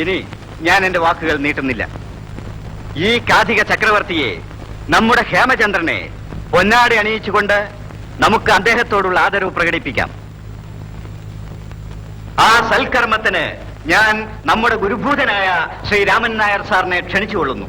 ഇനി ഞാൻ എന്റെ വാക്കുകൾ നീട്ടുന്നില്ല. ഈ കാഥിക ചക്രവർത്തിയെ, നമ്മുടെ ഹേമചന്ദ്രനെ പൊന്നാടി അണിയിച്ചുകൊണ്ട് നമുക്ക് അദ്ദേഹത്തോടുള്ള ആദരവ് പ്രകടിപ്പിക്കാം. ആ സൽക്കർമ്മത്തിന് ഞാൻ നമ്മുടെ ഗുരുഭൂതനായ ശ്രീ രാമൻ നായർ സാറിനെ ക്ഷണിച്ചുകൊള്ളുന്നു.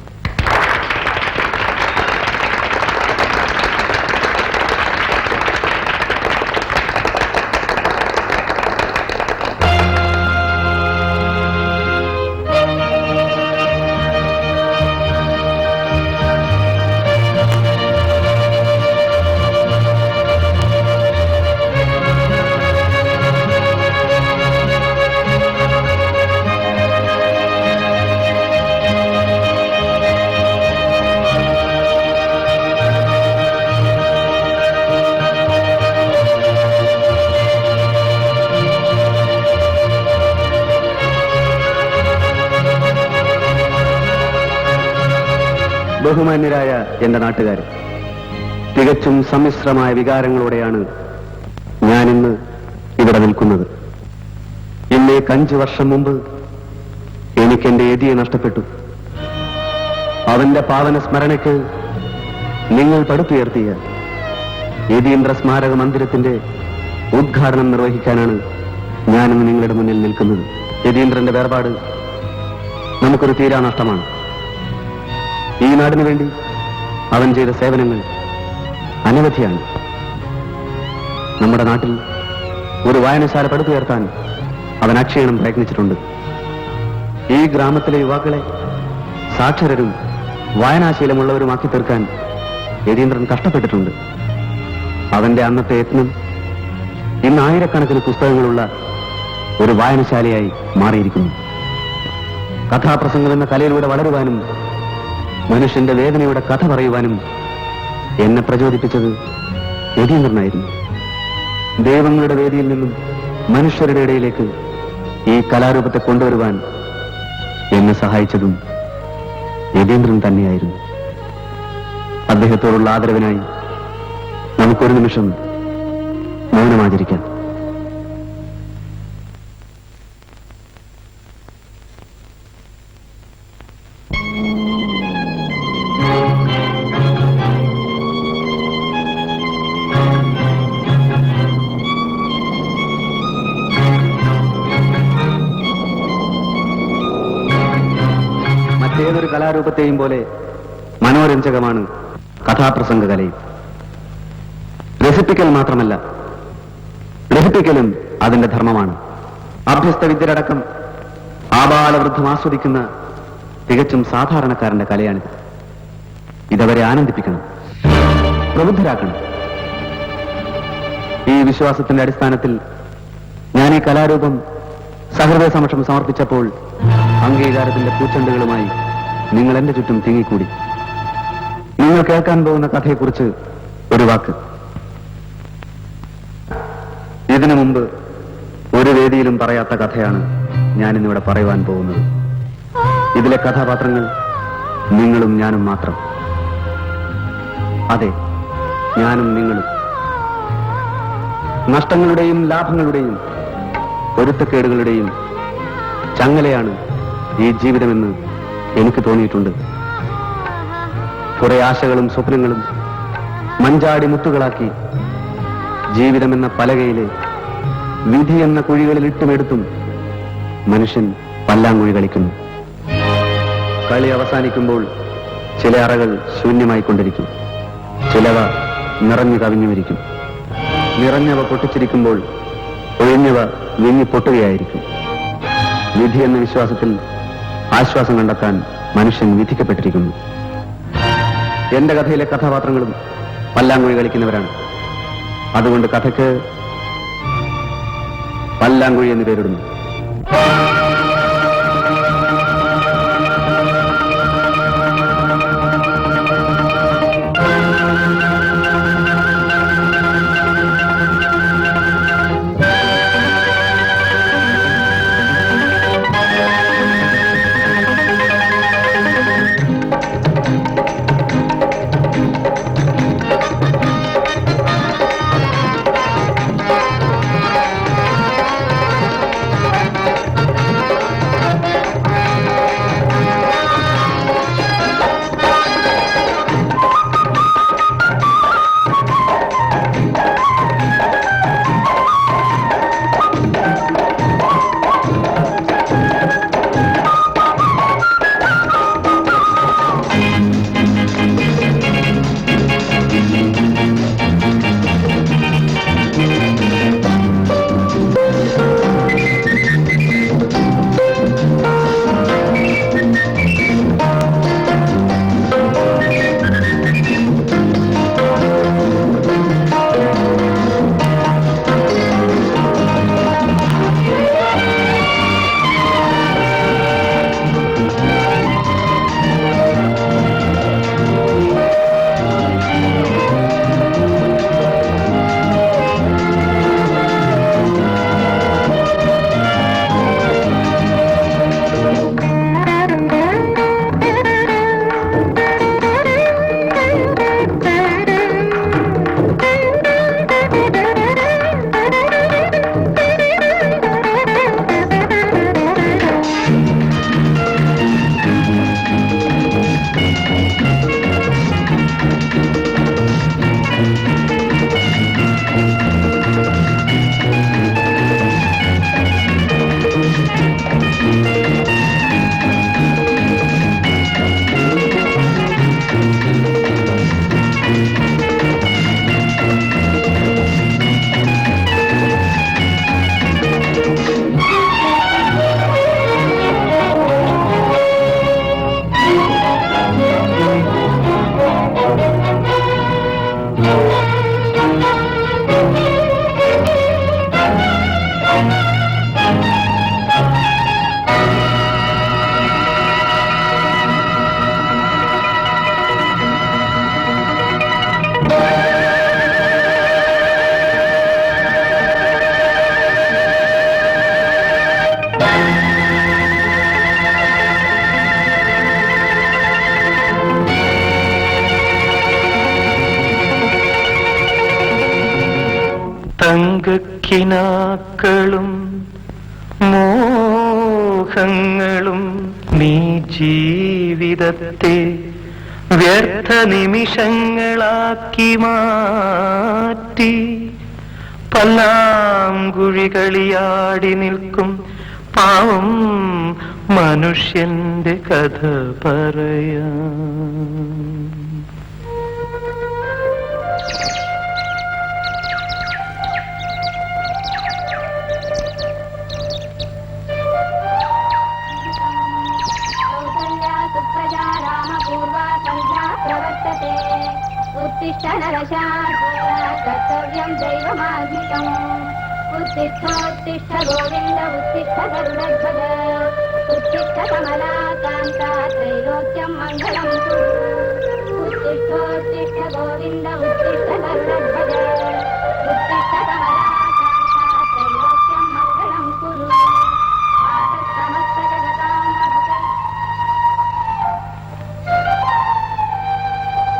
ബഹുമാന്യരായ എന്റെ നാട്ടുകാർ, തികച്ചും സമ്മിശ്രമായ വികാരങ്ങളോടെയാണ് ഞാനിന്ന് ഇവിടെ നിൽക്കുന്നത്. ഇന്നേക്ക് 5 വർഷം മുമ്പ് എനിക്ക് എന്റെ യതിയെ നഷ്ടപ്പെട്ടു. അവന്റെ പാവന സ്മരണയ്ക്ക് നിങ്ങൾ പടുത്തുയർത്തിയ യതീന്ദ്ര സ്മാരക മന്ദിരത്തിന്റെ ഉദ്ഘാടനം നിർവഹിക്കാനാണ് ഞാനിന്ന് നിങ്ങളുടെ മുന്നിൽ നിൽക്കുന്നത്. യതീന്ദ്രന്റെ വേർപാട് നമുക്കൊരു തീരാ നഷ്ടമാണ്. ഈ നാടിനു വേണ്ടി അവൻ ചെയ്ത സേവനങ്ങൾ അനവധിയാണ്. നമ്മുടെ നാട്ടിൽ ഒരു വായനശാല പടുത്തുയർത്താൻ അവൻ അക്ഷീണം പ്രയത്നിച്ചിട്ടുണ്ട്. ഈ ഗ്രാമത്തിലെ യുവാക്കളെ സാക്ഷരരും വായനാശീലമുള്ളവരുമാക്കി തീർക്കാൻ യതീന്ദ്രൻ കഷ്ടപ്പെട്ടിട്ടുണ്ട്. അവന്റെ അന്നത്തെ യത്നം ഇന്ന് ആയിരക്കണക്കിന് പുസ്തകങ്ങളുള്ള ഒരു വായനശാലയായി മാറിയിരിക്കുന്നു. കഥാപ്രസംഗം എന്ന കലയിലൂടെ വളരുവാനും മനുഷ്യന്റെ വേദനയുടെ കഥ പറയുവാനും എന്നെ പ്രചോദിപ്പിച്ചത് യതീന്ദ്രനായിരുന്നു. ദൈവങ്ങളുടെ വേദിയിൽ നിന്നും മനുഷ്യരുടെ ഇടയിലേക്ക് ഈ കലാരൂപത്തെ കൊണ്ടുവരുവാൻ എന്നെ സഹായിച്ചതും യതീന്ദ്രൻ തന്നെയായിരുന്നു. അദ്ദേഹത്തോടുള്ള ആദരവിനായി നമുക്കൊരു നിമിഷം മൗനമാചരിക്കാം. മറ്റേതൊരു കലാരൂപത്തെയും പോലെ മനോരഞ്ജകമാണ് കഥാപ്രസംഗ കലയും. രസിപ്പിക്കൽ മാത്രമല്ല, ഗ്രഹിപ്പിക്കലും അതിന്റെ ധർമ്മമാണ്. അഭ്യസ്ത വിദ്യരടക്കം ആബാലവൃദ്ധം ആസ്വദിക്കുന്ന തികച്ചും സാധാരണക്കാരന്റെ കലയാണിത്. ഇതവരെ ആനന്ദിപ്പിക്കണം, പ്രബുദ്ധരാക്കണം. ഈ വിശ്വാസത്തിന്റെ അടിസ്ഥാനത്തിൽ ഞാൻ ഈ കലാരൂപം സഹൃദയ സമക്ഷം സമർപ്പിച്ചപ്പോൾ അംഗീകാരത്തിന്റെ പൂച്ചെണ്ടുകളുമായി നിങ്ങൾ എന്റെ ചുറ്റും തിങ്ങിക്കൂടി. നിങ്ങൾ കേൾക്കാൻ പോകുന്ന കഥയെക്കുറിച്ച് ഒരു വാക്ക്. ഇതിനു മുമ്പ് ഒരു വേദിയിലും പറയാത്ത കഥയാണ് ഞാനിന്നിവിടെ പറയുവാൻ പോകുന്നത്. ഇതിലെ കഥാപാത്രങ്ങൾ നിങ്ങളും ഞാനും മാത്രം. അതെ, ഞാനും നിങ്ങളും. നഷ്ടങ്ങളുടെയും ലാഭങ്ങളുടെയും പൊരുത്തക്കേടുകളുടെയും ചങ്ങലയാണ് ഈ ജീവിതമെന്ന് എനിക്ക് തോന്നിയിട്ടുണ്ട്. കുറെ ആശകളും സ്വപ്നങ്ങളും മഞ്ചാടി മുത്തുകളാക്കി ജീവിതമെന്ന പലകയിലെ വിധി എന്ന കുഴികളിൽ ഇട്ടുമെടുത്തും മനുഷ്യൻ പല്ലാങ്കുഴി കളിക്കുന്നു. കളി അവസാനിക്കുമ്പോൾ ചില അറകൾ ശൂന്യമായിക്കൊണ്ടിരിക്കും, ചിലവ നിറഞ്ഞു കവിഞ്ഞുമിരിക്കും. നിറഞ്ഞവ പൊട്ടിച്ചിരിക്കുമ്പോൾ ഒഴിഞ്ഞവ വിങ്ങി പൊട്ടുകയായിരിക്കും. വിധി എന്ന വിശ്വാസത്തിൽ ആശ്വാസം കണ്ടെത്താൻ മനുഷ്യൻ വിധിക്കപ്പെട്ടിരിക്കുന്നു. എന്റെ കഥയിലെ കഥാപാത്രങ്ങളും പല്ലാങ്കുഴി കളിക്കുന്നവരാണ്. അതുകൊണ്ട് കഥയ്ക്ക് പല്ലാങ്കുഴി എന്ന് പേരിടുന്നു. തങ്കക്കിനാക്കളും മോഹങ്ങളും നീ ജീവിതത്തെ വ്യർത്ഥ നിമിഷങ്ങളാക്കി മാറ്റി പല്ലാങ്കുഴികളിയാടി നിൽക്കും പാവം മനുഷ്യന്റെ കഥ പറയാം. उत्तिष्ठ नरशार्दूला कर्तव्यं दैवमार्गिकम् उत्तिष्ठोत्तिष्ठ गोविन्द उत्तिष्ठ गरुडध्वज उत्तिष्ठ कमलाकान्ता त्रैलोक्यं मङ्गलं कुरु उत्तिष्ठोत्तिष्ठ गोविन्द उत्तिष्ठ गरुडध्वज उत्तिष्ठ कमलाकान्ता त्रैलोक्यं मङ्गलं कुरु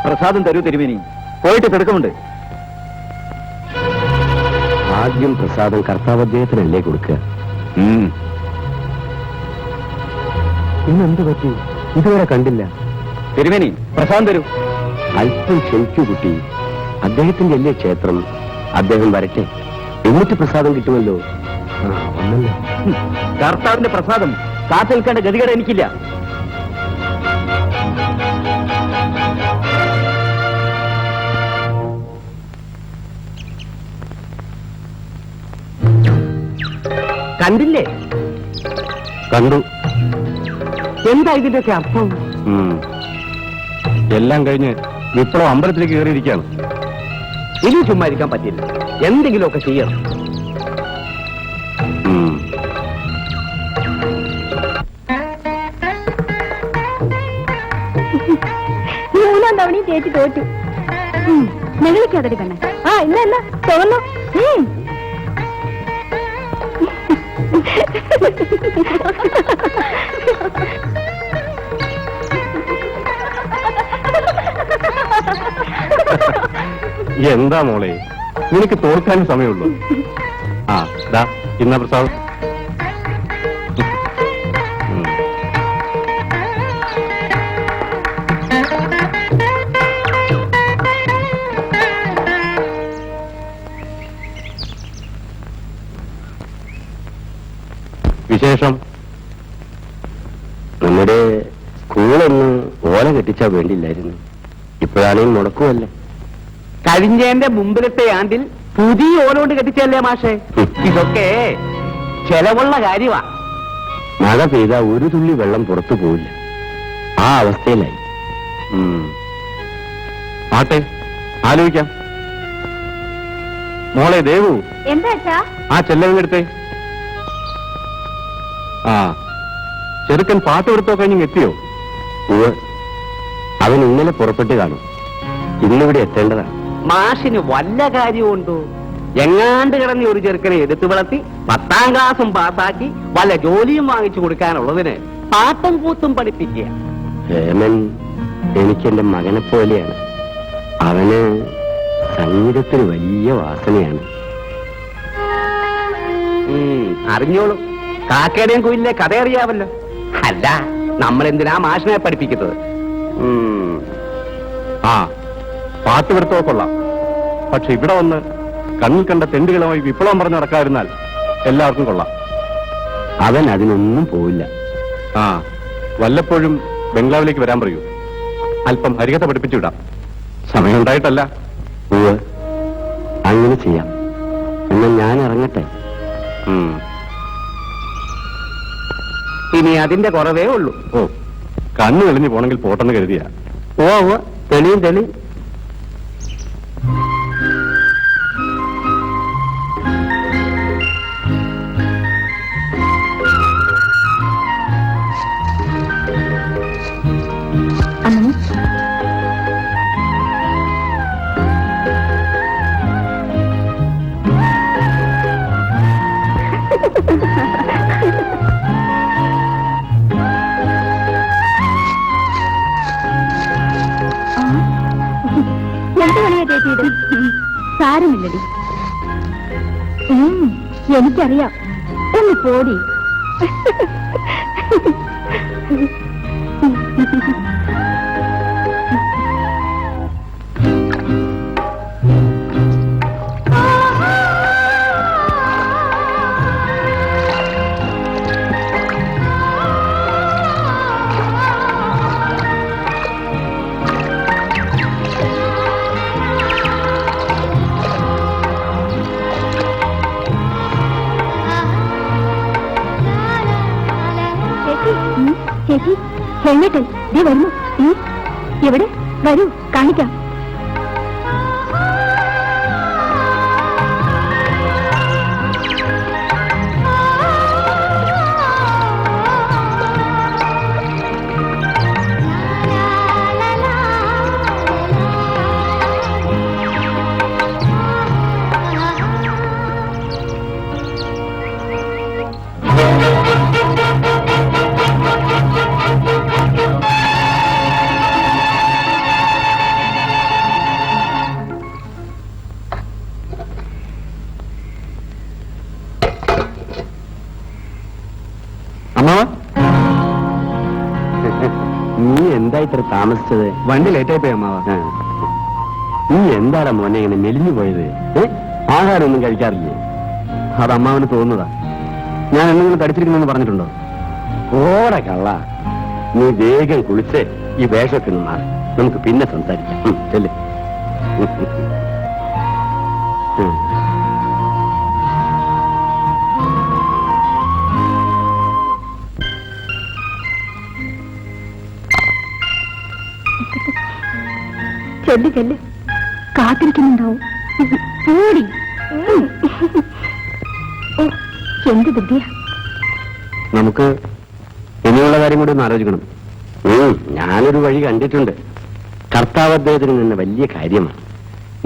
പ്രസാദം തരൂ തിരുമേനി, പോയിട്ട് തിടുക്കമുണ്ട്. ആദ്യം പ്രസാദം കർത്താവ് അദ്ദേഹത്തിനല്ലേ കൊടുക്കുക. ഇന്നെന്ത് പറ്റി? ഇതുവരെ കണ്ടില്ല. തിരുമേനി, പ്രസാദം തരൂ. അല്പം ക്ഷമിക്കൂ കുട്ടി, അദ്ദേഹത്തിന്റെ അല്ലേ ക്ഷേത്രം. അദ്ദേഹം വരട്ടെ, എന്നിട്ട് പ്രസാദം കിട്ടുമല്ലോ. ഒന്നല്ലോ. കർത്താവിന്റെ പ്രസാദം കാത്തിൽക്കേണ്ട ഗതികേട് എനിക്കില്ല. കണ്ടില്ലേ? കണ്ടു. എന്താ ഇതിന്റെയൊക്കെ അർത്ഥം? എല്ലാം കഴിഞ്ഞ് വിപ്ലവം അമ്പലത്തിലേക്ക് കയറിയിരിക്കുകയാണ്. ഇനി ചുമ്മാ ഇരിക്കാൻ പറ്റില്ല, എന്തെങ്കിലുമൊക്കെ ചെയ്യണം. മൂന്നാം തവണയും ചേച്ചി തോറ്റു. നെകളിക്കാതെ കണ്ണ. ആ ഇല്ല തോന്നു. എന്താ മോളെ, നിനക്ക് തോൽക്കാനും സമയമുള്ളൂ. ആ ദാ ഇന്ന പ്രസാദം. വിശേഷം? നമ്മുടെ സ്കൂളൊന്ന് ഓല കെട്ടിച്ചാ വേണ്ടിയില്ലായിരുന്നു. ഇപ്പോഴാണെങ്കിൽ മുടക്കുമല്ലേ. കഴിഞ്ഞതിന്റെ മുമ്പിലത്തെ ആണ്ടിൽ പുതിയ ഓലോണ്ട് കെട്ടിച്ചല്ലേ മാഷേ? ഇതൊക്കെ ചെലവുള്ള കാര്യമാ. മഴ പെയ്താ ഒരു തുള്ളി വെള്ളം പുറത്തു പോവില്ല, ആ അവസ്ഥയിലായി. ആട്ടെ, ആലോചിക്കാം. മോളെ ദേവു, എന്താ ആ ചെല്ലവിനെടുത്തേ. ആ ചെറുക്കൻ പാട്ട് കൊടുത്തോ കഴിഞ്ഞ് എത്തിയോ? അവൻ ഇന്നലെ പുറപ്പെട്ട് കാണും, ഇന്നിവിടെ എത്തേണ്ടതാണ്. മാഷിന് വല്ല കാര്യമുണ്ടോ? എങ്ങാണ്ട് കിടന്ന് ഒരു ചെറുക്കനെ എടുത്തു വളർത്തി 10ാം ക്ലാസും പാസ്സാക്കി വല്ല ജോലിയും വാങ്ങിച്ചു കൊടുക്കാനുള്ളതിന് പാട്ടും കൂത്തും പഠിപ്പിക്കുക. ഹേമൻ എനിക്കെന്റെ മകനെ പോലെയാണ്. അവന് സംഗീതത്തിന് വലിയ വാസനയാണ്. അറിഞ്ഞോളൂ, കാക്കയുടെയും കുയിലിലെ കഥ അറിയാവല്ലോ. അല്ല, നമ്മളെന്തിനാ മാഷിനെ പഠിപ്പിക്കുന്നത്? ആ പാട്ട് കൊടുത്തോ കൊള്ളാം, പക്ഷെ ഇവിടെ വന്ന് കണ്ണിൽ കണ്ട തെണ്ടുകളുമായി വിപ്ലവം പറഞ്ഞു നടക്കാതിരുന്നാൽ എല്ലാവർക്കും കൊള്ളാം. അവൻ അതിനൊന്നും പോവില്ല. ആ വല്ലപ്പോഴും ബംഗ്ലാവിലേക്ക് വരാൻ പറയൂ, അല്പം ഹരികഥ പഠിപ്പിച്ചു വിടാം. സമയമുണ്ടായിട്ടല്ല. അങ്ങനെ ചെയ്യാം. എന്നാൽ ഞാൻ ഇറങ്ങട്ടെ. ഇനി അതിന്റെ കുറവേ ഉള്ളൂ. ഓ, കണ്ണു തെളിഞ്ഞു പോണെങ്കിൽ പോട്ടെന്ന് കരുതിയ. തെളിയും തെളി. സാരമില്ലടി. എനിക്കറിയാം. ഒന്ന് പോടി. ചേച്ചി, ഹെൽമെറ്റ് ദേ വരുന്നു. എവിടെ? വരൂ, കാണിക്കാം. നീ എന്താ ഇത്ര താമസിച്ചത്? വണ്ടി ലേറ്റായി പോയി അമ്മാവ. നീ എന്താണ് മോനെ ഇങ്ങനെ മെലിഞ്ഞു പോയത്? ആഹാരമൊന്നും കഴിക്കാറില്ലേ? അത് അമ്മാവന് തോന്നുന്നതാ. ഞാൻ എന്തെങ്കിലും തടിച്ചിരിക്കുന്നെന്ന് പറഞ്ഞിട്ടുണ്ടോ? ഓടെ കള്ള. നീ വേഗം കുളിച്ച് ഈ വേഷമൊക്കെ ഒന്ന് മാറി, നമുക്ക് പിന്നെ സംസാരിക്കാം. ചെല്ലേ. ചെല്ല് ചെല്ല്, കാത്തിരിക്കുന്നുണ്ടാവും. ഓടി. എന്ത് ബുദ്ധിയ. നമുക്ക് ഇനിയുള്ള കാര്യം കൂടി ഒന്ന് ആലോചിക്കണം. ഞാനൊരു വഴി കണ്ടിട്ടുണ്ട്. കർത്താവ് അദ്ദേഹത്തിന് നിന്നെ വലിയ കാര്യമാണ്.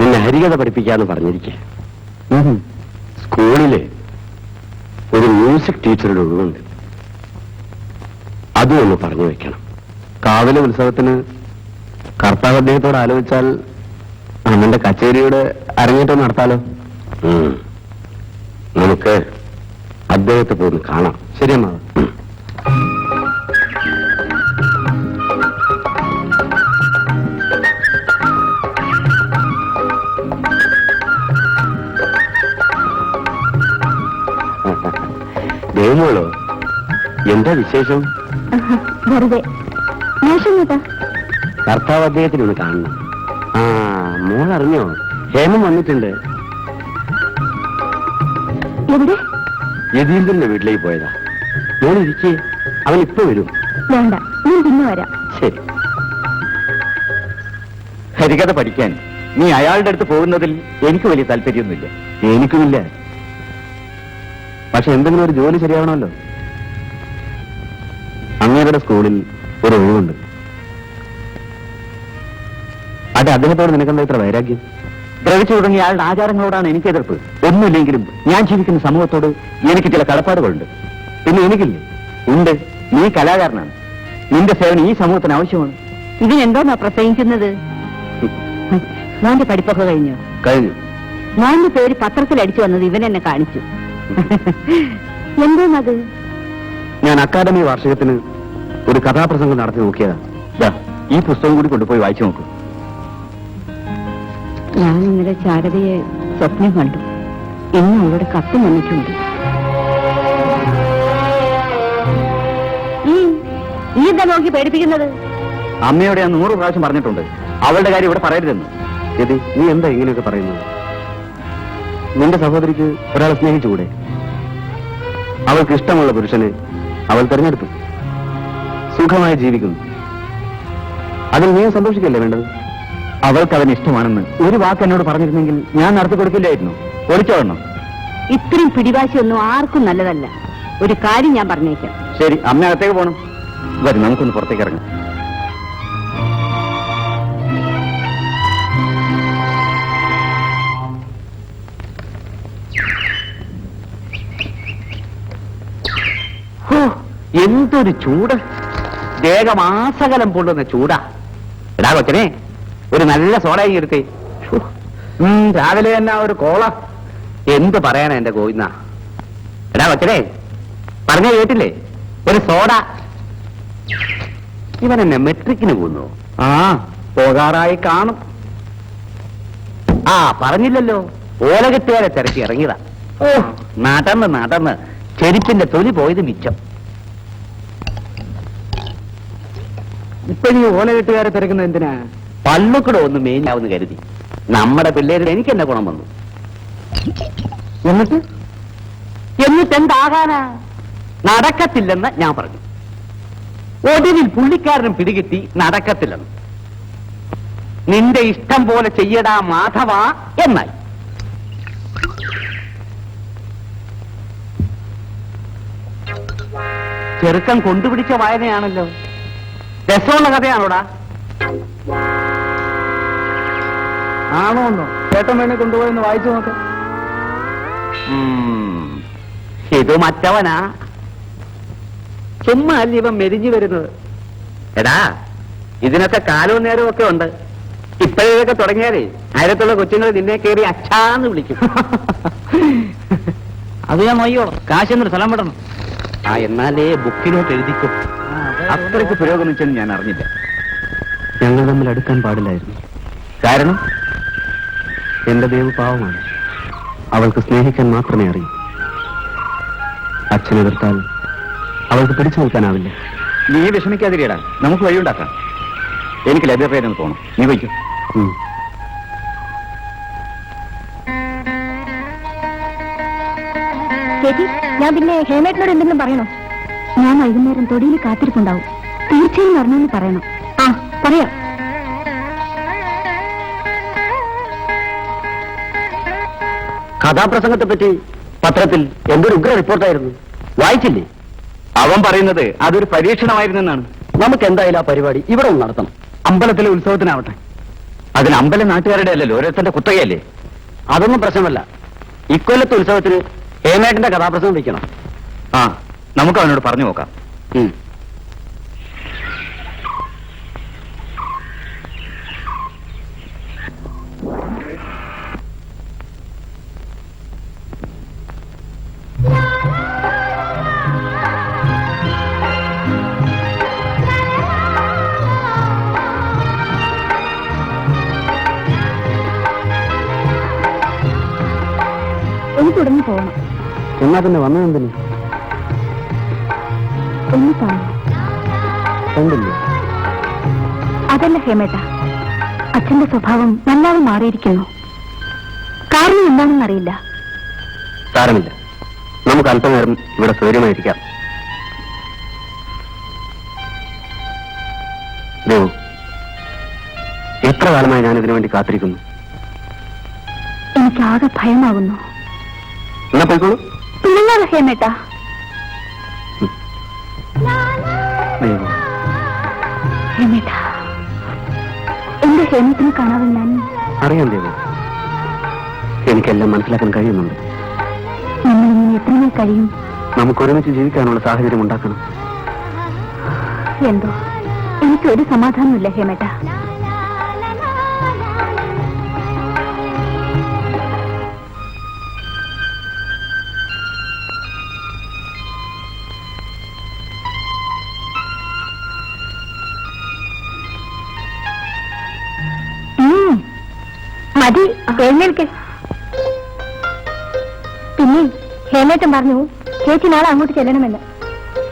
നിന്നെ ഹരികഥ പഠിപ്പിക്കാന്ന് പറഞ്ഞിരിക്കുക. സ്കൂളില് ഒരു മ്യൂസിക് ടീച്ചറുടെ ഒഴിവുണ്ട്. അതും ഒന്ന് പറഞ്ഞു വെക്കണം. കാവിലെ ഉത്സവത്തിന് കർത്താവ് അദ്ദേഹത്തോട് ആലോചിച്ചാൽ അമ്മന്റെ കച്ചേരിയുടെ അരങ്ങേറ്റം നടത്താലോ. നമുക്ക് അദ്ദേഹത്തെ പോയി കാണാം. ശരിയമ്മാ. ദേവമോളോ, എന്താ വിശേഷം? വെറുതെ. കർത്താവ് അദ്ദേഹത്തിന് ഒന്ന് കാണണം. മോൾ അറിഞ്ഞോ? ഹേമം വന്നിട്ടുണ്ട്. എവിടെ? യതീന്ദ്രന്റെ വീട്ടിലേക്ക് പോയതാ. മോൾ ഇരിക്കേ, അവൻ ഇപ്പൊ വരും. വേണ്ട, ഞാൻ പിന്നെ വരാം. ശരി. ഹരികഥ പഠിക്കാൻ നീ അയാളുടെ അടുത്ത് പോകുന്നതിൽ എനിക്ക് വലിയ താല്പര്യമൊന്നുമില്ല. എനിക്കുമില്ല. പക്ഷെ എന്തെങ്കിലും ഒരു ജോലി ശരിയാവണമല്ലോ. അങ്ങേരുടെ സ്കൂളിൽ ഒരു ഒഴിവുണ്ട്. അതെ, അദ്ദേഹത്തോട് നിനക്കെന്താ ഇത്ര വൈരാഗ്യം? ദ്രവിച്ചു തുടങ്ങിയ അയാളുടെ ആചാരങ്ങളോടാണ് എനിക്ക് എതിർപ്പ്. ഒന്നുമില്ലെങ്കിലും ഞാൻ ജീവിക്കുന്ന സമൂഹത്തോട് എനിക്ക് ചില കടപ്പാടുകളുണ്ട്. പിന്നെ എനിക്കില്ലേ? ഉണ്ട്. നീ കലാകാരനാണ്. നിന്റെ സേവനം ഈ സമൂഹത്തിന് ആവശ്യമാണ്. ഇതിനെന്തോന്നാ പ്രസംഗിക്കുന്നത്? മോന്റെ പഠിപ്പൊക്കെ കഴിഞ്ഞു? കഴിഞ്ഞു. മോന്റെ പേര് പത്രത്തിൽ അടിച്ചു വന്നത് ഇവൻ എന്നെ കാണിച്ചു. എന്തോന്നത്? ഞാൻ അക്കാദമി വാർഷികത്തിന് ഒരു കഥാപ്രസംഗം നടത്തി നോക്കിയതാ. ഈ പുസ്തകം കൂടി കൊണ്ടുപോയി വായിച്ചു നോക്കൂ. ഞാൻ ഇന്നലെ ശാരദയെ സ്വപ്നം കണ്ടു. ഇന്ന് അവളുടെ കത്ത് വന്നിട്ടുണ്ട്. ഈ എന്താ നോക്കി പേടിപ്പിക്കുന്നത്? അമ്മയോട് ഞാൻ 100 പ്രാവശ്യം പറഞ്ഞിട്ടുണ്ട് അവളുടെ കാര്യം ഇവിടെ പറയരുതെന്ന്. യതി, നീ എന്താ ഇങ്ങനെയൊക്കെ പറയുന്നത്? നിന്റെ സഹോദരിക്ക് ഒരാളെ സ്നേഹിച്ചുകൂടെ? അവൾക്ക് ഇഷ്ടമുള്ള പുരുഷനെ അവൾ തിരഞ്ഞെടുത്തു, സുഖമായി ജീവിക്കുന്നു. അതിൽ നീ സന്തോഷിക്കല്ലേ വേണ്ടത്? അവൾക്ക് അവൻ ഇഷ്ടമാണെന്ന് ഒരു വാക്ക് എന്നോട് പറഞ്ഞിരുന്നെങ്കിൽ ഞാൻ നടത്തി കൊടുക്കില്ലായിരുന്നു. ഒളിച്ചോടണം. ഇത്രയും പിടിവാശിയൊന്നും ആർക്കും നല്ലതല്ല. ഒരു കാര്യം ഞാൻ പറഞ്ഞേക്കാം. ശരി, അമ്മ അകത്തേക്ക് പോകണം. വരും, നമുക്കൊന്ന് പുറത്തേക്ക് ഇറങ്ങാം. എന്തൊരു ചൂട്! ദേഹമാസകലം പൊള്ളുന്ന ചൂടാ. എടാ കൊച്ചനെ, ഒരു നല്ല സോഡ എടുത്തേ. രാവിലെ തന്നെ ഒരു കോള. എന്ത് പറയാനാ എന്റെ ഗോവിന്ദ? എടാ വച്ചടേ, പറഞ്ഞ കേട്ടില്ലേ? ഒരു സോഡ. ഇവൻ എന്നെ മെട്രിക്കിന് പോകുന്നു. ആ, പോകാറായി കാണും. ആ, പറഞ്ഞില്ലല്ലോ, ഓലകെട്ടുകാരെ തിരക്കി ഇറങ്ങിയതാ. ഓ, നടന്ന് ചെരുപ്പിന്റെ തൊലി പോയത് മിച്ചം. ഇപ്പഴീ ഓലകെട്ടുകാരെ തിരക്കുന്നത് എന്തിനാ? പള്ളുക്കൂടെ ഒന്ന് മേഞ്ഞാവെന്ന് കരുതി. നമ്മുടെ പിള്ളേരിൽ എനിക്ക് എന്നെ ഗുണം വന്നു. എന്നിട്ട് എന്താകാനാ? നടക്കത്തില്ലെന്ന് ഞാൻ പറഞ്ഞു. ഒടുവിൽ പുള്ളിക്കാരനും പിടികിട്ടി നടക്കത്തില്ലെന്ന്. നിന്റെ ഇഷ്ടം പോലെ ചെയ്യടാ മാധവ എന്നായി. ചെറുക്കൻ കൊണ്ടുപിടിച്ച വായനയാണല്ലോ. രസമുള്ള കഥയാണോടാ? ആണോന്നോ? ചേട്ടൻ വേണേ കൊണ്ടുപോയെന്ന് വായിച്ചു നോക്ക്. ഇത് മറ്റവനാ. ചുമ്മാ അല്ല ഇവൻ മെരിഞ്ഞു വരുന്നത്. എടാ, ഇതിനൊക്കെ കാലവും നേരവും ഒക്കെ ഉണ്ട്. ഇപ്പോഴൊക്കെ തുടങ്ങിയാലേ അയലത്തുള്ള കൊച്ചുങ്ങൾ നിന്നെ കയറി അച്ഛാന്ന് വിളിക്കും. അത് ഞാൻ നോക്കിയോളാം. കാശെന്നൊരു സ്ഥലം വിടണം. ആ, എന്നാലേ ബുക്കിലോട്ട് എഴുതിക്കും. അത്രയ്ക്ക് പുരോഗമിച്ചെന്ന് ഞാൻ അറിഞ്ഞില്ല. ഞങ്ങൾ തമ്മിൽ അടുക്കാൻ പാടില്ലായിരുന്നു. കാരണം എന്റെ ദേവ് പാവമാണ്. അവൾക്ക് സ്നേഹിക്കാൻ മാത്രമേ അറിയൂ. അച്ഛനെ എതിർത്താൽ അവൾക്ക് പിടിച്ചു നിൽക്കാനാവില്ല. നീ വിഷമിക്കാതിരിയടാ, നമുക്ക് വഴിയുണ്ടാക്കാം. എനിക്ക് ലൈബ്രറിയിൽ ഒന്ന് പോകണം. നീ വയ്ക്കും. ചേച്ചി, ഞാൻ പിന്നെ ഹേമേട്ടനോട് എന്തെങ്കിലും പറയണോ? ഞാൻ വൈകുന്നേരം തൊടിയിൽ കാത്തിരിപ്പുണ്ടാവും. തീർച്ചയായും വരണമെന്ന് പറയണം. ആ, പറയാം. കഥാപ്രസംഗത്തെ പറ്റി പത്രത്തിൽ എന്തൊരു ഉഗ്ര റിപ്പോർട്ടായിരുന്നു. വായിച്ചില്ലേ? അവൻ പറയുന്നത് അതൊരു പരീക്ഷണമായിരുന്നെന്നാണ്. നമുക്ക് എന്തായാലും ആ പരിപാടി ഇവിടെ ഒന്ന് നടത്തണം. അമ്പലത്തിലെ ഉത്സവത്തിനാവട്ടെ. അതിന് അമ്പലം നാട്ടുകാരുടെ അല്ലല്ലോ, ഓരോരുത്തരുടെ കുത്തകയല്ലേ. അതൊന്നും പ്രശ്നമല്ല. ഇക്കൊല്ലത്തെ ഉത്സവത്തിന് ഹേമേട്ടന്റെ കഥാപ്രസംഗം വയ്ക്കണം. ആ, നമുക്ക് അവനോട് പറഞ്ഞു നോക്കാം. എനിക്ക് ഉടനെ പോകണം. എന്നാ പിന്നെ വന്നതെന്തിന്? ഒന്ന് കാണും. കണ്ടില്ലേ? അതല്ല ഹേമേട്ട, അച്ഛന്റെ സ്വഭാവം വല്ലാതെ മാറിയിരിക്കുന്നു. കാരണം എന്താണെന്നറിയില്ല. സാരമില്ല, നമുക്ക് അല്പനേരം ഇവിടെ സൗകര്യമായിരിക്കാം. ദേവു, എത്ര കാലമായി ഞാൻ ഇതിനു വേണ്ടി കാത്തിരിക്കുന്നു. എനിക്കാകെ ഭയമാകുന്നു. എന്നാ പോയിക്കോളൂ. പിള്ളേർ ഹേമേട്ട. ദേവു, ഹേമേട്ട, എന്റെ ഹേമത്തിനെ കാണാതെ ഞാൻ... അറിയാം ദേവു, എനിക്കെല്ലാം മനസ്സിലാക്കാൻ കഴിയുന്നുണ്ട്. നമ്മളിങ്ങനെ എത്രമേ കഴിയും? നമുക്ക് ഒരുമിച്ച് ജീവിക്കാനുള്ള സാഹചര്യം ഉണ്ടാക്കണം. എന്തോ എനിക്കൊരു സമാധാനമില്ല ഹേമേട്ട. മതി, എഴുന്നേൽക്കെ. പിന്നെ ഹേമേട്ടൻ പറഞ്ഞു ചേച്ചി നാളെ അങ്ങോട്ട് ചെല്ലണമെന്ന്.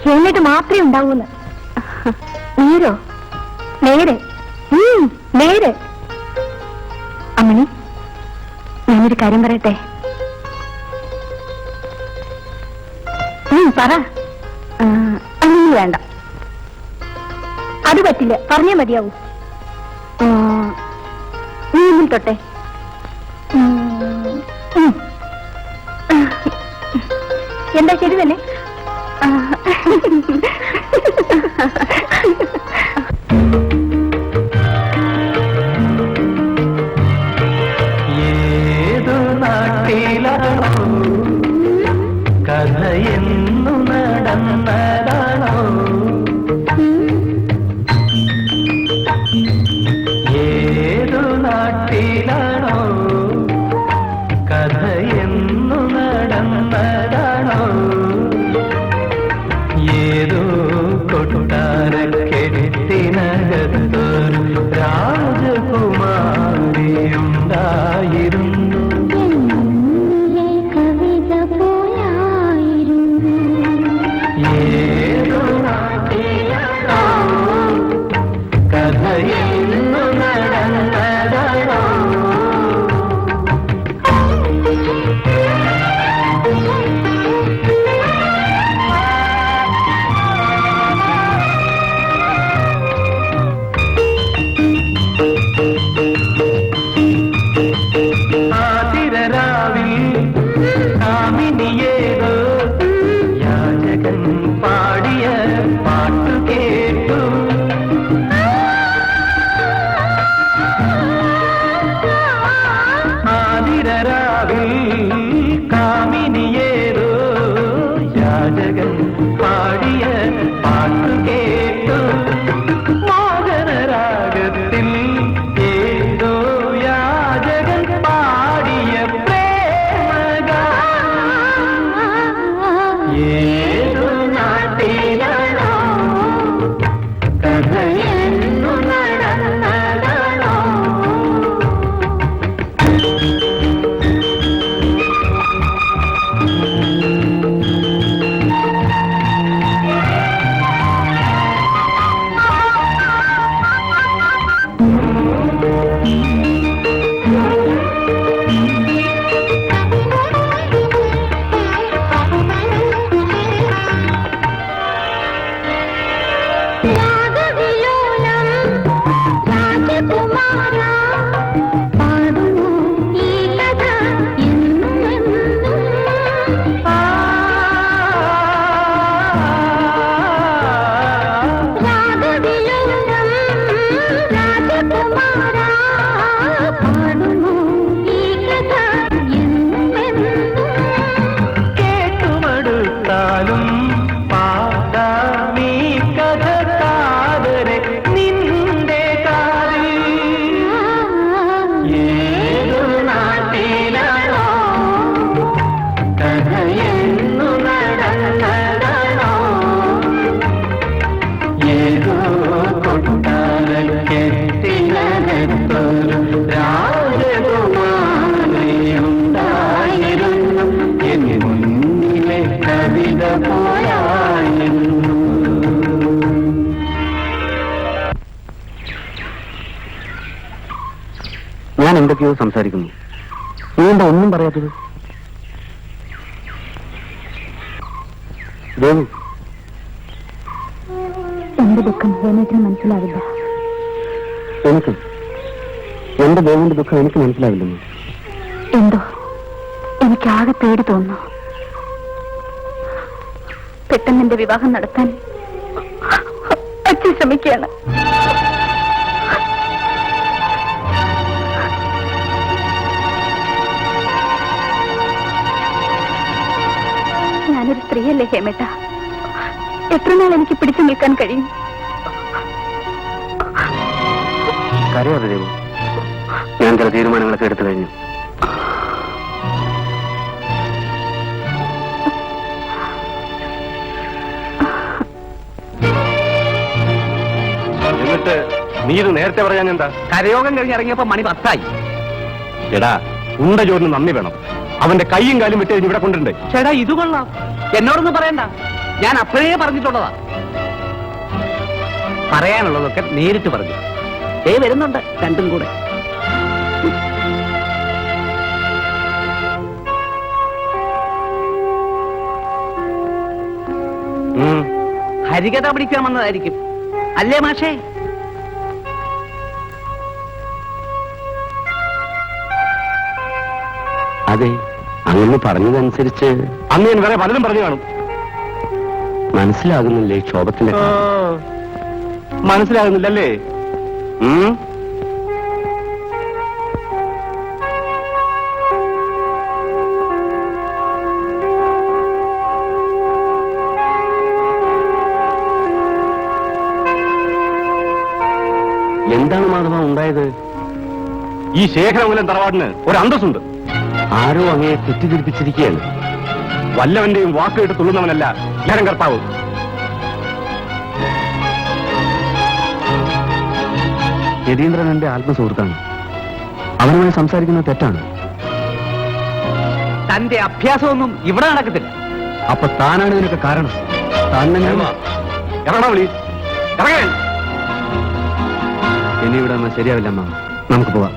ഹേമേട്ട് മാത്രമേ ഉണ്ടാവൂന്ന്. നേരോ? നേരെ നേരെ. അമ്മണി, ഞാനൊരു കാര്യം പറയട്ടെ. പറ. അങ്ങനെ വേണ്ട, അത് പറ്റില്ല. പറഞ്ഞേ മതിയാവൂ. നീ മുന്നിൽ തൊട്ടെ. എന്താ ശരി തന്നെ? ഏതു നാട്ടിലാണോ കഥയെന്നു നടന്നതാണോ? ഏതു നാട്ടിലാണോ കഥയെന്നു എന്തൊക്കെയോ സംസാരിക്കുന്നു. നീ എന്താ ഒന്നും പറയാത്തത്? ദേവു, എന്റെ ദുഃഖം ഹേമേറ്റിന് മനസ്സിലാവില്ല. എനിക്ക് എന്റെ ദേവിന്റെ ദുഃഖം എനിക്ക് മനസ്സിലാവില്ലെന്ന്. എന്തോ എനിക്കാകെ പേടി തോന്നുന്നു. പെട്ടെന്ന് എന്റെ വിവാഹം നടത്താൻ അച്ഛൻ ശ്രമിക്കുകയാണ്. ഞാനൊരു സ്ത്രീയല്ലേ ഹേമേട്ട? എത്ര നാൾ എനിക്ക് പിടിച്ചു നിൽക്കാൻ കഴിയും? കരയാതെ ദേവു, ഞാൻ ചില തീരുമാനങ്ങളൊക്കെ എടുത്തു കഴിഞ്ഞു. എന്നിട്ട് നീ ഇത് നേരത്തെ പറയാൻ എന്താ? കരയോഗം കഴിഞ്ഞിറങ്ങിയപ്പോ മണി 10 എടാ, ഉണ്ട ചോറിന് നന്ദി വേണം. അവന്റെ കൈയും കാലും വിട്ട് ഇവിടെ കൊണ്ടുണ്ട്. ചേട്ടാ, ഇത് കൊള്ളാം. എന്നോടൊന്നും പറയണ്ട, ഞാൻ അപ്പോഴേ പറഞ്ഞിട്ടുള്ളതാ. പറയാനുള്ളതൊക്കെ നേരിട്ട് പറഞ്ഞു. വരുന്നുണ്ട് രണ്ടും കൂടെ. ഹരികഥ പിടിക്കാൻ വന്നതായിരിക്കും അല്ലേ മാഷേ? അതെ, അങ്ങനെ പറഞ്ഞതനുസരിച്ച് അന്ന് ഞാൻ വേറെ പലതും പറഞ്ഞു കാണും. മനസ്സിലാകുന്നില്ലേ ക്ഷോഭത്തിന്റെ മനസ്സിലാകുന്നില്ലല്ലേ? എന്താണ് മാധവ ഉണ്ടായത്? ഈ ശേഖരമൂലം തറവാടിന് ഒരു അന്തസ്സുണ്ട്. ആരോ അങ്ങയെ തെറ്റിദ്ധരിപ്പിച്ചിരിക്കുകയാണ്. വല്ലവന്റെയും വാക്ക് കേട്ട് തുള്ളുന്നവനല്ല ജ്ഞാനം കർത്താവ്. യതീന്ദ്രൻ എന്റെ ആത്മസുഹൃത്താണ്. അവനുമായി സംസാരിക്കുന്നത് തെറ്റാണ്. തന്റെ അഭ്യാസമൊന്നും ഇവിടെ നടക്കത്തില്ല. അപ്പൊ താനാണ് ഇതിനൊക്കെ കാരണം. താൻ തന്നെ ഇറങ്ങണ വിളി, ഇറങ്ങാൻ. ഇനി ഇവിടെ ഒന്നും ശരിയാവില്ല അമ്മ, നമുക്ക് പോവാം.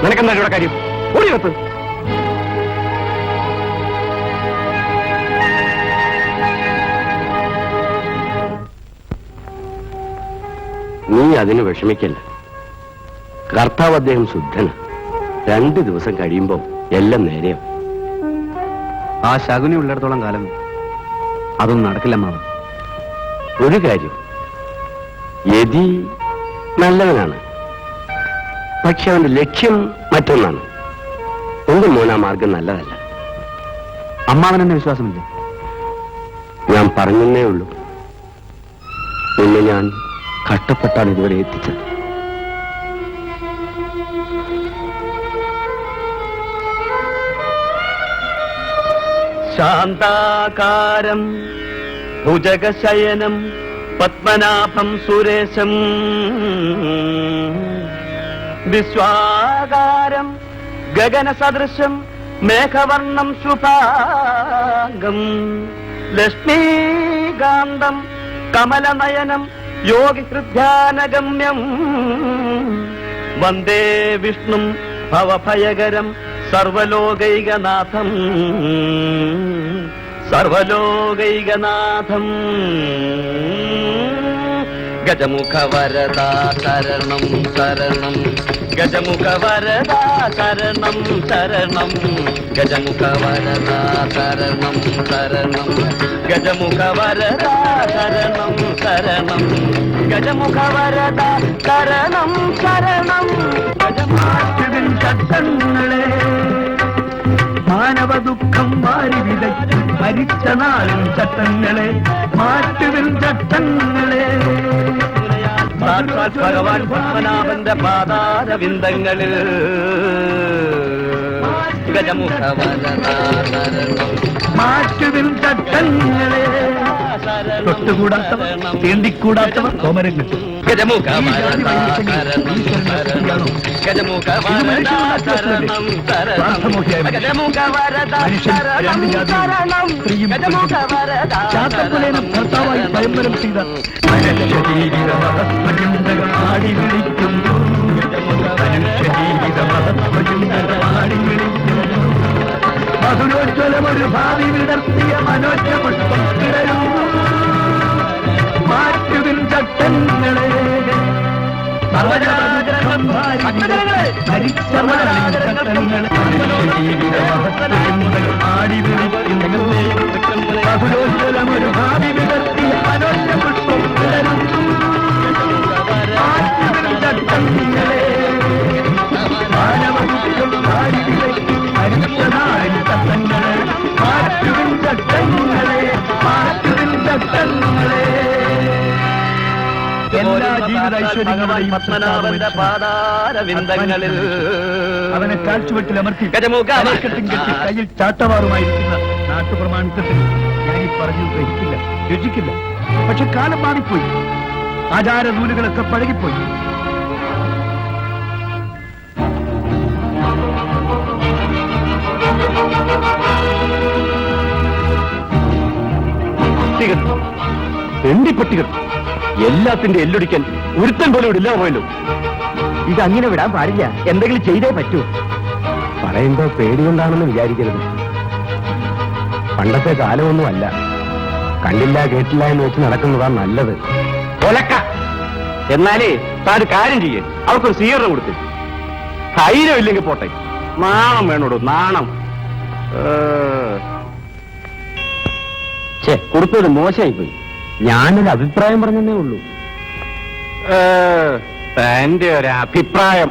നിനക്കെന്താ ഇവിടെ കാര്യം? ഓടിയെടുത്ത് നീ അതിന് വിഷമിക്കല്ല. കർത്താവ് അദ്ദേഹം ശുദ്ധന്. 2 ദിവസം കഴിയുമ്പോ എല്ലാം നേരെയാവും. ആ ശകുനി ഉള്ളിടത്തോളം കാലം അതൊന്നും നടക്കില്ല മാമ. ഒരു കാര്യം, യതി നല്ലവനാണ്, പക്ഷെ അവന്റെ ലക്ഷ്യം മറ്റൊന്നാണ്. എന്റെ മോനാ മാർഗം നല്ലതല്ല. അമ്മാവൻ എന്നെ വിശ്വാസമില്ല. ഞാൻ പറഞ്ഞേ ഉള്ളൂ. നിന്നെ ഞാൻ കഷ്ടപ്പെട്ടാണ് ഇതുവരെ എത്തിച്ചത്. ശാന്താകാരം ഭുജഗശയനം പത്മനാഭം സുരേശം വിശ്വാകാരം ഗഗനസദൃശം മേഘവർണം ശുഭാംഗം ലക്ഷ്മീകാന്തം കമലനയനം യോഗിഹൃദ്ധ്യാനഗമ്യം വന്ദേ വിഷ്ണും ഭവഭയകരം സർവലോകൈകനാഥം സർവലോകൈകനാഥം ഗജമുഖവരദാ ശരണം ശരണം ഗജമുഖവരദാ ശരണം ശരണം ഗജമുഖവരദാ ശരണം ശരണം ഗജമുഖവരദാ ശരണം ശരണം ഗജമുഖവരദാ ശരണം ശരണം ഗജമാറ്റുവിൻ ചട്ടങ്ങളെ മാനവ ദുഃഖം വാരി വിതയ്ക്ക് മരിച്ച നാളും ചട്ടങ്ങളെ മാറ്റുവിൻ ചട്ടങ്ങളെ സാക്ഷാത് ഭഗവാൻ പത്മനാഭന്റെ പാതാരവിന്ദങ്ങളിൽ ഗജമുഖവരദാ ശരണം മാറ്റുവിൻ ചട്ടങ്ങളെ തൊട്ടുകൂടാത്തവർ തീണ്ടിക്കൂടാത്തവർ കോമരം കിട്ടും. ചാത്തപ്പുലേനും ഭർത്താവായി സ്വയംവരം ചെയ്ത ആടി വിളിക്കുന്നു. മധുരോജ്വലമൊരു ഭാവി വിടർത്തിയ മനോജ പുഷ്പം കിടരുന്നു. മാറ്റുവിൻ ചട്ടങ്ങളെ ആടി വിളിക്കുന്നു. മധുരോജ്വലമൊരു ഭാവി വിടർത്തിയ മനോജ പുഷ്പം കിടരുന്നു. മാറ്റുവിൻ ചട്ടങ്ങളെ മാനവകുറ്റം ആടി വിളിക്കും. ഹരിച്ചനാടി ചട്ടങ്ങളെ മാറ്റുവിൻ ചട്ടങ്ങളെ മാറ്റുവിൻ ചട്ടങ്ങളെ. എല്ലാ ജീവിത ഐശ്വര്യങ്ങളുടെയും പാദാരവിന്ദങ്ങളിൽ അവനെ കാഴ്ചവെട്ടിലമർത്തി കെട്ടും കെട്ടി കയ്യിൽ ചാട്ടവാറുമായിരിക്കുന്ന നാട്ടുപ്രമാണിത്വത്തിൽ ഞാൻ ഈ പറഞ്ഞു ഗ്രഹിക്കില്ല, രുചിക്കില്ല. പക്ഷെ കാലം മാറിപ്പോയി, ആചാര നൂലുകളൊക്കെ പഴകിപ്പോയി. തെണ്ടിപ്പട്ടികൾ എല്ലാത്തിന്റെ എല്ലൊടിക്കാൻ ഒരുത്തൻ പോലും ഇവിടെ ഇല്ലാതെ പോയല്ലോ. ഇതങ്ങനെ വിടാൻ പാടില്ല, എന്തെങ്കിലും ചെയ്തേ പറ്റൂ. പറയുമ്പോ പേടികൊണ്ടാണെന്ന് വിചാരിക്കരുത്. പണ്ടത്തെ കാലമൊന്നുമല്ല. കണ്ടില്ല കേട്ടില്ല എന്ന് വെച്ച് നടക്കുന്നതാണ് നല്ലത്. ഒലക്ക എന്നാലേ താൻ കാര്യം ചെയ്യേ, അവർക്കൊരു സ്വീകരണം കൊടുത്ത്. ധൈര്യം ഇല്ലെങ്കിൽ പോട്ടെ, നാണം വേണോടോ, നാണം. കൊടുത്തത് മോശമായി പോയി. ഞാനൊരു അഭിപ്രായം പറഞ്ഞതേ ഉള്ളൂ. തന്റെ ഒരു അഭിപ്രായം.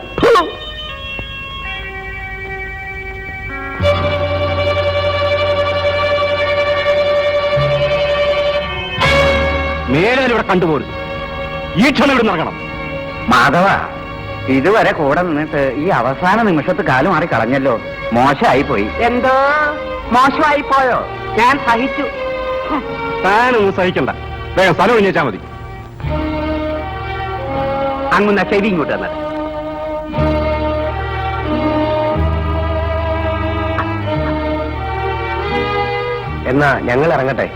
മേലെ ഇവിടെ കണ്ടുപോരുത്. ഈ ക്ഷണം ഇവിടെ നടക്കണം. മാധവ, ഇതുവരെ കൂടെ നിന്നിട്ട് ഈ അവസാന നിമിഷത്ത് കാലം മാറി കളഞ്ഞല്ലോ. മോശമായി പോയി. എന്തോ മോശമായി പോയോ? ഞാൻ സഹിച്ചു. താനൊന്നും സഹിക്കണ്ട, വേഗം സ്ഥലം ഒഴിഞ്ഞേച്ചാ മതി. അങ്ങുന്ന ചെവി ഇങ്ങോട്ട് തന്നത്. എന്നാ ഞങ്ങൾ ഇറങ്ങട്ടെ.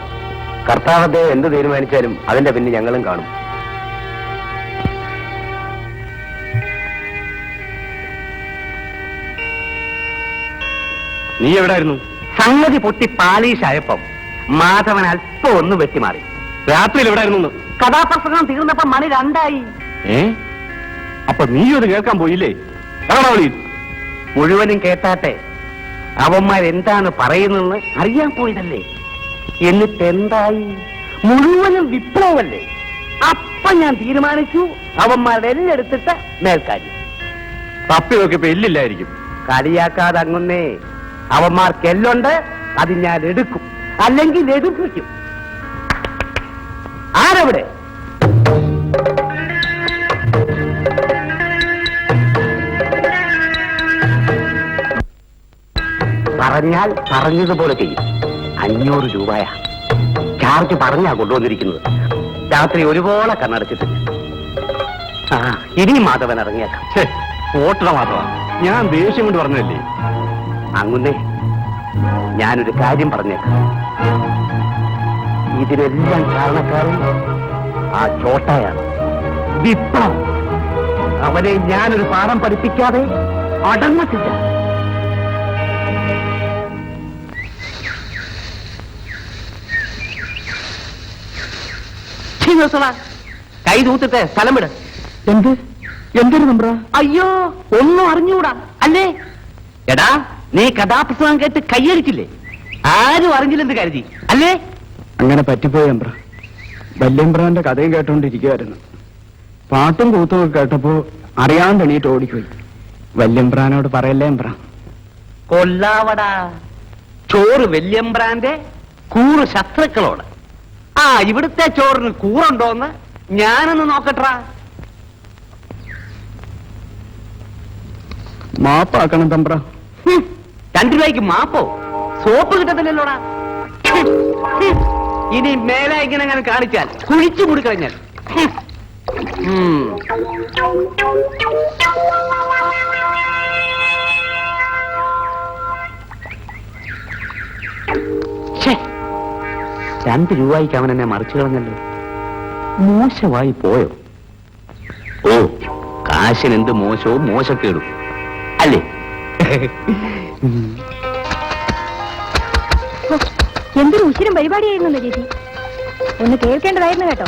കർത്താവത്തെ എന്ത് തീരുമാനിച്ചാലും അതിന്റെ പിന്നെ ഞങ്ങളും കാണും. നീ എവിടായിരുന്നു? സംഗതി പൊട്ടി പാലീഷായപ്പം മാധവൻ അല്പം ഒന്ന് വെട്ടിമാറി. രാത്രിയിൽ എവിടായിരുന്നു? കഥാപ്രസംഗം തീർന്നപ്പോ മണി 2 അപ്പൊ നീ അത് കേൾക്കാൻ പോയില്ലേ? എവിടാവളി? മുഴുവനും കേട്ടാട്ടെ, അവന്മാരെന്താണ് പറയുന്നതെന്ന് അറിയാൻ പോയതല്ലേ. എന്നിട്ട് എന്തായി? മുഴുവനും വിപ്ലവമല്ലേ. അപ്പൊ ഞാൻ തീരുമാനിച്ചു അവന്മാരുടെ എല്ലാം എടുത്തിട്ട് മേൽക്കാര്യം. തപ്പി നോക്കിയപ്പോ എല്ലില്ലായിരിക്കും. കളിയാക്കാതെ അങ്ങുന്നേ. അവന്മാർക്ക് എല്ലുണ്ട്, അത് ഞാൻ എടുക്കും, അല്ലെങ്കിൽ എടുപ്പിക്കും. ആരവിടെ? പറഞ്ഞാൽ പറഞ്ഞതുപോലെ ചെയ്യും. 500 രൂപയാ ചാർജ് പറഞ്ഞാ കൊണ്ടുവന്നിരിക്കുന്നത്. രാത്രി ഒരുപോലെ കണ്ണടച്ചിട്ടില്ല. ഇനിയും മാധവൻ ഇറങ്ങിയേക്കാം. ഓട്ടണ മാധവ, ഞാൻ ദേഷ്യം കൊണ്ട് പറഞ്ഞതല്ലേ. അങ്ങുന്നേ, ഞാനൊരു കാര്യം പറഞ്ഞേക്കാം. ഇതിനെല്ലാം കാരണക്കാരൻ ആ ചോട്ടയാണ്, വിപ്ലവം. അവനെ ഞാനൊരു പാഠം പഠിപ്പിക്കാതെ അടങ്ങത്തില്ല. കൈ തൂത്തിട്ട് സ്ഥലം വിട്. എന്തൊരു നമ്പറ? അയ്യോ, ഒന്നും അറിഞ്ഞൂടാ അല്ലേ? എടാ, നീ കഥാപ്രസംഗം കേട്ട് കയ്യടിച്ചില്ലേ? ആരും അറിഞ്ഞില്ലെന്ന് കരുതി അല്ലേ? അങ്ങനെ പറ്റിപ്പോയി അമ്പ്ര. വല്യമ്പ്രാന്റെ കഥയും കേട്ടോണ്ടിരിക്കുവായിരുന്നു. പാട്ടും കൂത്തും ഒക്കെ കേട്ടപ്പോ അറിയാണ്ട് എണീറ്റ് ഓടിപ്പോയി. വല്യമ്പ്രാനോട് പറയല്ലേ അമ്പ്ര. കൊല്ലാവടാ. ചോറ് വല്യമ്പ്രാന്റെ, കൂറ് ശത്രുക്കളോട്. ഇവിടുത്തെ ചോറിന് കൂറുണ്ടോന്ന് ഞാനൊന്ന് നോക്കട്ടാ. മാപ്പാക്കണം തമ്പ്ര. 2 രൂപയ്ക്ക് മാപ്പോ? സോപ്പ് കിട്ടത്തില്ലല്ലോടാ. ഇനി മേലെ ഇങ്ങനെ അങ്ങനെ കാണിച്ചാൽ കുഴിച്ചു മുടിക്കളഞ്ഞാൽ. ഛെ, 2 രൂപയ്ക്ക് അവൻ എന്നെ മറിച്ചു കളഞ്ഞല്ലോ. മോശമായി പോയോ? ഓ, കാശിന് എന്ത് മോശവും മോശക്കേടും അല്ലേ? എന്തൊരു ഉശിരം പരിപാടിയായിരുന്നു ചേച്ചി. ഒന്ന് കേൾക്കേണ്ടതായിരുന്നു കേട്ടോ.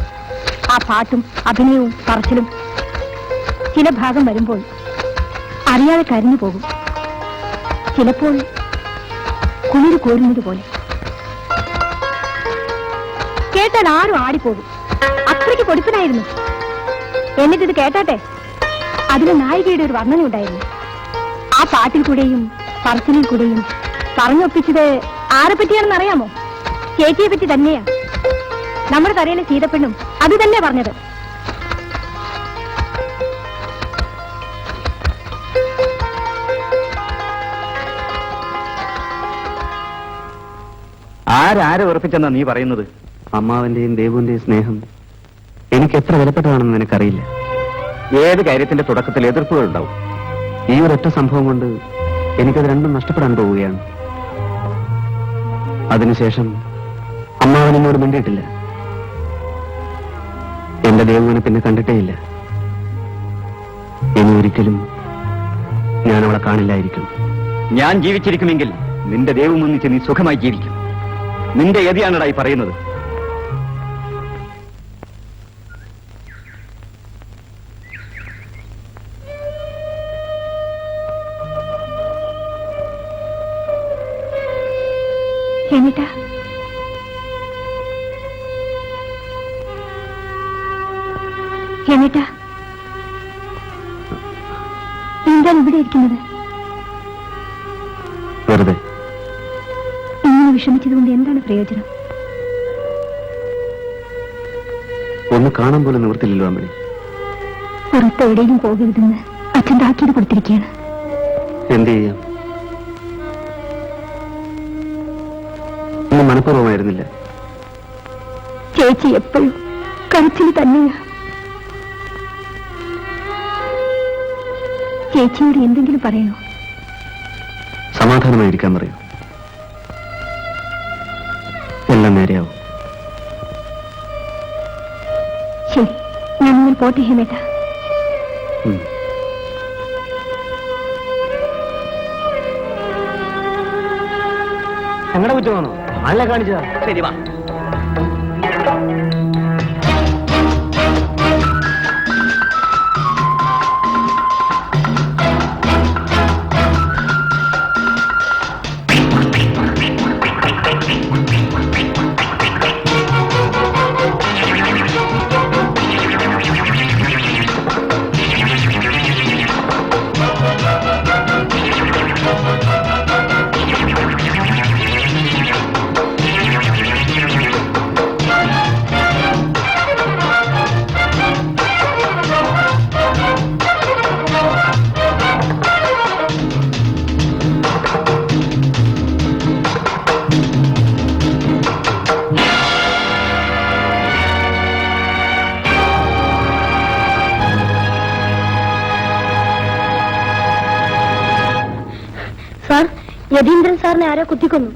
ആ പാട്ടും അഭിനയവും പറച്ചിലും. ചില ഭാഗം വരുമ്പോൾ അറിയാതെ കരഞ്ഞു പോകും. ചിലപ്പോൾ കുളിര് കോരുന്നത് പോലെ. കേട്ടാൽ ആരും ആടിപ്പോകും. അത്രയ്ക്ക് പൊടിപ്പനായിരുന്നു. എന്നിട്ടിത് കേട്ടാട്ടെ, അതിന് നായികയുടെ ഒരു വർണ്ണന ഉണ്ടായിരുന്നു. ആ പാട്ടിൽ കൂടെയും പറച്ചിലിൽ കൂടെയും പറഞ്ഞൊപ്പിച്ചത് ആരെ പറ്റിയാണെന്ന് അറിയാമോ? ചേച്ചിയെ പറ്റി തന്നെയാ. നമ്മുടെ കരയിലെ സീതപ്പെണ്ണും അത് തന്നെ പറഞ്ഞത്. ആരെ ഉറപ്പിച്ചെന്നാ നീ പറയുന്നത്? അമ്മാവന്റെയും ദേവുവിന്റെയും സ്നേഹം എനിക്ക് എത്ര വിലപ്പെട്ടതാണെന്ന് നിനക്കറിയില്ല. ഏത് കാര്യത്തിന്റെ തുടക്കത്തിൽ എതിർപ്പുകൾ ഉണ്ടാവും. ഈ ഒരൊറ്റ സംഭവം കൊണ്ട് എനിക്കത് രണ്ടും നഷ്ടപ്പെടാൻ പോവുകയാണ്. അതിനുശേഷം അമ്മാവൻ എന്നോട് മിണ്ടിയിട്ടില്ല. എന്റെ ദേവുവിനെ പിന്നെ കണ്ടിട്ടേയില്ല. ഇനി ഒരിക്കലും ഞാൻ അവളെ കാണില്ലായിരിക്കും. ഞാൻ ജീവിച്ചിരിക്കുമെങ്കിൽ നിന്റെ ദേവും ഒന്നിച്ച് നീ സുഖമായി ജീവിക്കും. നിന്റെ യതിയാണടാ ഈ പറയുന്നത്. എന്നിട്ടാ എന്നിട്ടാ എന്താണ് ഇവിടെ ഇരിക്കുന്നത്? വെറുതെ. ഇങ്ങനെ വിഷമിച്ചതുകൊണ്ട് എന്താണ് പ്രയോജനം? ഒന്ന് കാണാൻ പോലും നിവർത്തില്ലല്ലോ അമ്മേ. പുറത്ത് എവിടെയും പോകരുതെന്ന് അച്ഛൻ താക്കീത് കൊടുത്തിരിക്കുകയാണ്. എന്ത് ചെയ്യാം? ഇന്ന് മനഃപൂർവ്വമായിരുന്നില്ല. ചേച്ചി എപ്പോഴും കരച്ചിൽ തന്നെയാ. ചേച്ചിയോട് എന്തെങ്കിലും പറയണോ? സമാധാനമായിരിക്കാൻ പറയൂ. എല്ലാം നേരെയാവും. ശരി, ഞാൻ നിങ്ങൾ പോട്ടെ ഹേമേട്ട. ഞങ്ങളുടെ കുറ്റമാണോ? ആളെ കാണിച്ചതാ. ശരി, വാ. സാർ, യതീന്ദ്രൻ സാറിനെ ആരോ കുത്തിക്കൊന്നു.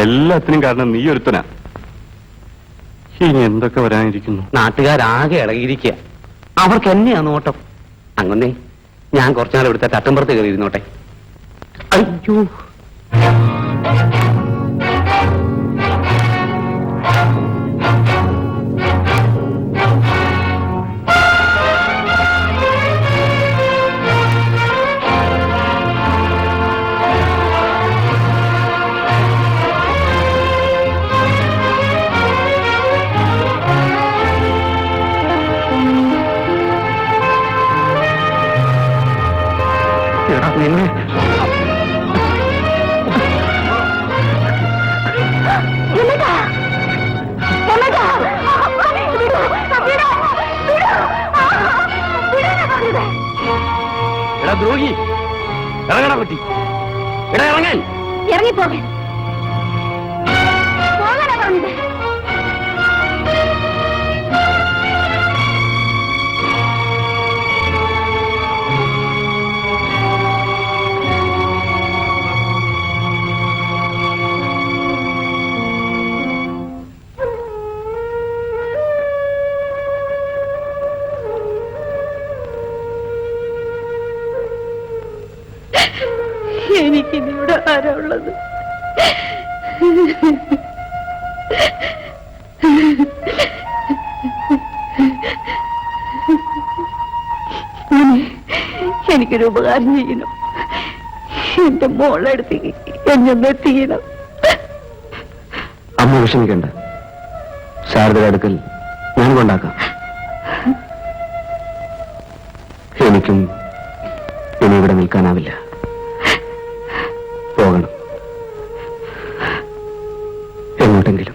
എല്ലാത്തിനും കാരണം നീ ഒരുത്തനാ. ഇനി എന്തൊക്കെ വരാനിരിക്കുന്നു. നാട്ടുകാരാകെ ഇളകിയിരിക്കുക. അവർക്ക് എന്നെയാ നോട്ടം. അങ്ങനെ ഞാൻ കുറച്ചുനാൾ ഇവിടുത്തെ തട്ടമ്പുറത്ത് കയറി ഇരുന്നോട്ടെ. അയ്യോ, എടാ ദ്രോഹി, ഇറങ്ങടാ പറ്റി. എടാ ഇറങ്ങാൻ. ഇറങ്ങിപ്പോകെ പോകാനാ പറഞ്ഞത്. എനിക്കിന്നിവിടെ ആരാ ഉള്ളത്? എനിക്കൊരു ഉപകാരം ചെയ്യണം. എന്റെ മോളെടുത്തേക്ക് എന്നൊന്ന് എത്തിക്കണം. അമ്മ വിഷമിക്കണ്ട, ശാരദയുടെ അടുക്കൽ ഞാൻ കൊണ്ടാക്കാം. എനിക്കും ഇനി ഇവിടെ നിൽക്കാനാവില്ല, പോകണം എങ്ങോട്ടെങ്കിലും.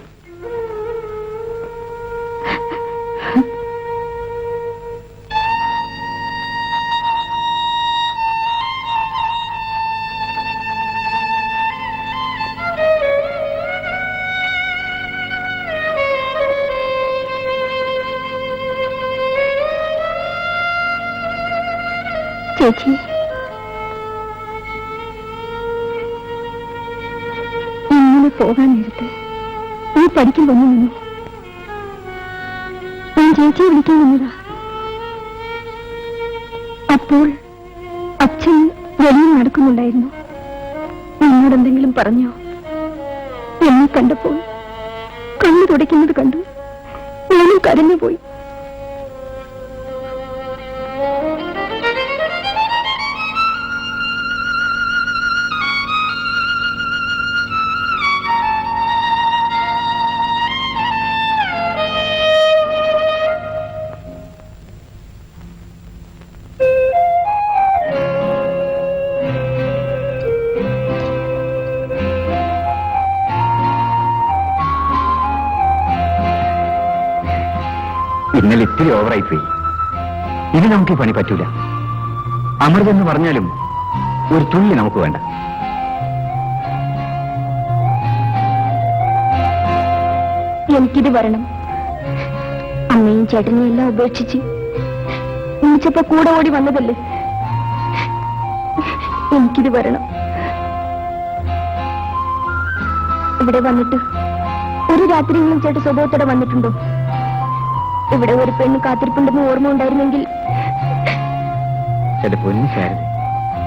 ചേച്ചി, ഇങ്ങനെ പോകാൻ നേരത്ത് നീ പഠിക്കും വന്നു നിന്നു. ഞാൻ ചേച്ചിയെ വിളിക്കാൻ വന്നതാ. അപ്പോൾ അച്ഛൻ വെളിയിൽ നടക്കുന്നുണ്ടായിരുന്നു. എന്നോടെന്തെങ്കിലും പറഞ്ഞോ? എന്നെ കണ്ടപ്പോൾ കണ്ണു തുടയ്ക്കുന്നത് കണ്ടു. ഞാനും കരഞ്ഞുപോയി. ഇന്നലെ ഇത്തിരി ഓവറായി പോയി. ഇനി നമുക്ക് ഈ പണി പറ്റൂല. അമൃതെന്ന് പറഞ്ഞാലും ഒരു തുള്ളി നമുക്ക് വേണ്ട. എനിക്കിത് വരണം. അമ്മയും ചേട്ടനെയും എല്ലാം ഉപേക്ഷിച്ച് വിളിച്ചപ്പോ കൂടെ ഓടി വന്നതല്ലേ. എനിക്കിത് വരണം. ഇവിടെ വന്നിട്ട് ഒരു രാത്രിയെങ്കിലും ചേട്ടൻ സ്വഭാവത്തോടെ വന്നിട്ടുണ്ടോ? ഇവിടെ ഒരു പെണ്ണ് കാത്തിരിപ്പുണ്ടെന്ന് ഓർമ്മ ഉണ്ടായിരുന്നെങ്കിൽ. എന്റെ പൊന്നു ശാരദ,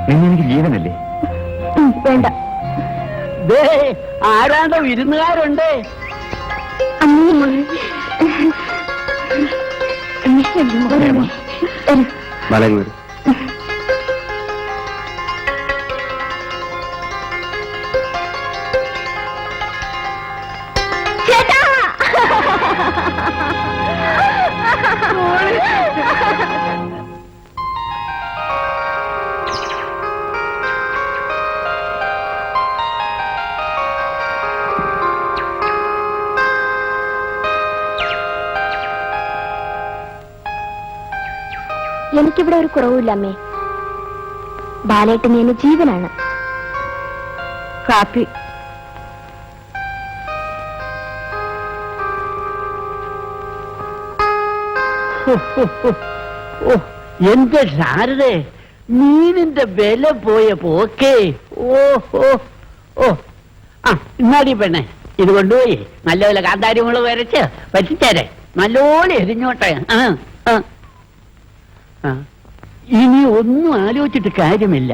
നിന്നെ എനിക്ക് ജീവനല്ലേ? വേണ്ട. ആരാണ്ടോ വിരുന്നുകാരുണ്ട്. വളങ്ങൂർ എനിക്കിവിടെ ഒരു കുറവുമില്ല അമ്മേ. ബാലേട്ടന് എന്നെ ജീവനാണ്. കാപ്പി. എന്റെ ശാരദേ, മീനിന്റെ വില പോയ പോക്കേ. ഓഹോ ഓ ആ ഇന്നാടി പെണ്ണെ, ഇത് കൊണ്ടുപോയി നല്ലപോലെ കാന്താരിമുള് വരച്ച് പറ്റിച്ചേരെ നല്ലോണം എരിഞ്ഞോട്ടെ. ഇനി ഒന്നും ആലോചിച്ചിട്ട് കാര്യമില്ല.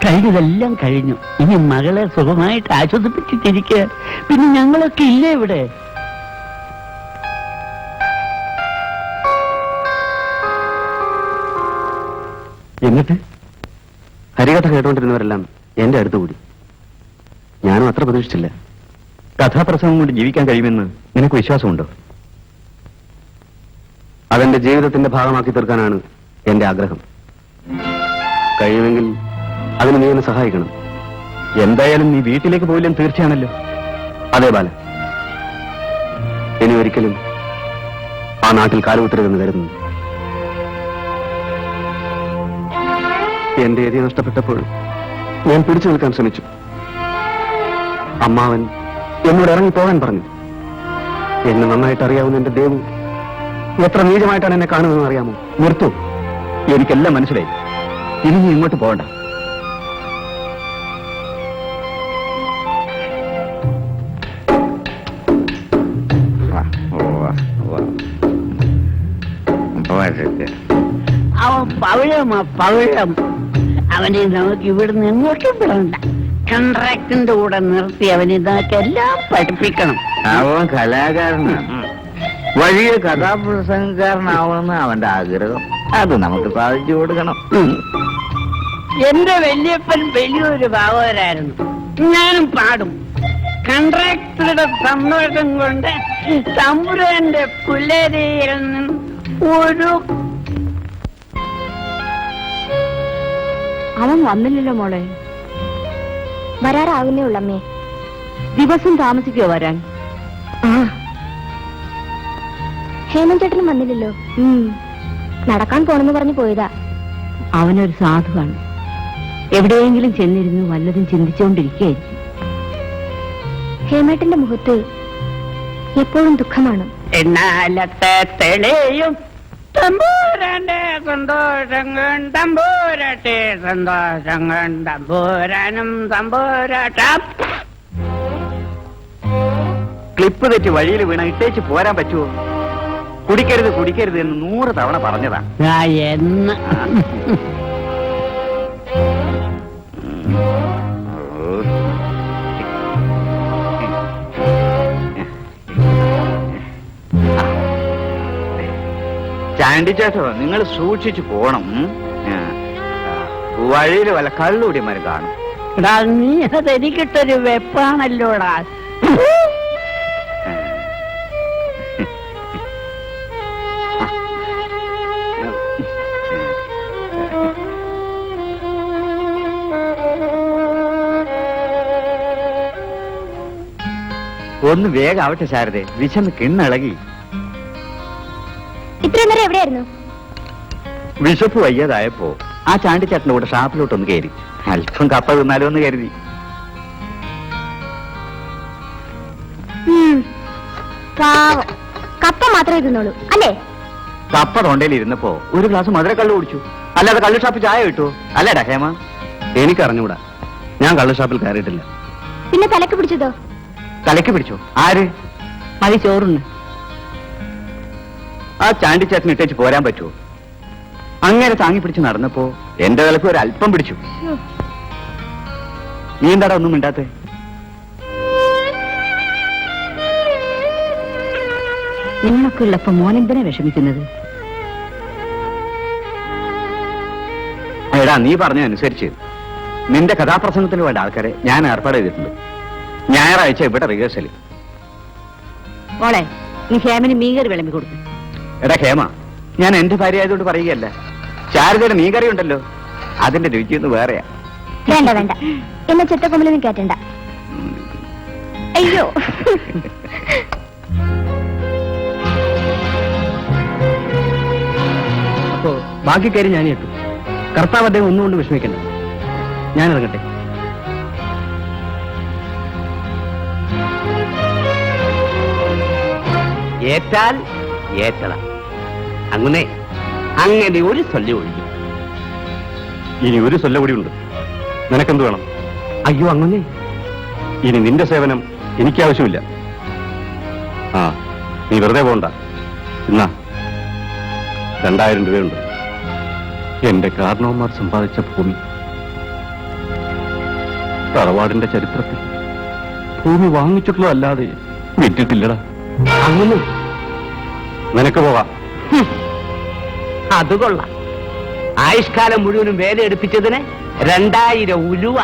കഴിഞ്ഞതെല്ലാം കഴിഞ്ഞു. ഇനി മകളെ സുഖമായിട്ട് ആശ്വസിപ്പിച്ചിട്ടിരിക്കുക. പിന്നെ ഞങ്ങളൊക്കെ ഇല്ലേ ഇവിടെ? എന്നിട്ട് ഹരികഥ കേട്ടുകൊണ്ടിരുന്നവരെല്ലാം എന്റെ അടുത്ത് കൂടി. ഞാനും അത്ര പ്രതീക്ഷിച്ചില്ല. കഥാപ്രസംഗം കൊണ്ട് ജീവിക്കാൻ കഴിയുമെന്ന് നിനക്ക് വിശ്വാസമുണ്ടോ? അതെന്റെ ജീവിതത്തിന്റെ ഭാഗമാക്കി തീർക്കാനാണ് എന്റെ ആഗ്രഹം. കഴിയുമെങ്കിൽ അതിന് നീ എന്നെ സഹായിക്കണം. എന്തായാലും നീ വീട്ടിലേക്ക് പോയില്ലെന്ന് തീർച്ചയാണല്ലോ. അതെ ബാല, ഇനി ഒരിക്കലും ആ നാട്ടിൽ കാലുകുത്തരുതെന്ന് കരുതുന്നു. എന്റെ എതി നഷ്ടപ്പെട്ടപ്പോൾ ഞാൻ പിടിച്ചു നിൽക്കാൻ ശ്രമിച്ചു. അമ്മാവൻ എന്നോട് ഇറങ്ങിപ്പോകാൻ പറഞ്ഞു. എന്നെ നന്നായിട്ട് അറിയാവുന്ന എന്റെ ദേവു എത്ര നീചമായിട്ടാണ് എന്നെ കാണുന്നതെന്ന് അറിയാമോ? നിർത്തൂ, എനിക്കെല്ലാം മനസ്സിലായി. ഇനി നീ ഇങ്ങോട്ട് പോകണ്ട. അവൻ പവിഴമാ പവിഴം. അവനെ നമുക്ക് ഇവിടുന്ന് എങ്ങോട്ടും വിടണ്ട. കോൺട്രാക്ടിന്റെ കൂടെ നിർത്തി അവനെ ഇതൊക്കെല്ലാം പഠിപ്പിക്കണം. അവൻ കലാകാരനാണ്, വലിയ കഥാപ്രസംഗക്കാരനാവണമെന്ന് അവന്റെ ആഗ്രഹം. അത് നമുക്ക് സാധിച്ചു കൊടുക്കണം. എന്റെ വല്യപ്പൻ വലിയൊരു ഭാവരായിരുന്നു. ഞാനും പാടും. കോൺട്രാക്ടറുടെ സന്തോഷം കൊണ്ട് തമ്പുരാന്റെ പുലരിയിൽ നിന്നും ഒരു അവൻ വന്നില്ലല്ലോ മോളെ. വരാറാകുന്നേ ഉള്ളമ്മേ. ദിവസം താമസിക്കോ വരാൻ? ഹേമന്ത് ചേട്ടനും വന്നില്ലല്ലോ. നടക്കാൻ പോണെന്ന് പറഞ്ഞു പോയതാ. അവനൊരു സാധുവാണ്. എവിടെയെങ്കിലും ചെന്നിരുന്ന് വല്ലതും ചിന്തിച്ചുകൊണ്ടിരിക്കുകയായിരിക്കും. ഹേമേട്ടന്റെ മുഖത്ത് എപ്പോഴും ദുഃഖമാണ്. എന്നാലത്തെ തെളിയും തമ്പൂരാന്റെ സന്തോഷം തമ്പൂരട്ടെ സന്തോഷം തമ്പൂരാനും തമ്പൂരാട്ടം. ക്ലിപ്പ് തെറ്റി വഴിയിൽ വീണ ഇട്ടേച്ച് പോരാൻ പറ്റുമോ? കുടിക്കരുത് കുടിക്കരുത് എന്ന് 100 തവണ പറഞ്ഞതാ. എന്ന് ചാണ്ടി ചേട്ടോ, നിങ്ങൾ സൂക്ഷിച്ചു പോണം. വഴിയിൽ വല്ല കള്ളുകൂടിമാര് കാണും. എടാ, നീ അതെനിക്കിട്ടൊരു വെപ്പാണല്ലോടാ. ഒന്ന് വേഗം ആവട്ടെ ശാരദേ, വിശന്ന് കിണ്ണിളകി. ഇത്രയും നേരം എവിടെയായിരുന്നു? വിശപ്പ് വയ്യാതായപ്പോ ആ ചാണ്ടിച്ചേട്ടന്റെ കൂടെ ഷാപ്പിലോട്ടൊന്ന് കയറി അല്പം കപ്പ തിന്നാലോ എന്ന് കരുതി. പാവം, കപ്പ മാത്രമേ തിന്നോളൂ അല്ലേ? കപ്പ തൊണ്ടയിൽ ഇരുന്നപ്പോ ഒരു ഗ്ലാസ് മധുരക്കള്ളു കുടിച്ചു. അല്ലാതെ കള്ളു ഷാപ്പിൽ ചായ കിട്ടുമോ? അല്ലേടാ ഹേമ? എനിക്കറിഞ്ഞൂടാ, ഞാൻ കള്ളുഷാപ്പിൽ കയറിയിട്ടില്ല. പിന്നെ തലക്ക് പിടിച്ചതോ? തലയ്ക്ക് പിടിച്ചോ? ആര്? മതി ചോറുണ്ട്. ആ ചാണ്ടിച്ചേട്ടന് ഇട്ടേച്ച് പോരാൻ പറ്റുമോ? അങ്ങനെ താങ്ങി പിടിച്ച് നടന്നപ്പോ എന്റെ തലക്ക് ഒരു അല്പം പിടിച്ചു. നീ എന്താടാ ഒന്നും മിണ്ടാത്തെ? നിങ്ങളൊക്കെ ഉള്ളപ്പോ മോനെന്തിനാ വിഷമിക്കുന്നത്? എടാ, നീ പറഞ്ഞതനുസരിച്ച് നിന്റെ കഥാപ്രസംഗത്തിന് വേണ്ട ആൾക്കാരെ ഞാൻ ഏർപ്പാട് ചെയ്തിട്ടുണ്ട്. ഞായറാഴ്ച ഇവിടെ റിഹേഴ്സല്. മോളെ, നീ ഹേമന് മീൻകറി വിളമ്പി കൊടുത്തു. എടാ ഹേമ, ഞാൻ എന്റെ ഭാര്യ ആയതുകൊണ്ട് പറയുകയല്ല. ശാരദയുടെ മീൻകറി ഉണ്ടല്ലോ, അതിന്റെ രുചിയൊന്ന് വേറെയാ. വേണ്ട വേണ്ട, എന്നെ ചെറ്റക്കൊമ്പിലൊന്നും കേറ്റണ്ട. അയ്യോ, അപ്പോ ബാക്കി കാര്യം ഞാൻ കേട്ടു. കർത്താവ് അദ്ദേഹം ഒന്നുകൊണ്ട് വിഷമിക്കണ്ട. ഞാൻ ഇറങ്ങട്ടെ. ഏറ്റാൽ ഏറ്റത. അങ്ങനെ ഒരു സൊല്ല ഒഴിക്കും. ഇനി ഒരു സൊല്ല കൂടി ഉണ്ട്. നിനക്കെന്ത് വേണം? അയ്യോ, അങ്ങനെ ഇനി നിന്റെ സേവനം എനിക്കാവശ്യമില്ല. ആ, നീ വെറുതെ പോണ്ട. എന്നാ 2000 രൂപയുണ്ട്. എന്റെ കാരണവന്മാർ സമ്പാദിച്ച ഭൂമി. തറവാടിന്റെ ചരിത്രത്തിൽ ഭൂമി വാങ്ങിച്ചിട്ടുള്ളതല്ലാതെ വിറ്റിട്ടില്ലടാ. അങ്ങനെ നിനക്ക് പോകാം. അത് കൊള്ളാം. ആയുഷ്കാലം മുഴുവനും വേല എടുപ്പിച്ചതിന് 2000 ഉലുവ.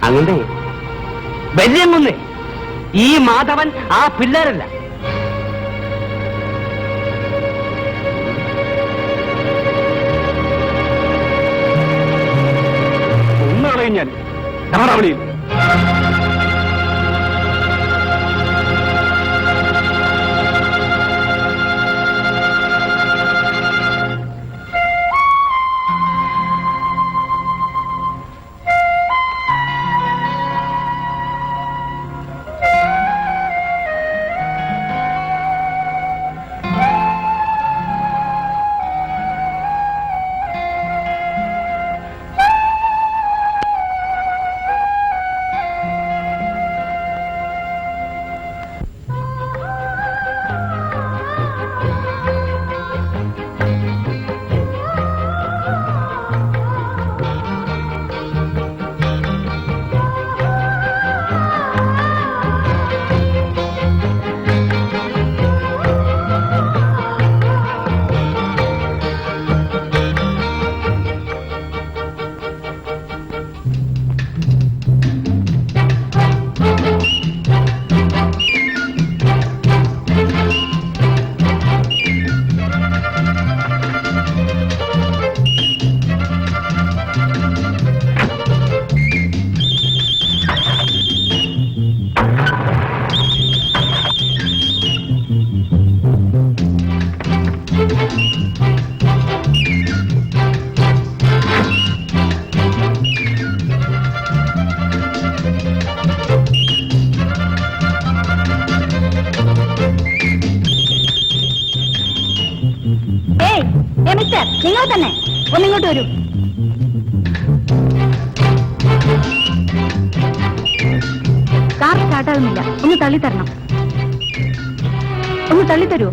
അങ്ങനെ വല്യങ്ങുന്നേ, ഈ മാധവൻ ആ പിള്ളേരല്ല. കളയും ഞാൻ. ഞങ്ങളുടെ വിളിയിൽ മിസ്റ്റർ, നിങ്ങൾ തന്നെ ഒന്നിങ്ങോട്ട് വരൂ. കാർ സ്റ്റാർട്ടാകുന്നില്ല, ഒന്ന് തള്ളിത്തരണം. ഒന്ന് തള്ളിത്തരൂ.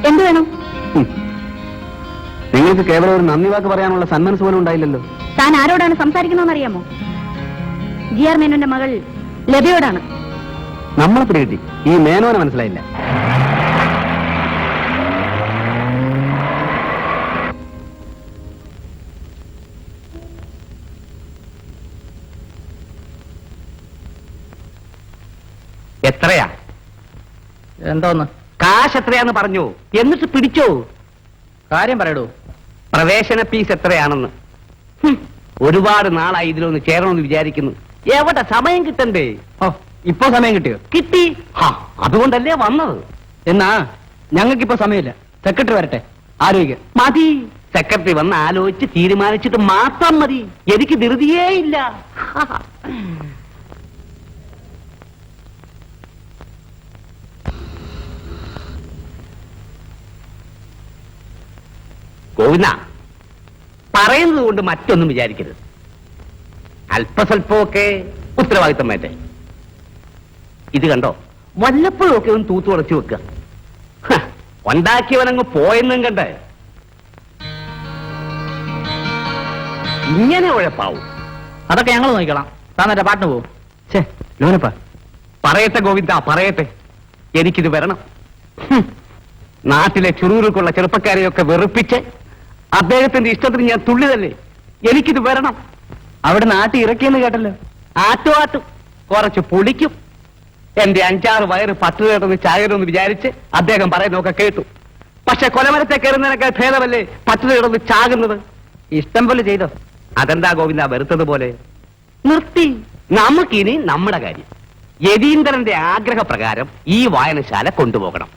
എന്ത് വേണം? നിങ്ങൾക്ക് കേവലം ഒരു നന്ദി വാക്ക് പറയാനുള്ള സന്മനസ് പോലും ഉണ്ടായില്ലല്ലോ. താൻ ആരോടാണ് സംസാരിക്കുന്നതെന്ന് അറിയാമോ? GR മേനോന്റെ മകൾ ലതയോടാണ്. നമ്മളെ പിടികിട്ടി, ഈ മേനോനെ മനസ്സിലായില്ല. എത്രയാ? എന്തോന്ന്? കാശ് എത്രയാന്ന് പറഞ്ഞു, എന്നിട്ട് പിടിച്ചോ. കാര്യം പറയടൂ. പ്രവേശന ഫീസ് എത്രയാണെന്ന്. ഒരുപാട് നാളായി ഇതിലൊന്ന് ചേരണമെന്ന് വിചാരിക്കുന്നു. എവിടെ സമയം കിട്ടണ്ടേ? ഇപ്പൊ സമയം കിട്ടിയോ? കിട്ടി. അതുകൊണ്ടല്ലേ വന്നത്. എന്നാ ഞങ്ങൾക്കിപ്പോ സമയമില്ല. സെക്രട്ടറി വരട്ടെ, ആലോചിക്കാം. മതി. സെക്രട്ടറി വന്ന് ആലോചിച്ച് തീരുമാനിച്ചിട്ട് മാത്രം മതി. എനിക്ക് ധൃതിയേ ഇല്ല. ഗോവിന്ദ, പറയുന്നത് കൊണ്ട് മറ്റൊന്നും വിചാരിക്കരുത്. അല്പസ്വല്പമൊക്കെ ഉത്തരവാദിത്തം വേണ്ടേ? ഇത് കണ്ടോ, വല്ലപ്പോഴും ഒക്കെ ഒന്ന് തൂത്തു ഉടച്ചു വെക്കുക. ഉണ്ടാക്കിയവനങ്ങ് പോയെന്നും കണ്ടേ ഇങ്ങനെ ഉഴപ്പാവും. അതൊക്കെ ഞങ്ങൾ നോക്കിക്കോളാം. താൻ എന്റെ പാട്ടിന് പോവും. ലോനപ്പാ, പറയട്ടെ ഗോവിന്ദ, പറയട്ടെ. എനിക്കിത് വരണം. നാട്ടിലെ ചുറൂറുക്കുള്ള ചെറുപ്പക്കാരെയൊക്കെ വെറുപ്പിച്ച് അദ്ദേഹത്തിന്റെ ഇഷ്ടത്തിന് ഞാൻ തുള്ളിതല്ലേ. എനിക്കിത് വരണം. അവിടെ നാട്ടിൽ ഇറക്കിയെന്ന് കേട്ടല്ലോ. ആറ്റും കുറച്ച് പൊളിക്കും. എന്റെ 5-6 വയറ് പത്ത് കേട്ടെന്ന് ചായരെന്ന് വിചാരിച്ച് അദ്ദേഹം പറയുന്നതൊക്കെ കേട്ടു. പക്ഷെ കൊലമരത്തെ കയറുന്നതിനൊക്കെ ഭേദമല്ലേ പത്ത് കേട്ടെന്ന് ചാകുന്നത്. ഇഷ്ടം പോലെ ചെയ്തോ. അതെന്താ ഗോവിന്ദ വെറുത്തത് പോലെ? നിർത്തി. നമുക്കിനി നമ്മുടെ കാര്യം. യതീന്ദ്രന്റെ ആഗ്രഹപ്രകാരം ഈ വായനശാല കൊണ്ടുപോകണം.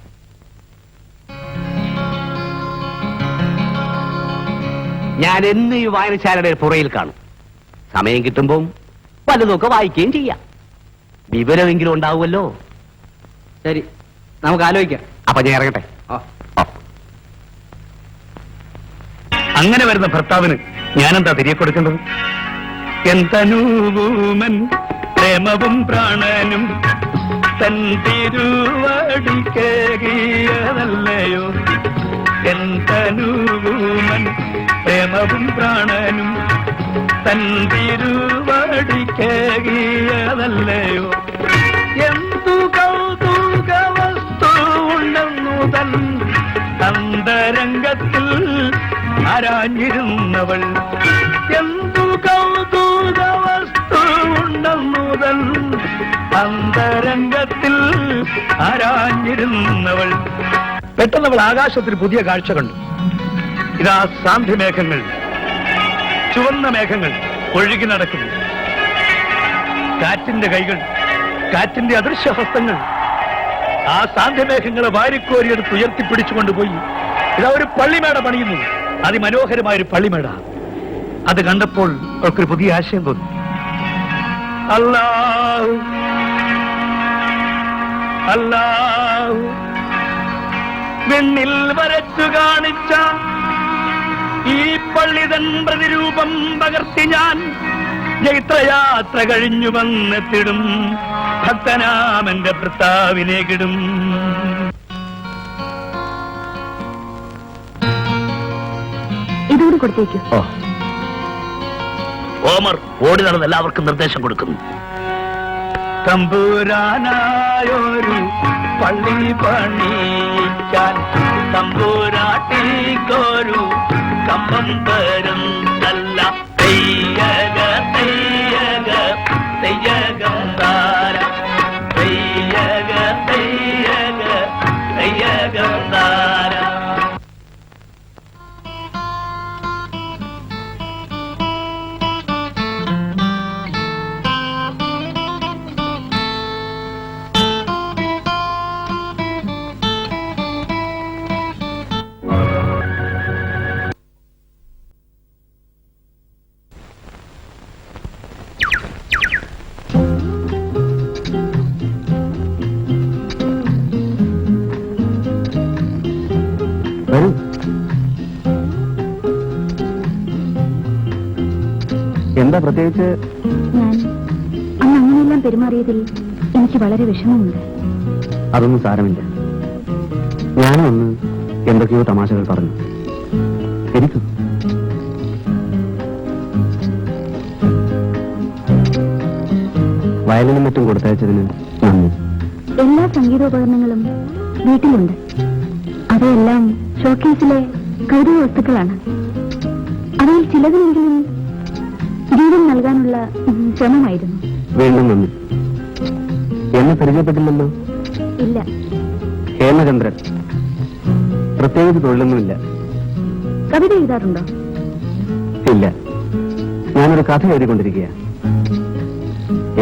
ഞാൻ എന്ന് ഈ വായനശാലയുടെ പുറയിൽ കാണും. സമയം കിട്ടുമ്പോൾ വല്ലതൊക്കെ വായിക്കുകയും ചെയ്യാം. വിവരമെങ്കിലും ഉണ്ടാവുമല്ലോ. ശരി, നമുക്ക് ആലോചിക്കാം. അപ്പൊ ഞാൻ ഇറങ്ങട്ടെ. അങ്ങനെ വരുന്ന ഭർത്താവിന് ഞാനെന്താ തിരികെ കൊടുക്കേണ്ടത്? എന്തനൂമൻ പ്രേമവും പ്രാണനും തൻ തിരുവടിക്കേകിയതല്ലയോ. എന്തനൂമൻ പ്രേമവും പ്രാണനും തൻ തിരുവടിക്കേകിയതല്ലയോ. എന്തു കൗതു ആരാഞ്ഞിരുന്നവൾ എന്തു കൗതുക വസ്തു ഉണ്ടെന്നുതൽ അന്തരംഗത്തിൽ ആരാഞ്ഞിരുന്നവൾ. പെട്ടെന്നവൾ ആകാശത്തിൽ പുതിയ കാഴ്ച കണ്ടു. ഇതാ സാന്ധ്യമേഘങ്ങൾ, ചുവന്ന മേഘങ്ങൾ ഒഴുകി നടക്കുന്നു. കാറ്റിന്റെ കൈകൾ, കാറ്റിന്റെ അദൃശ്യഹസ്തങ്ങൾ ആ സാന്ധ്യമേഘങ്ങളെ വാരിക്കോരിയെടുത്ത് ഉയർത്തിപ്പിടിച്ചുകൊണ്ടുപോയി ഇതാ ഒരു പള്ളിമേട പണിയുന്നു. അതിമനോഹരമായൊരു പള്ളിമേട. അത് കണ്ടപ്പോൾ അവൾക്കൊരു പുതിയ ആശയം തോന്നി. അല്ലാഹു അല്ലാഹു വെണ്ണിൽ വരച്ചു കാണിച്ച ഈ പള്ളിതൻ പ്രതിരൂപം പകർത്തി ഞാൻ ജൈത്രയാത്ര കഴിഞ്ഞു വന്നെത്തിടും ഭക്തനാമെന്റെ ഭർത്താവിനേകിടും. ഇതോട് കൊടുത്തേക്കു. ഓമർ ഓടി നടന്ന് എല്ലാവർക്കും നിർദ്ദേശം കൊടുക്കുന്നു. തമ്പുരാനായൊരു പള്ളി പണിക്കാൻ തമ്പുരാട്ടിക്കൊരു കമ്പം തരും നല്ല തെയ്യക തെയ്യക തെയ്യകം താര തെയ്യക തെയ്യക തെയ്യകം താര. വരൂ. എന്താ പ്രത്യേകിച്ച്? ഞാൻ അന്ന് അങ്ങനെയെല്ലാം പെരുമാറിയതിൽ എനിക്ക് വളരെ വിഷമമുണ്ട്. അതൊന്നും സാരമില്ല. ഞാനും അന്ന് എന്തൊക്കെയോ തമാശകൾ പറഞ്ഞു. എനിക്ക് വയലിനും മറ്റും കൊടുത്തയച്ചതിന് നന്ദി. എല്ലാ സംഗീതോപകരണങ്ങളും വീട്ടിലുണ്ട്. അവയെല്ലാം ഷോക്കേസിലെ കൗതുക വസ്തുക്കളാണ്. അവയിൽ ചിലതിനെങ്കിലും ജീവൻ നൽകാനുള്ള ശ്രമമായിരുന്നു. വീണ്ടും നന്ദി. എന്നെ പരിചയപ്പെട്ടില്ലല്ലോ. ഇല്ല. ഹേമചന്ദ്രൻ. പ്രത്യേകിച്ച് തൊഴിലൊന്നുമില്ല. കവിത എഴുതാറുണ്ടോ? ഇല്ല. ഞാനൊരു കഥ എഴുതിക്കൊണ്ടിരിക്കുക.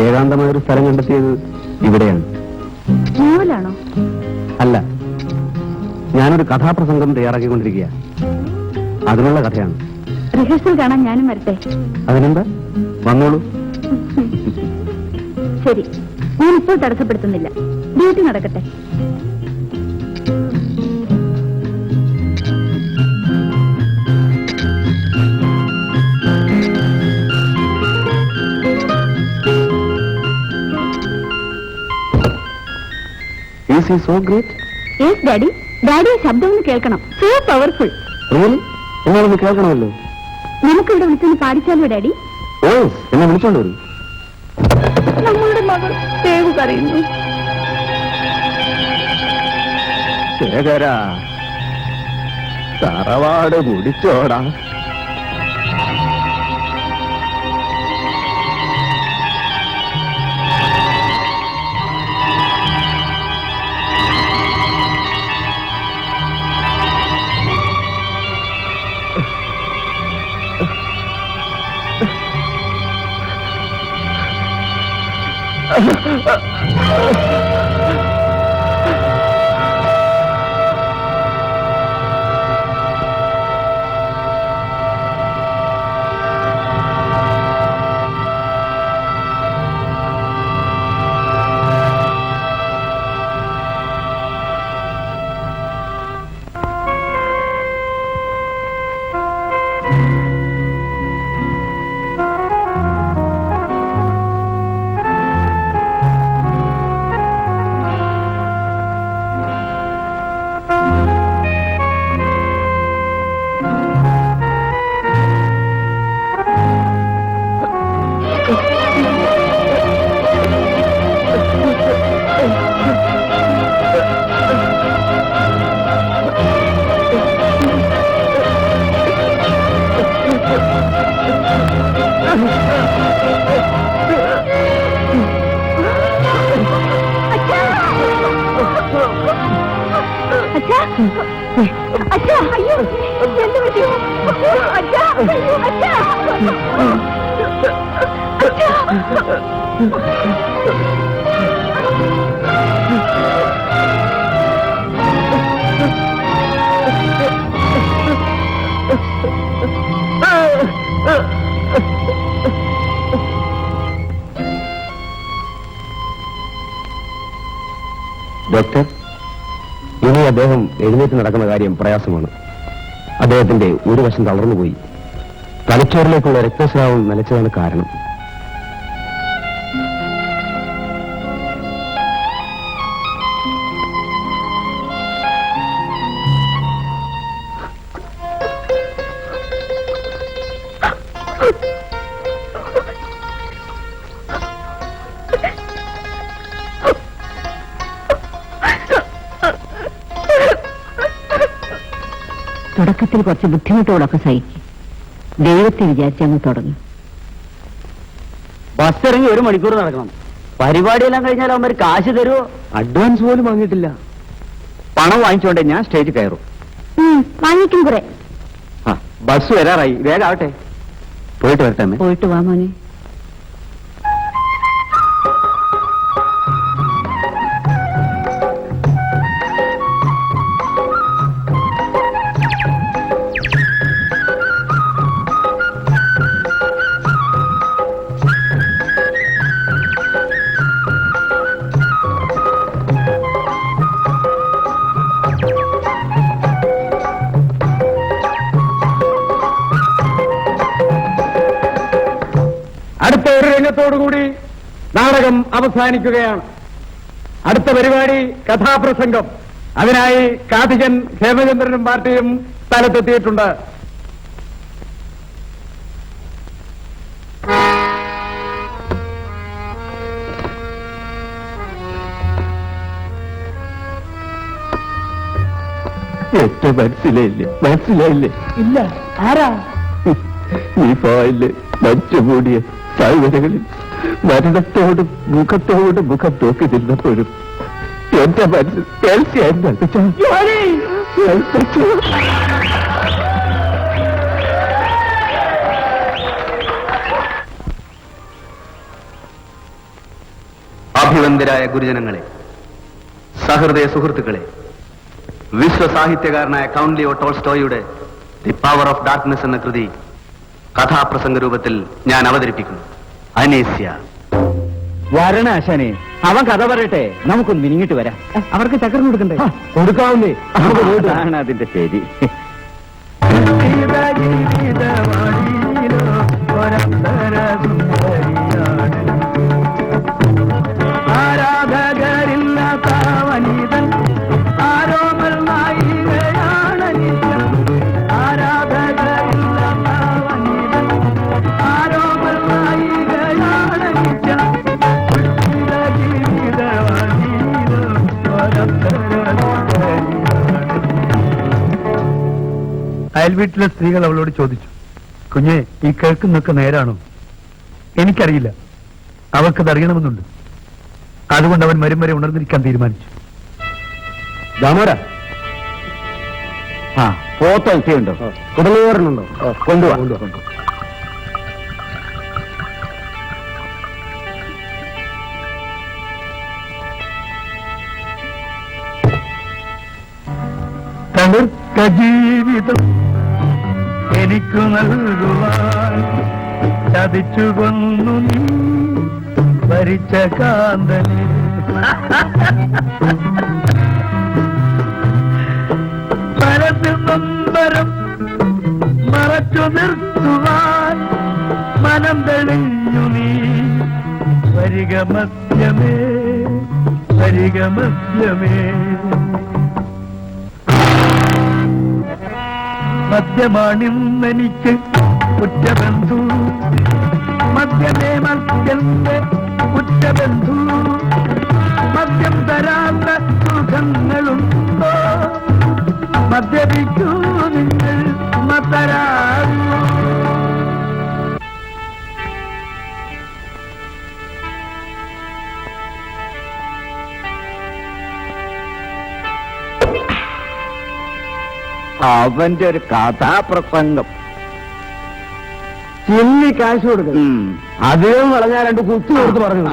ഏകാന്തമായൊരു സ്ഥലം കണ്ടെത്തിയത് ഇവിടെയാണ്. നോവലാണോ? അല്ല, ഞാനൊരു കഥാപ്രസംഗം തയ്യാറാക്കിക്കൊണ്ടിരിക്കുക. അതിനുള്ള കഥയാണ്. റിഹേഴ്സൽ കാണാൻ ഞാനും വരട്ടെ? അതിനെന്താ, വന്നോളൂ. ശരി, ഞാനിപ്പോൾ തടസ്സപ്പെടുത്തുന്നില്ല. ഡ്യൂട്ടി നടക്കട്ടെ. Is he so great? Yes daddy. ഡാഡിയെ ശബ്ദം ഒന്ന് കേൾക്കണം. So powerful. Really? എന്നാലൊന്ന് കേൾക്കണമല്ലോ. നമുക്കിവിടെ വിളിച്ചൊന്ന് പാടിച്ചാലോ ഡാഡി? ഓ, എന്നെ വിളിച്ചോണ്ട് വരും. നമ്മളുടെ മകൾ ദേവു കരയുന്നു. ശേഖരാ, തറവാട് മുടിച്ചോടാ. അച്ഛാ, അയ്യോ, എന്ത് പറ്റി? അച്ഛാ, അയ്യോ, അച്ഛാ. അച്ഛാ. ഡോക്ടർ, ഇനി അദ്ദേഹം എഴുന്നേറ്റ് നടക്കുന്ന കാര്യം പ്രയാസമാണ്. അദ്ദേഹത്തിന്റെ ഒരു വശം തളർന്നുപോയി. തലച്ചോറിലേക്കുള്ള രക്തസ്രാവം നിലച്ചതാണ് കാരണം. തുടക്കത്തിൽ കുറച്ച് ബുദ്ധിമുട്ടുകളൊക്കെ സഹിക്കും. ദൈവത്തെ വിചാരിച്ചങ്ങ് തുടങ്ങും. ബസ് ഇറങ്ങി 1 മണിക്കൂർ നടക്കണം. പരിപാടിയെല്ലാം കഴിഞ്ഞാൽ അവന്മാർ കാശ് തരുമോ? അഡ്വാൻസ് പോലും വാങ്ങിയിട്ടില്ല. പണം വാങ്ങിച്ചോണ്ടേ ഞാൻ സ്റ്റേജിൽ കയറും. വാങ്ങിക്കും കുറെ. ബസ് വരാറായി, വേഗാവട്ടെ. പോയിട്ട് വരട്ടെ അമ്മേ. പോയിട്ട് വാ മോനെ. അടുത്ത ഒരു രംഗത്തോടുകൂടി നാടകം അവസാനിക്കുകയാണ്. അടുത്ത പരിപാടി കഥാപ്രസംഗം. അതിനായി കാതികൻ, ഹേമചന്ദ്രനും പാർട്ടിയും സ്ഥലത്തെത്തിയിട്ടുണ്ട്. എന്റെ മനസ്സിലായില്ലേ? ഇല്ല, ആരാ? നീ പോയില്ലേ മച്ചുമൂടിയ താഴ്വരകളിൽ മരണത്തോടും മുഖത്തോടും മുഖം നോക്കി നിന്നപ്പോഴും എന്റെ മനസ്സിൽ തീർച്ചയായും അഭിവന്ദരായ ഗുരുജനങ്ങളെ, സഹൃദയ സുഹൃത്തുക്കളെ, വിശ്വസാഹിത്യകാരനായ കൗണ്ട് ലിയോ ടോൾസ്റ്റോയുടെ ദി പവർ ഓഫ് ഡാർക്ക്നെസ് എന്ന കൃതി കഥാപ്രസംഗ രൂപത്തിൽ ഞാൻ അവതരിപ്പിക്കുന്നു. അനേസ്യ. വരണാശാനെ, അവൻ കഥ പറയട്ടെ, നമുക്കൊന്ന് മിനിങ്ങിട്ട് വരാം. അവർക്ക് ചക്രം കൊടുക്കണ്ടേ? കൊടുക്കാവുന്നേ. അതാണ് അതിന്റെ ശരി. ആരാധകരില്ലാത്ത വനിതൻ ആരോമൽ നായികയാണ് നിത്യം. ആരാധകരില്ലാത്ത വനിതൻ ആരോമൽ നായികയാണ് നിത്യം. അയൽവീട്ടിലെ സ്ത്രീകൾ അവളോട് ചോദിച്ചു, കുഞ്ഞെ, ഈ കേൾക്കുന്നൊക്കെ നേരാണോ? എനിക്കറിയില്ല, അവൾക്കത് അറിയണമെന്നുണ്ട്. അതുകൊണ്ട് അവൻ വരും വരെ ഉണർന്നിരിക്കാൻ തീരുമാനിച്ചു. ദാമോദര, പോത്തുണ്ടോ? കുടലോറനുണ്ടോ? കൊണ്ടുപോവാ. തളിർക്ക ജീവിതം എനിക്കു നൽകുവാൻ ചതിച്ചു കൊന്നു നീ ഭരിച്ച കാന്തനെ. മനസ്സിൽ നൊമ്പരം മറച്ചു നിർത്തുവാൻ മനം തെളിഞ്ഞു നീ വരിക മധ്യമേ, വരിക മധ്യമേ. മദ്യമാണിന്നെനിക്ക് കുറ്റബന്ധു, മദ്യമേ മദ്യന്റെ കുറ്റബന്ധു. മദ്യം തരാത്ത സുഖങ്ങളുണ്ടോ? മദ്യപിക്കൂ നിങ്ങൾ മതരാകൂ. അവന്റെ ഒരു കഥാപ്രസംഗം. ചില്ലി കാശ് കൊടുക്കും. അധികം പറഞ്ഞാൽ 2 കുത്തു കൊടുത്ത് പറഞ്ഞു.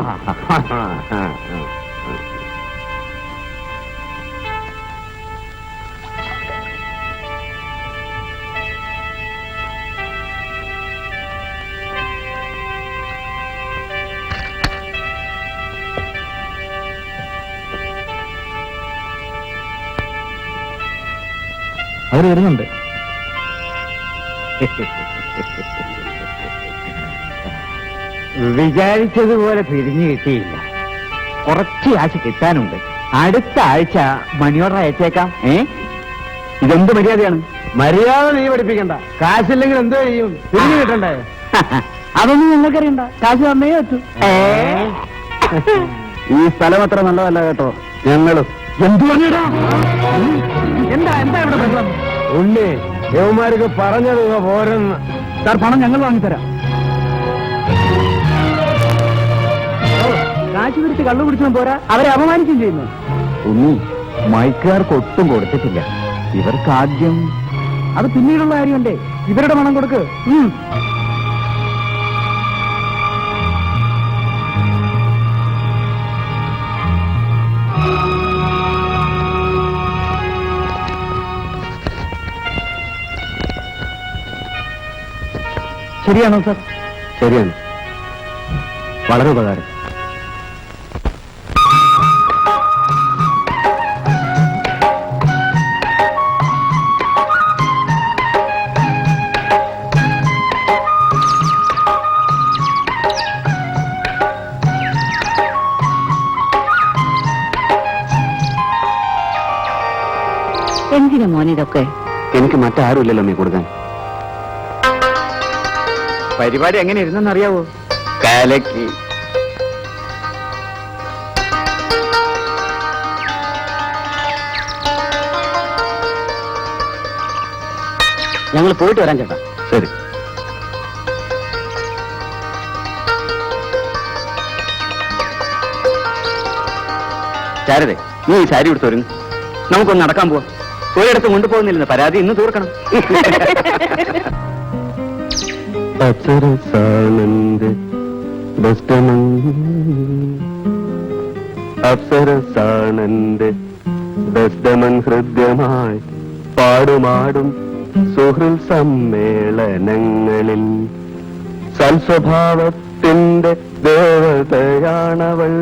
അവര് വരുന്നുണ്ട്. വിചാരിച്ചതുപോലെ പിരിഞ്ഞു കിട്ടിയില്ല. കുറച്ച് കാശ് കിട്ടാനുണ്ട്. അടുത്ത ആഴ്ച മണിയോർഡർ അയച്ചേക്കാം. ഇതെന്ത് മര്യാദയാണ്? മര്യാദ നീ പഠിപ്പിക്കണ്ട. കാശില്ലെങ്കിൽ എന്തോ ചെയ്യും? തിരിഞ്ഞു കിട്ടണ്ടേ? അതൊന്നും നിങ്ങൾക്കറിയണ്ട. കാശ് തന്നേ പറ്റൂ. ഈ സ്ഥലം അത്ര നല്ലതല്ല കേട്ടോ. ഞങ്ങളും എന്തു പറഞ്ഞാ? എന്താ ഇവിടെ പ്രശ്നം? ഉണ്ണി യവന്മാർക്ക് പറഞ്ഞത് പോരെന്ന്. സാർ, പണം ഞങ്ങൾ വാങ്ങിത്തരാം. കാശ് പിടിച്ച് കള്ളു പിടിച്ചാൽ പോരാ, അവരെ അപമാനിക്കുകയും ചെയ്യുന്നു. ഉണ്ണി, മൈക്കുകാർക്ക് ഒട്ടും കൊടുത്തിട്ടില്ല. ഇവർക്ക് ആദ്യം അത് പിന്നീടുള്ള കാര്യമല്ലേ. ഇവരുടെ പണം കൊടുക്ക്. ശരിയാണോ സാർ? ശരിയാണ്. വളരെ ഉപകാരം. എന്തിനാ മോനിതൊക്കെ? എനിക്ക് മറ്റാരുമില്ലല്ലോ അമ്മേ കൊടുക്കാൻ. പരിപാടി എങ്ങനെ ഇരുന്നെന്നറിയാവോ? കലക്കി. ഞങ്ങൾ പോയിട്ട് വരാൻ ചേട്ടാ. ശരി. ശാരദേ, നീ ഈ സാരി എടുത്ത് ഒരുങ്ങ്. നമുക്കൊന്ന് നടക്കാൻ പോവാം. ഒരിടത്തും കൊണ്ടുപോകുന്നില്ലെന്ന് പരാതി ഇന്ന് തീർക്കണം. അപ്സരസാണന്റെ ബസ്തമൻ ഹൃദ്യമായി പാടുമാടും സുഹൃൽ സമ്മേളനങ്ങളിൽ സൽസ്വഭാവത്തിന്റെ ദേവതയാണവൾ.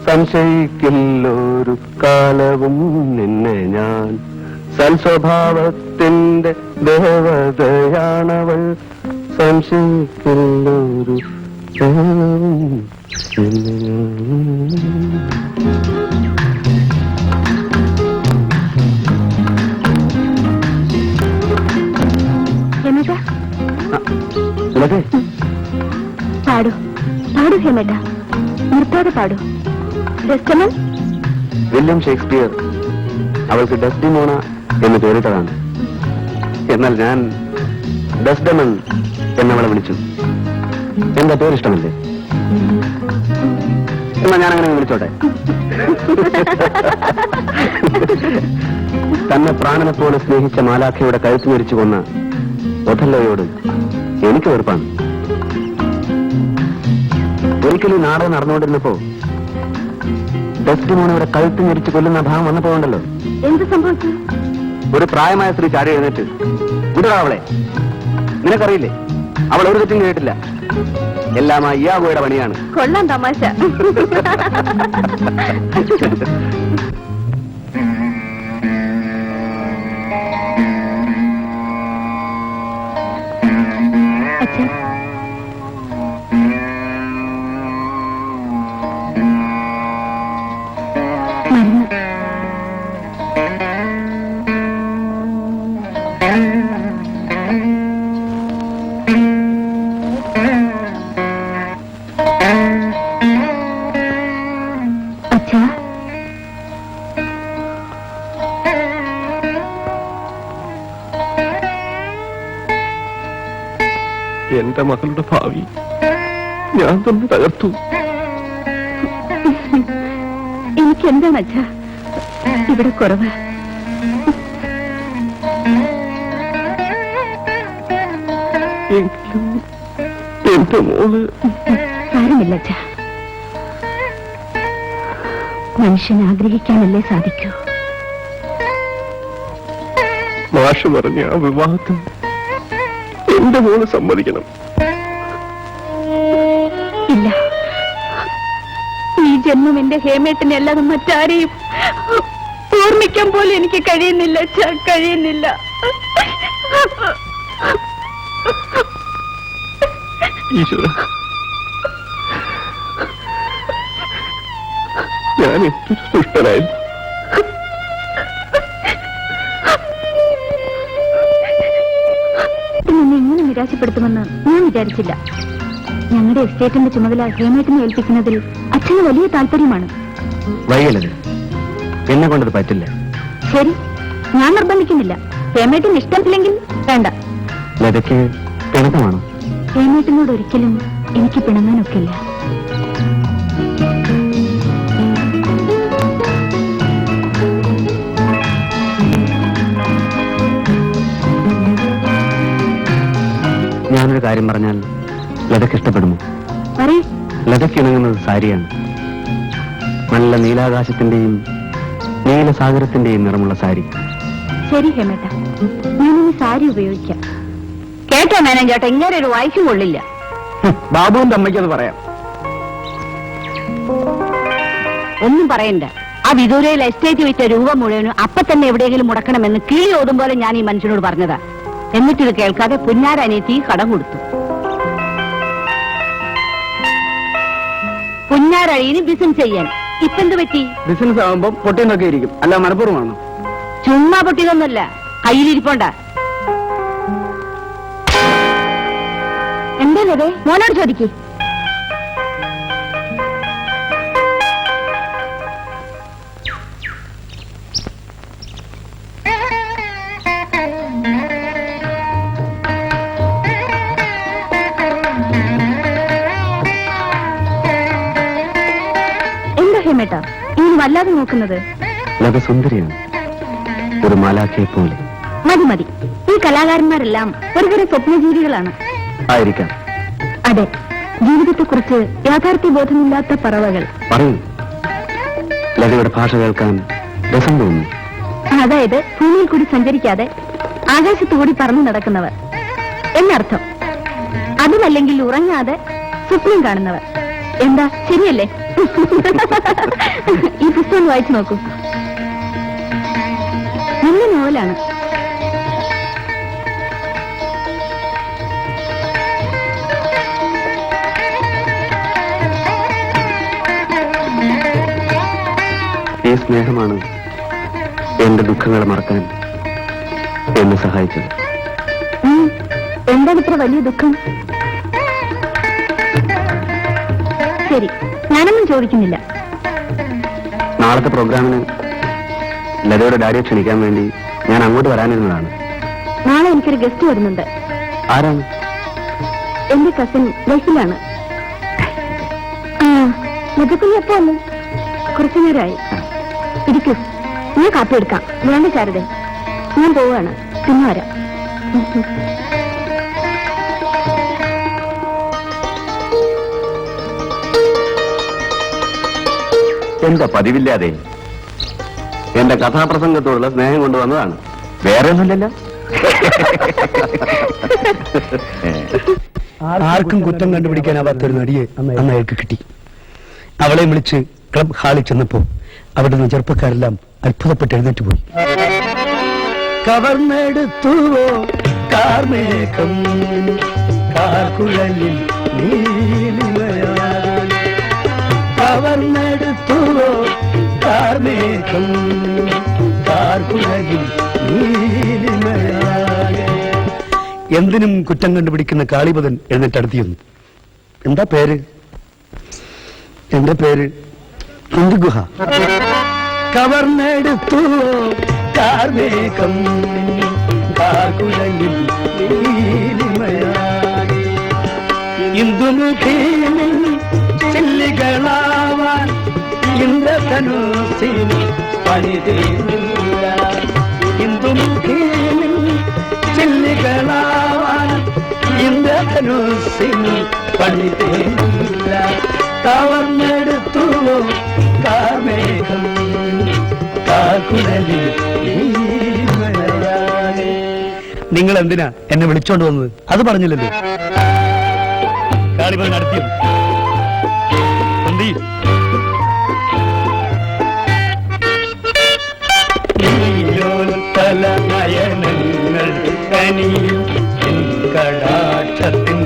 സംശയിക്കില്ലൊരു കാലവും നിന്നെ ഞാൻ. സൽസ്വഭാവത്തിന്റെ ദേവതയാണവൾ. സംശയിക്കില്ലൊരു കാലവും നിന്നെ ഹേമേട്ട, പാടൂ പാടൂ ഹേമേട്ട, നിർത്താതെ പാടൂ. ഡെസ്റ്റമൻ വില്യം ഷേക്സ്പിയർ അവൾക്ക് ഡെസ്ഡിമോണ എന്ന് പേരിട്ടതാണ്. എന്നാൽ ഞാൻ ഡെസ്ഡമൻ എന്നവളെ വിളിച്ചു. എന്താ പേരിഷ്ടമല്ലേ? എന്നാൽ ഞാൻ അങ്ങനെ വിളിച്ചോട്ടെ. തന്നെ പ്രാണനെ പോലെ സ്നേഹിച്ച മാലാഖയുടെ കഴുത്തു ഞെരിച്ചു കൊന്ന ഒഥല്ലോയോട് എനിക്ക് വെറുപ്പാണ്. ഒരിക്കലും നാടകം നടന്നുകൊണ്ടിരുന്നപ്പോ ഡെസ്ഡിമോണയുടെ കഴുത്ത് ഞെരിച്ച് കൊല്ലുന്ന ഭാഗം വന്നപ്പോണ്ടല്ലോ, എന്ത് സംഭവിച്ചു? ഒരു പ്രായമായ സ്ത്രീ ചാടി എഴുന്നേറ്റ്, വിടടാ അവളെ, നിനക്കറിയില്ലേ അവൾ ഒരു തെറ്റും കേട്ടില്ല, എല്ലാം ആ ഇയാഗോയുടെ പണിയാണ്. കൊള്ളാം തമാശ. അച്ഛാ, മരുന്ന്. അച്ഛാ, എന്റെ മകളുടെ ഭാവി ഞാൻ തന്നെ തകർത്തു. എനിക്കെന്താണ് അച്ഛാ ഇവിടെ കുറവ്? എങ്കിലും എന്റെ മോള് സാരമില്ല അച്ഛാ. മനുഷ്യൻ ആഗ്രഹിക്കാനല്ലേ സാധിക്കൂ. മാഷ് പറഞ്ഞ ആ വിവാഹത്തിന് എന്റെ മോള് സമ്മതിക്കണം. ഇല്ല, ഈ ജന്മം എന്റെ ഹേമേട്ടനെ അല്ലാതെ മറ്റാരെയും ഓർമ്മിക്കാൻ പോലും എനിക്ക് കഴിയുന്നില്ല അച്ഛാ, കഴിയുന്നില്ല. ഈശ്വര, ഞാൻ എന്തൊരു ദുഷ്ടനായിരുന്നു. നിന്നെ എങ്ങനെ നിരാശപ്പെടുത്തുമെന്ന് ഞാൻ വിചാരിച്ചില്ല. ഞങ്ങളുടെ എസ്റ്റേറ്റിന്റെ ചുമതല ഹേമേട്ടിനെ ഏൽപ്പിക്കുന്നതിൽ അച്ഛന് വലിയ താല്പര്യമാണ്. വൈകലത് എന്നെ കൊണ്ടത് പറ്റില്ല. ശരി, ഞാൻ നിർബന്ധിക്കുന്നില്ല. ഹേമേട്ടിന് ഇഷ്ടമില്ലെങ്കിൽ വേണ്ട. ലതയ്ക്ക് പിണക്കമാണോ? ഹേമേട്ടിനോട് ഒരിക്കലും എനിക്ക് പിണങ്ങാനൊക്കില്ല. ഞാനൊരു കാര്യം പറഞ്ഞാൽ ലതയ്ക്ക് ഇഷ്ടപ്പെടുമോ? പറയൂ. ലതയ്ക്ക് ഇണങ്ങുന്നത് സാരിയാണ്. നല്ല നീലാകാശത്തിന്റെയും നീലസാഗരത്തിന്റെയും നിറമുള്ള സാരി. ശരി ഹേമേട്ട, ഞാനിനി സാരി ഉപയോഗിക്കാം. കേട്ടോ മേനൻ ചേട്ടാ, ഇങ്ങനെ ഒരു വായിക്കും കൊള്ളില്ല. ബാബുവിന്റെ അമ്മയ്ക്കത് പറയാം. ഒന്നും പറയണ്ട. ആ വിദൂരയിൽ എസ്റ്റേറ്റ് വിറ്റ രൂപ മുഴുവനും അപ്പൊ തന്നെ എവിടെയെങ്കിലും മുടക്കണമെന്ന് കിളി ഓതും പോലെ ഞാൻ ഈ മനുഷ്യനോട് പറഞ്ഞതാ. എന്നിട്ടിത് കേൾക്കാതെ പുന്നാരനിയത്തി കടം കൊടുത്തു. പുന്നാരഴിന് ബിസിനസ് ചെയ്യാൻ ഇപ്പൊ എന്ത് പറ്റി? ബിസിനസ് ആകുമ്പോൾ പൊട്ടിയൊക്കെ ഇരിക്കും, അല്ല മനഃപൂർവ്വമാണോ? ചുമ്മാ പൊട്ടിയതൊന്നുമല്ല, കയ്യിലിരിപ്പോണ്ട. എന്താണത്? മോനോട് ചോദിക്കേ. എന്താ ഹേമേട്ട ഇനി വല്ലാതെ നോക്കുന്നത്? ലത സുന്ദരിയാണ്, ഒരു മാലാഖയെ പോലെ. മതി മതി, ഈ കലാകാരന്മാരെല്ലാം ഒരുതരം സ്വപ്നജീവികളാണ്. ആയിരിക്കാം. അതെ, ജീവിതത്തെക്കുറിച്ച് യാഥാർത്ഥ്യ ബോധമില്ലാത്ത പറവകൾ. പറയൂ. ലതയുടെ ഭാഷ കേൾക്കാൻ രസം തോന്നുന്നു. അതായത് ഭൂമിയിൽ കൂടി സഞ്ചരിക്കാതെ ആകാശത്തുകൂടി പറന്നു നടക്കുന്നവർ എന്നർത്ഥം. അതുമല്ലെങ്കിൽ ഉറങ്ങാതെ സ്വപ്നം കാണുന്നവർ. എന്താ, ശരിയല്ലേ? ഈ പുസ്തകം വായിച്ചു നോക്കൂ. നല്ല നോവലാണ്. ഈ സ്നേഹമാണ് എന്റെ ദുഃഖങ്ങളെ മറക്കാൻ എന്നെ സഹായിച്ചത്. എന്താണ് ഇത്ര വലിയ ദുഃഖം? ശരി, ഞാനൊന്നും ചോദിക്കുന്നില്ല. നാളത്തെ പ്രോഗ്രാമിന് ലതയുടെ ഡാഡിയെ ക്ഷണിക്കാൻ വേണ്ടി ഞാൻ അങ്ങോട്ട് വരാനിരുന്നതാണ്. നാളെ എനിക്കൊരു ഗസ്റ്റ് വരുന്നുണ്ട്. ആരാണ്? എന്റെ കസിൻ ഗൾഫിലാണ്. ലതക്കുഞ്ഞി എപ്പോ വന്നു? കുറച്ചു നേരമായി. ഇരിക്കൂ, ഞാൻ കാപ്പി എടുക്കാം. വേണ്ട ശാരദ, ഞാൻ പോവാണ്, പിന്നെ വരാം. എന്താ പതിവില്ലാതെ എന്റെ കഥാപ്രസംഗത്തോടുള്ള സ്നേഹം കൊണ്ടുവന്നതാണ്, വേറെ ഒന്നുമില്ലല്ലോ. ആർക്കും കുറ്റം കണ്ടുപിടിക്കാനാവാത്തൊരു നടിയെ അന്ന് അയാൾക്ക് കിട്ടി. അവളെ വിളിച്ച് ക്ലബ് ഹാളിൽ ചെന്നപ്പോ അവിടുന്ന് ചെറുപ്പക്കാരെല്ലാം അത്ഭുതപ്പെട്ട് എഴുന്നേറ്റ് പോയി. കവർന്നെടുത്തുവോ കാർമേഘം കാർക്കുഴലിൽ നീലിമയാൽ, കവർന്നെടുത്തുവോ കാർമേഘം കാർക്കുഴലിൽ നീലിമയാൽ. എന്തിനും കുറ്റം കണ്ടുപിടിക്കുന്ന കാളിപദൻ എഴുന്നേറ്റടുത്തി വന്നു. എന്താ പേര്? എന്റെ പേര് ഗുഹ. കവർന്നെടുത്തു കാർമേഘം കാർക്കുഴലിൽ നീലിമയാൽ, ഇന്ദുമുഖീനിൽ ചില്ലികളാവാൻ ഇന്ദ്രധനുസിന് പണിതീർന്നില്ല. ഇന്ദുമുഖീനിൽ ചില്ലികളാവാൻ ഇന്ദ്രധനുസിന് പണിതേനില്ല കവർന്നെടുത്തു കാർമേഘം കാക്കുഴലിൽ നിങ്ങൾ എന്തിനാ എന്നെ വിളിച്ചോണ്ട് വന്നത്? അത് പറഞ്ഞില്ലല്ലോ. കാളിമ നടത്തിയത് നയനങ്ങൾ കനിയും കടാക്ഷത്തിൻ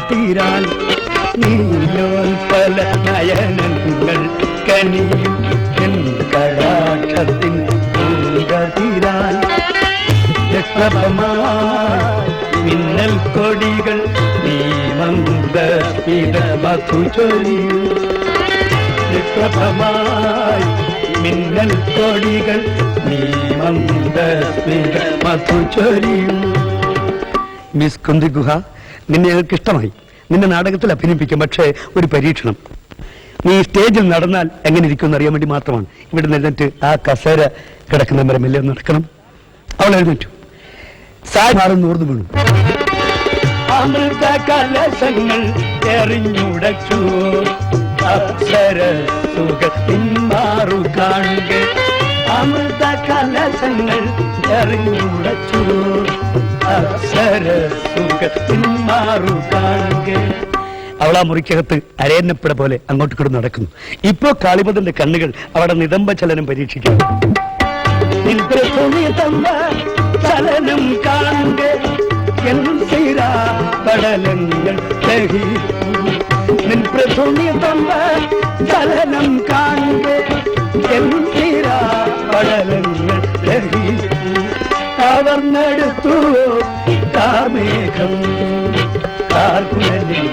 തീരാൻ നീലോൽപല നയനങ്ങൾ കനിയും കടാക്ഷത്തിൻ തീരാൻ മിന്നൽ കൊടികൾ നീ മന്ദസ്മിതമധുചൊരിയും മിന്നൽ കൊടികൾ നീ മന്ദസ്മിതമധുചൊരിയും. മിസ് കുന്തി ഗുഹ, നിന്നെ ഞങ്ങൾക്ക് ഇഷ്ടമായി. നിന്നെ നാടകത്തിൽ അഭിനയിപ്പിക്കും. പക്ഷേ ഒരു പരീക്ഷണം. നീ സ്റ്റേജിൽ നടന്നാൽ എങ്ങനെ ഇരിക്കുമെന്ന് അറിയാൻ വേണ്ടി മാത്രമാണ്. ഇവിടെ നിന്നിട്ട് ആ കസേര കിടക്കുന്ന മരമെല്ലാം നടക്കണം. അവൾ എഴുന്നേറ്റു. സാരി നൂർന്നു വീണു. അമൃത കലശങ്ങൾ എറിഞ്ഞുടച്ചു അക്ഷര സുഖത്തിന്മാറു കാണുക. അമൃത കലശങ്ങൾ എറിഞ്ഞുടച്ചു അക്ഷര സുഖത്തിന്മാറു കാണുക. അവൾ ആ മുറിക്കകത്ത് അരയന്നപ്പിട പോലെ അങ്ങോട്ട് കിടന്ന് നടക്കുന്നു. ഇപ്പോ കാളിപദന്റെ കണ്ണുകൾ അവിടെ നിതംബ ചലനം പരീക്ഷിക്കുന്നു. ചലനം കാണുക പടലങ്ങൾ ചലനം കാണുക പടലങ്ങൾ കവർന്നെടുത്തു കാർമേഘം കാർക്കുഴലിൽ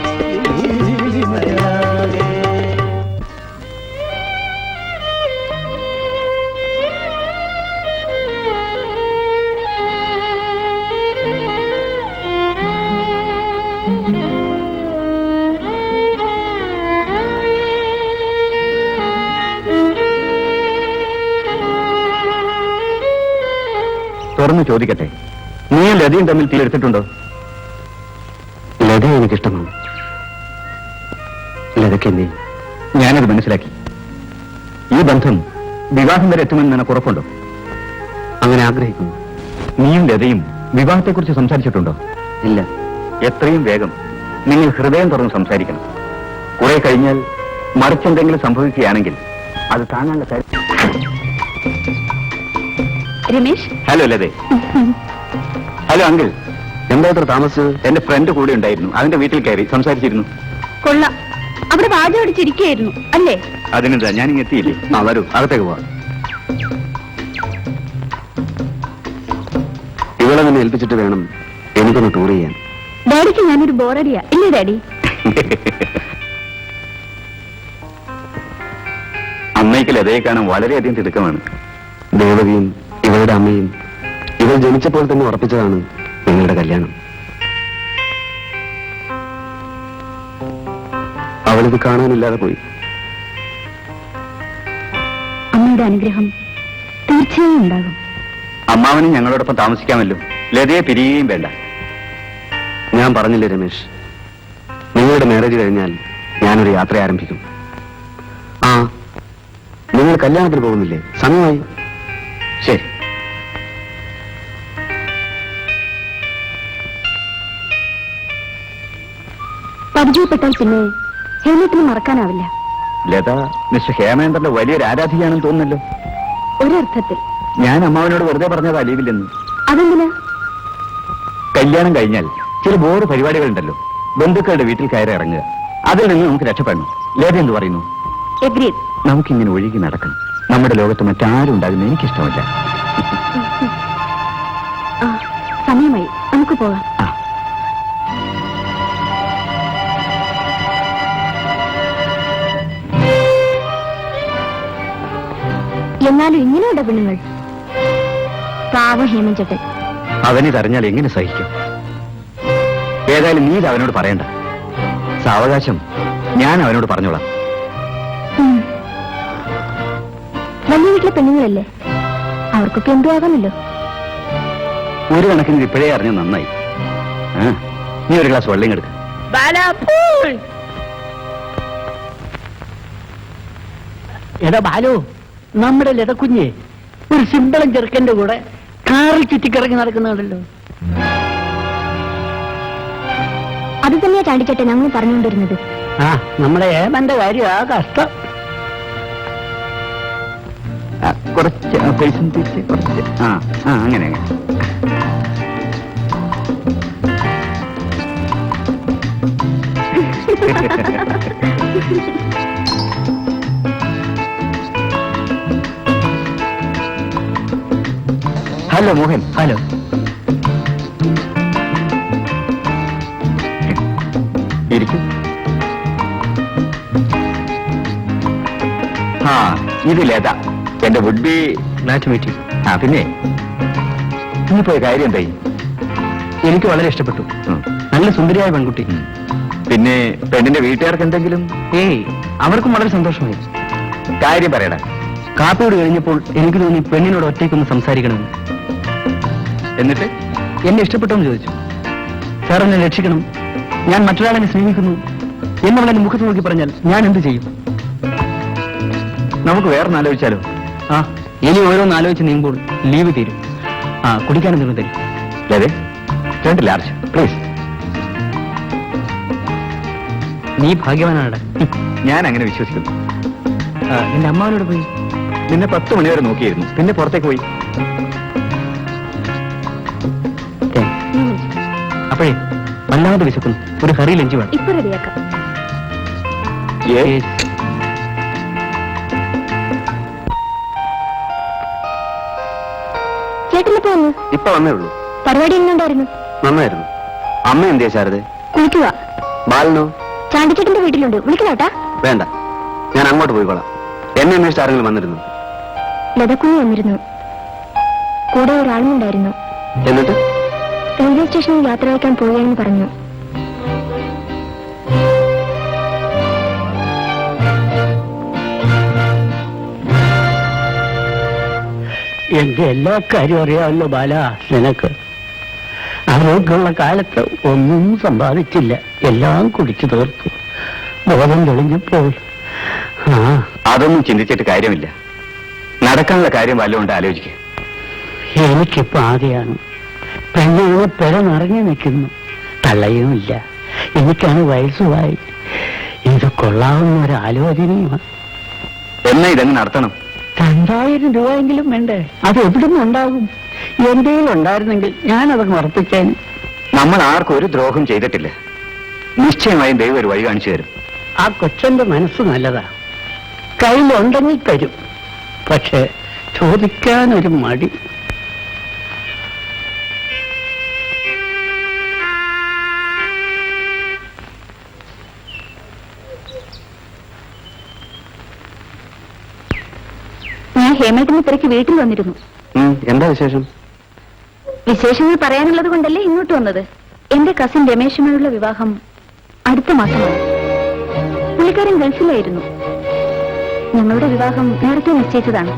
തുറന്നു ചോദിക്കട്ടെ, നീയും ലതയും തമ്മിൽ തീരെടുത്തിട്ടുണ്ടോ? ലത എനിക്കിഷ്ടമാണ്. ലതയ്ക്ക് നീ? ഞാനത് മനസ്സിലാക്കി. ഈ ബന്ധം വിവാഹം വരെ എത്തുമെന്ന് നിനക്ക് ഉറപ്പുണ്ടോ? അങ്ങനെ ആഗ്രഹിക്കുന്നു. നീയും ലതയും വിവാഹത്തെക്കുറിച്ച് സംസാരിച്ചിട്ടുണ്ടോ? ഇല്ല. എത്രയും വേഗം നിങ്ങൾ ഹൃദയം തുറന്ന് സംസാരിക്കണം. കുറെ കഴിഞ്ഞാൽ മറിച്ചെന്തെങ്കിലും സംഭവിക്കുകയാണെങ്കിൽ അത് താങ്ങാനുള്ള കാര്യം. രമേശ്. ഹലോ ലതേ. Hello uncle. എന്താ ഇത്ര താമസിച്ചത്? എന്റെ ഫ്രണ്ട് കൂടെ ഉണ്ടായിരുന്നു. അതിന്റെ വീട്ടിൽ കയറി സംസാരിച്ചിരുന്നു. കൊള്ളാം. അവിടെ വാചം അടിച്ചിരിക്കുകയായിരുന്നു അല്ലേ? അതിനെന്താ, ഞാനിങ്ങ് എത്തിയില്ലേ. ആ വരൂ, അകത്തേക്ക് പോവാം. ഇവളെ തന്നെ ഏൽപ്പിച്ചിട്ട് വേണം എനിക്കൊന്ന് ടൂർ ചെയ്യാൻ. ഡാഡിക്ക് ഞാനൊരു ബോറടിയാ ഇല്ലേ ഡാഡി? അമ്മയ്ക്ക് ലതയെ കാണാൻ വളരെയധികം തിടുക്കമാണ്. ദേവകിയും ഇവളുടെ അമ്മയും ഇവൾ ജനിച്ചപ്പോൾ തന്നെ ഉറപ്പിച്ചതാണ് നിങ്ങളുടെ കല്യാണം. അവളിത് കാണാനില്ലാതെ പോയി. അമ്മയുടെ അനുഗ്രഹം തീർച്ചയായും ഉണ്ടാകും. അമ്മാവനും ഞങ്ങളോടൊപ്പം താമസിക്കാമല്ലോ. ലതയെ പിരിയുകയും വേണ്ട. ഞാൻ പറഞ്ഞില്ലേ രമേശ്, നിങ്ങളുടെ മാരേജ് കഴിഞ്ഞാൽ ഞാനൊരു യാത്ര ആരംഭിക്കും. ആ, നിങ്ങൾ കല്യാണത്തിന് പോകുന്നില്ലേ? സമയമായി. ശരി. പരിചയപ്പെട്ടാൽ പിന്നെ ഹേമത്തിന് മറക്കാനാവില്ല. ലത മിസ്റ്റർ ഹേമേന്ദ്രന്റെ വലിയൊരു ആരാധികയാണെന്ന് തോന്നുന്നല്ലോ. ഒരർത്ഥത്തിൽ. ഞാൻ അമ്മാവനോട് വെറുതെ പറഞ്ഞതാ ലീവില്ലെന്ന്. അതെന്തിനാ? കല്യാണം കഴിഞ്ഞാൽ ചില ബോർഡ് പരിപാടികളുണ്ടല്ലോ. ബന്ധുക്കളുടെ വീട്ടിൽ കയറി ഇറങ്ങുക. അതിൽ നിന്ന് നമുക്ക് രക്ഷപ്പെടണം. ലത എന്ത് പറയുന്നു? എഗ്രീഡ്. നമുക്കിങ്ങനെ ഒഴുകി നടക്കണം. നമ്മുടെ ലോകത്ത് മറ്റാരും ഉണ്ടാകുന്ന എനിക്കിഷ്ടമല്ല. ആ, സമയമായി. നമുക്ക് പോകാം. എന്നാലും ഇങ്ങനെയുണ്ട് പെണ്ണുങ്ങൾ. പാവ ഹേമഞ്ചേട്ടൻ. അവനിതറിഞ്ഞാൽ എങ്ങനെ സഹിക്കും? ഏതായാലും നീ ഇത് അവനോട് പറയണ്ട. സാവകാശം ഞാൻ അവനോട് പറഞ്ഞോളാം. വലിയ വീട്ടിലെ പെണ്ണുങ്ങളല്ലേ, അവർക്കൊക്കെ എന്തോ ആകാമല്ലോ. ഒരു കണക്കിന് ഇപ്പോഴേ അറിഞ്ഞ നന്നായി. നീ ഒരു ഗ്ലാസ് വെള്ളം എടുക്ക. എടാ ബാലു, നമ്മുടെ ലതക്കുഞ്ഞ് ഒരു സിമ്പിളും ചെറുക്കന്റെ കൂടെ കാറിൽ ചുറ്റിക്കിറങ്ങി നടക്കുന്നുണ്ടല്ലോ. അത് തന്നെയാ ചാണ്ടിച്ചേട്ടൻ ഞങ്ങൾ പറഞ്ഞുകൊണ്ടിരുന്നത്. ആ, നമ്മുടെ ഏമന്റെ കാര്യം ആ കഷ്ടം. കുറച്ച് പൈസ തിരിച്ച് കുറച്ച് അങ്ങനെ ഹലോ മോഹൻ. ഹലോ. ഇരിക്കും. ഇത് ലത, എന്റെ വുഡ് ബി മാച്ച് മീറ്റ്. പിന്നെ നീ പോയ കാര്യം എന്തായി? എനിക്ക് വളരെ ഇഷ്ടപ്പെട്ടു. നല്ല സുന്ദരിയായ പെൺകുട്ടി. പിന്നെ പെണ്ണിന്റെ വീട്ടുകാർക്ക് എന്തെങ്കിലും? ഏയ്, അവർക്കും വളരെ സന്തോഷമായി. കാര്യം പറയടാ. കാപ്പിയോട് കഴിഞ്ഞപ്പോൾ എനിക്ക് തോന്നി പെണ്ണിനോട് ഒറ്റയ്ക്കൊന്ന് സംസാരിക്കണമെന്ന്. എന്നിട്ട് എന്നെ ഇഷ്ടപ്പെട്ടോന്ന് ചോദിച്ചു. സാർ, എന്നെ രക്ഷിക്കണം, ഞാൻ മറ്റൊരാളെ സ്നേഹിക്കുന്നു എന്നവളെന്റെ മുഖത്ത് നോക്കി പറഞ്ഞാൽ ഞാൻ എന്ത് ചെയ്യും? നമുക്ക് വേറൊന്ന് ആലോചിച്ചാലോ? ഇനി ഓരോന്ന് ആലോചിച്ച് നീങ്ങുമ്പോൾ ലീവ് തീരും. കുടിക്കാൻ എന്തെങ്കിലും തരും. അതെ, 2 ലാർജ് പ്ലീസ്. നീ ഭാഗ്യവാനാണ്. ഞാൻ അങ്ങനെ വിശ്വസിക്കുന്നു. നിന്റെ അമ്മാവനോട് പോയി? നിന്നെ 10 മണി വരെ നോക്കിയിരുന്നു, പിന്നെ പുറത്തേക്ക് പോയി. അപ്പോഴേ വല്ലാതെ വിശക്കുന്നു. ഒരു ഹറി ലഞ്ച് വേണം. ഇപ്പൊ റെഡിയാക്കാം. ചേട്ടനിപ്പോ വന്നു? ഇപ്പൊ വന്നേ ഉള്ളൂ. പരിപാടി എങ്ങനെയുണ്ടായിരുന്നു? നന്നായിരുന്നു. അമ്മ എന്തിയാ ശാരദ? കുളിക്കുക. ബാലനോ? ചാണ്ടിച്ചേട്ടന്റെ വീട്ടിലുണ്ട്, വിളിക്കണോട്ടാ? വേണ്ട, ഞാൻ അങ്ങോട്ട് പോയിക്കോളാം. എന്നെ അന്വേഷിച്ച് ആരെങ്കിലും വന്നിരുന്നു? ലതക്കുഞ്ഞ് വന്നിരുന്നു, കൂടെ ഒരാളുണ്ടായിരുന്നു. എന്നിട്ട് റെയിൽവേ സ്റ്റേഷനിൽ യാത്ര അയക്കാൻ പോവുകയാണെന്ന് പറഞ്ഞു. എന്റെ എല്ലാ കാര്യവും അറിയാമല്ലോ ബാല നിനക്ക്. ആരോഗ്യമുള്ള കാലത്ത് ഒന്നും സമ്പാദിച്ചില്ല, എല്ലാം കുടിച്ചു തീർത്തു. ബോധം തെളിഞ്ഞപ്പോൾ അതൊന്നും ചിന്തിച്ചിട്ട് കാര്യമില്ല. നടക്കാനുള്ള കാര്യം വല്ലതുകൊണ്ട് ആലോചിക്കുക. എനിക്കിപ്പോ ആകെയാണ്. പെണ്ണാണ് പെര നിറഞ്ഞു നിൽക്കുന്നു, തള്ളയുമില്ല. എനിക്കാണ് വയസ്സുമായി. ഇത് കൊള്ളാവുന്ന ഒരു ആലോചനയുമാണ്. എന്നാ ഇതങ്ങ് നടത്തണം. 2000 രൂപയെങ്കിലും വേണ്ടേ? അത് എവിടുന്ന് ഉണ്ടാകും? എന്തെങ്കിലും ഉണ്ടായിരുന്നെങ്കിൽ ഞാനതൊക്കെ ഉറപ്പിക്കാൻ. നമ്മൾ ആർക്കും ഒരു ദ്രോഹം ചെയ്തിട്ടില്ല. നിശ്ചയമായും ദൈവം ഒരു വഴി കാണിച്ചു തരും. ആ കൊച്ചന്റെ മനസ്സ് നല്ലതാ, കയ്യിലുണ്ടെങ്കിൽ തരും. പക്ഷെ ചോദിക്കാനൊരു മടി. ഞാൻ ഹേമേട്ടിനെ തിരക്ക് വീട്ടിൽ വന്നിരുന്നു. എന്താ വിശേഷം? വിശേഷങ്ങൾ പറയാനുള്ളത് കൊണ്ടല്ലേ ഇങ്ങോട്ട് വന്നത്. എന്റെ കസിൻ രമേശുമായുള്ള വിവാഹം അടുത്ത മാസമാണ്. പുള്ളിക്കാരൻ ഗൾഫിലായിരുന്നു. ഞങ്ങളുടെ വിവാഹം നേരത്തെ നിശ്ചയിച്ചതാണ്.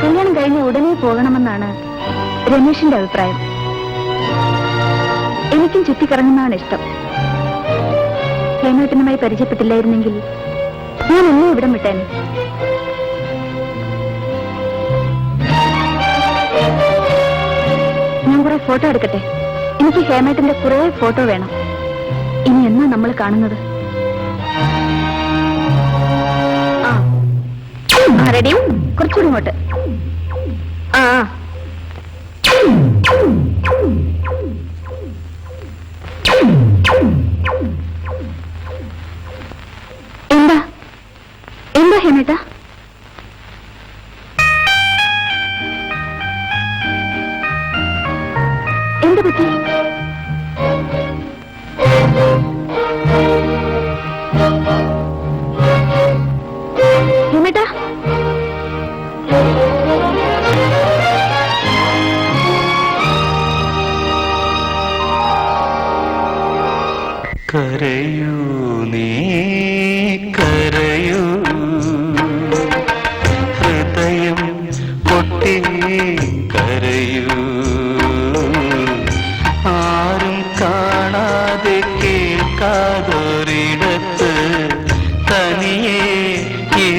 കല്യാണം കഴിഞ്ഞ് ഉടനെ പോകണമെന്നാണ് രമേശിന്റെ അഭിപ്രായം. എനിക്കും ചുറ്റിക്കറങ്ങുന്നതാണ് ഇഷ്ടം. ഹേമേട്ടനുമായി പരിചയപ്പെട്ടില്ലായിരുന്നെങ്കിൽ ഞാൻ ഒന്നും ഇവിടം വിട്ടേനെ. ഞാൻ കുറെ ഫോട്ടോ എടുക്കട്ടെ? എനിക്ക് ഹേമേട്ടന്റെ കുറെ ഫോട്ടോ വേണം. ഇനി എന്നാ നമ്മൾ കാണുന്നത്? റെഡി? കുറച്ചുകൂടി ഇങ്ങോട്ട്. എന്താ എന്താ ഹേമേട്ട? എന്താ പറ്റി? ഹേമേട്ട, കരയൂ നീ കരയൂ,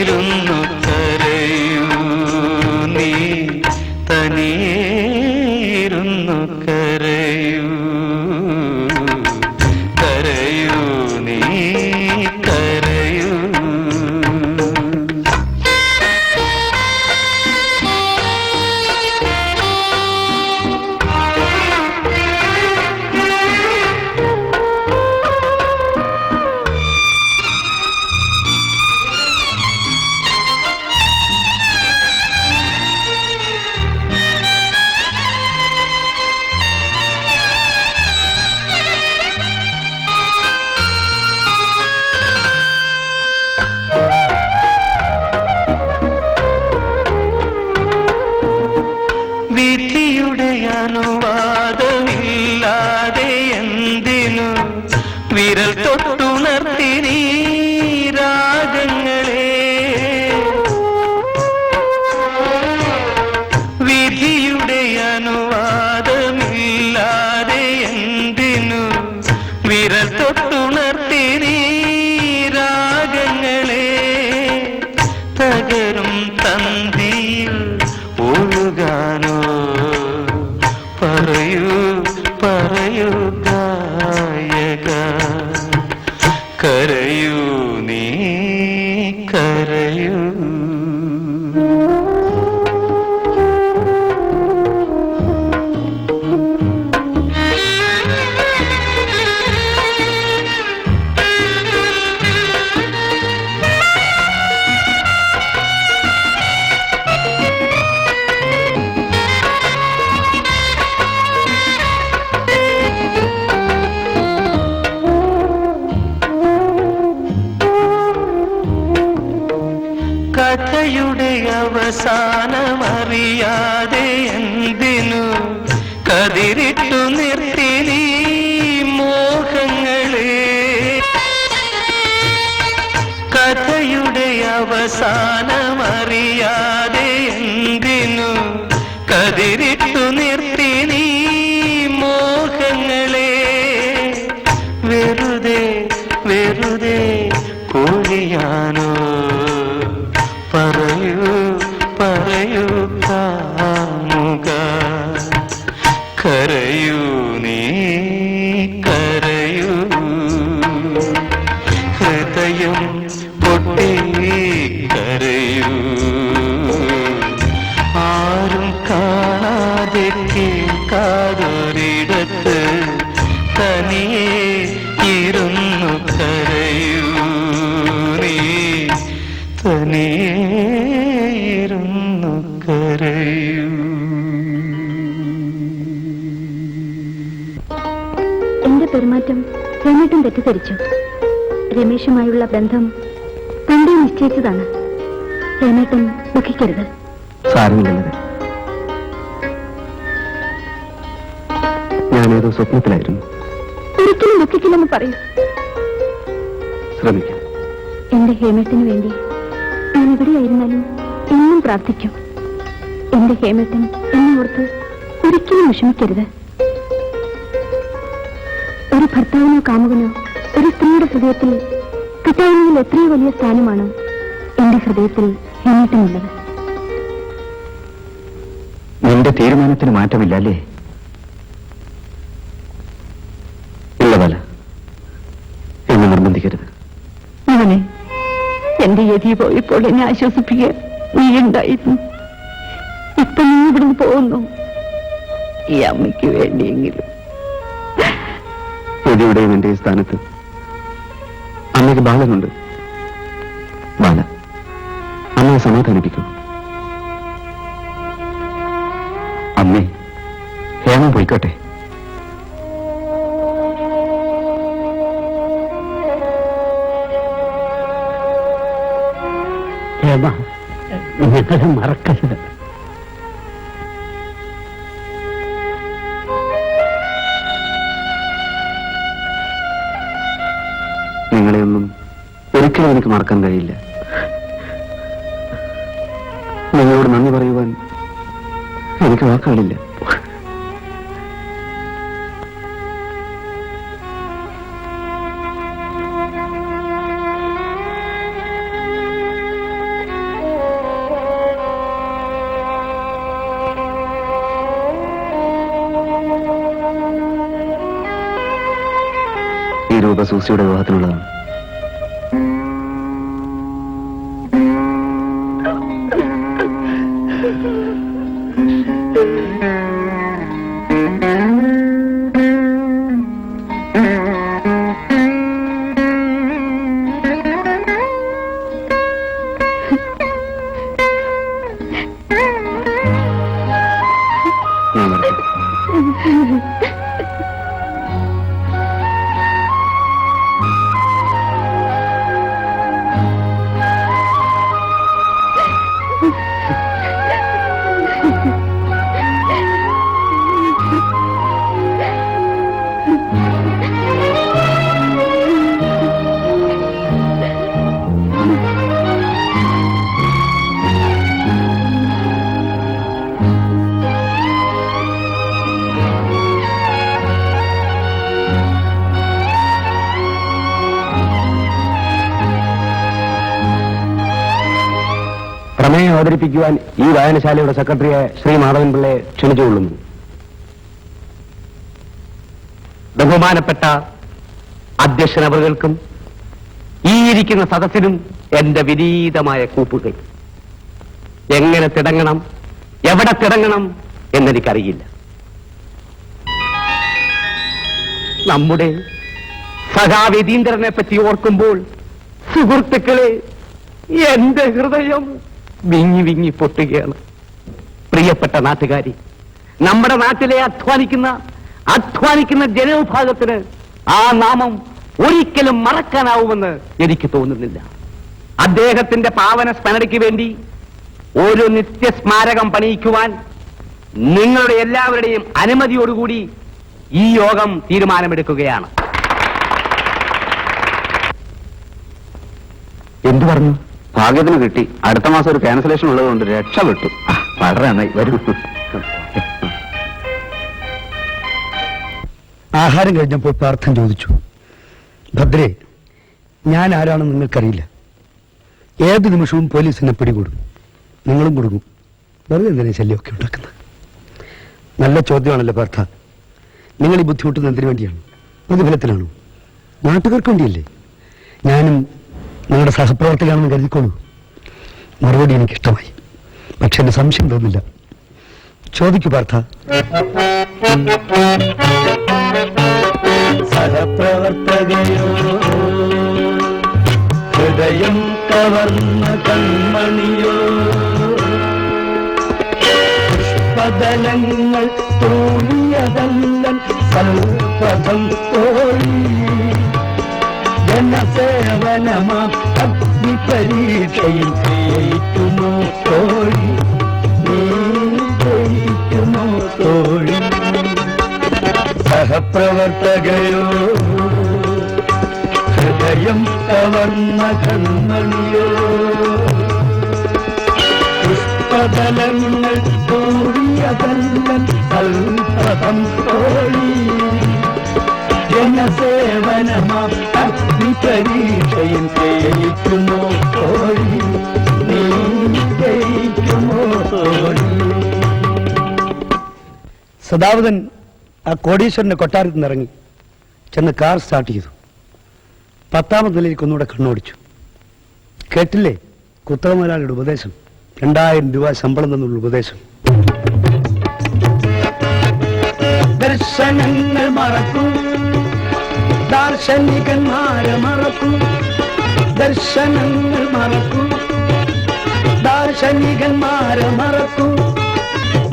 തനിയേയിരുന്നു കരയൂ നീ തനിയേയിരുന്നു കരയൂ കരയൂ നീ കരയൂ വിധിയുടെ അനുവാദമില്ലാതെ എന്തിനു വിരൽ തൊട്ടുണർത്തി നീ രാഗങ്ങളെ വിധിയുടെ അനുവാദമില്ലാതെ എന്തിനു വിരൽ തൊട്ടുണർത്തി നീ രാഗങ്ങളെ തകരും തന്തിയിൽ ഒഴുകാനോ പറയൂ പറയൂ ഗായക കരയൂ നീ കരയൂ കഥയുടെ അവസാനമറിയാതെ എന്തിനു കതിരിട്ടു നിർത്തി നീ മോഹങ്ങളെ കഥയുടെ അവസാനമറിയാതെ എന്തിനു കതിരിട്ടു നിർത്തി നീ മോഹങ്ങളെ വെറുതെ വെറുതെ പൊഴിയാനോ പറയൂ പറയൂ കാമുക കരയൂ നീ കരയൂ ഹൃദയം പൊട്ടി കരയൂ ആരും കാണാതെ കേൾക്കാതൊരിടത്ത് തനിയെ ഇരുന്നു കരയൂ നീ തനിയേയിരുന്നു കരയൂ എന്റെ പെരുമാറ്റം എന്നിട്ടും തെറ്റിദ്ധരിച്ചു. രമേശുമായുള്ള ബന്ധം പണ്ടേ നിശ്ചയിച്ചതാണ്. രമേട്ടൻ ദുഃഖിക്കരുത്. സാരമില്ലത്. ഞാനേതോ സ്വപ്നത്തിലായിരുന്നു. ഒരിക്കലും ദുഃഖിക്കില്ലെന്ന് പറയൂ. ശ്രമിക്കാം. എന്റെ ഹേമേട്ടന് വേണ്ടി ഞാൻ എവിടെയായിരുന്നാലും എന്നും പ്രാർത്ഥിക്കും. എന്റെ ഹേമേട്ടൻ എന്നെ ഓർത്ത് ഒരിക്കലും വിഷമിക്കരുത്. ഒരു ഭർത്താവിനോ കാമുകനോ ഒരു സ്ത്രീയുടെ ഹൃദയത്തിൽ കിട്ടാവുന്നതിൽ എത്രയോ വലിയ സ്ഥാനമാണ് എന്റെ ഹൃദയത്തിൽ ഹേമേട്ടനുള്ളത്. നിന്റെ തീരുമാനത്തിന് മാറ്റമില്ല അല്ലേ? ഉള്ളതല്ല, എന്നെ നിർബന്ധിക്കരുത്. അവനെ എന്റെ യതി പോയപ്പോൾ എന്നെ ആശ്വസിപ്പിക്കാൻ നീ ഉണ്ടായിരുന്നു. ഇപ്പൊ നീ ഇവിടുന്ന് പോകുന്നു. ഈ അമ്മയ്ക്ക് വേണ്ടിയെങ്കിലും. എവിടെയും എന്റെ ഈ സ്ഥാനത്ത് അമ്മയ്ക്ക് ബാലനുണ്ട്. ബാല, അമ്മയെ സമാധാനിപ്പിക്കൂ. അമ്മേ, ഹേമ പോയിക്കോട്ടെ. ഞങ്ങളെ മറക്കരുത്. നിങ്ങളെയൊന്നും ഒരിക്കലും എനിക്ക് മറക്കാൻ കഴിയില്ല. നിങ്ങളോട് നന്ദി പറയുവാൻ എനിക്ക് വാക്കുകളില്ല. രൂപ സൂസിയുടെ വിവാഹത്തിനുള്ളതാണ്. ഞാൻ വരട്ടെ. പ്രമേയം അവതരിപ്പിക്കുവാൻ ഈ വായനശാലയുടെ സെക്രട്ടറിയെ ശ്രീ മാധവൻ പിള്ളയെ ക്ഷണിച്ചുകൊള്ളുന്നു. ബഹുമാനപ്പെട്ട അധ്യക്ഷനവർകൾക്കും ഈ ഇരിക്കുന്ന സദസ്സിനും എന്റെ വിനീതമായ കൂപ്പുകൾ. എങ്ങനെ തിടങ്ങണം, എവിടെ തിടങ്ങണം എന്നെനിക്കറിയില്ല. നമ്മുടെ സഖാവേദീന്ദ്രനെ പറ്റി ഓർക്കുമ്പോൾ സുഹൃത്തുക്കളെ, എന്റെ ഹൃദയം വിങ്ങി വിങ്ങി പൊട്ടുകയാണ്. പ്രിയപ്പെട്ട നാട്ടുകാരി, നമ്മുടെ നാട്ടിലെ അധ്വാനിക്കുന്ന ജനവിഭാഗത്തിന് ആ നാമം ഒരിക്കലും മറക്കാനാവുമെന്ന് എനിക്ക് തോന്നുന്നില്ല. അദ്ദേഹത്തിന്റെ പാവന സ്മരണയ്ക്ക് വേണ്ടി ഒരു നിത്യസ്മാരകം പണിയിക്കുവാൻ നിങ്ങളുടെ എല്ലാവരുടെയും അനുമതിയോടുകൂടി ഈ യോഗം തീരുമാനമെടുക്കുകയാണ്. എന്തു പറഞ്ഞു? ഭാഗ്യത്തിന് കിട്ടി. അടുത്ത മാസം ഒരു ക്യാൻസലേഷൻ ഉള്ളതുകൊണ്ട് രക്ഷപ്പെട്ടു. വളരെ നന്നായി. വരൂ. ആഹാരം കഴിഞ്ഞപ്പോൾ പ്രാർത്ഥന ചോദിച്ചു, ഭദ്രേ, ഞാൻ ആരാണെന്ന് നിങ്ങൾക്കറിയില്ല. ഏത് നിമിഷവും പോലീസ് എന്നെ പിടികൂടും, നിങ്ങളും കൊടുക്കും. വെറുതെ എന്തിനാ ശല്യമൊക്കെ ഉണ്ടാക്കുന്നത്? നല്ല ചോദ്യമാണല്ലോ പാർത്ഥ. നിങ്ങൾ ഈ ബുദ്ധിമുട്ടുന്നത് എന്തിനു വേണ്ടിയാണ്? പ്രതിഫലത്തിലാണോ? നാട്ടുകാർക്ക് വേണ്ടിയല്ലേ? ഞാനും നിങ്ങളുടെ സഹപ്രവർത്തകയാണെന്ന് കരുതിക്കോളൂ. മറുപടി എനിക്കിഷ്ടമായി, പക്ഷെ എന്റെ സംശയം തോന്നില്ല. ചോദിക്കൂ പാർത്ഥ. സഹപ്രവർത്തകയോ ഹൃദയം കവർന്ന കൺമണിയോ, പുഷ്പദലങ്ങൾ തോന്നിയതല്ലൻ സൽപഥം തോഴി, ജനസേവനമാം അഗ്നി പരീക്ഷയിൽ ജയിക്കുമോ തോഴി, നീ ജയിക്കുമോ തോഴി. സഹപ്രവർത്തകയോ ഹൃദയം കവർന്ന കൺമണിയോ, പുഷ്പതലങ്ങൾ കൂടിയതല്ലൻ സൽപഥം തോഴി, ജനസേവനമാം അഗ്നി പരീക്ഷയിൽ ജയിക്കുമോ തോഴി, നീ ജയിക്കുമോ തോഴി. സദാവതൻ ആ കോടീശ്വരന്റെ കൊട്ടാരത്തിൽ നിന്ന് ഇറങ്ങി ചെന്ന് കാർ സ്റ്റാർട്ട് ചെയ്തു. 10ാമത്തെ നിലയിലേക്ക് ഒന്നുകൂടെ കണ്ണോടിച്ചു. കേട്ടില്ലേ കുത്തക മുതലാളിയുടെ ഉപദേശം? 2000 രൂപ ശമ്പളം തന്നുള്ള ഉപദേശം. ദർശനങ്ങൾ മറക്കൂ, ദാർശനികന്മാരെ മറക്കൂ, ദർശനങ്ങൾ മറക്കൂ, ദാർശനികന്മാരെ മറക്കൂ,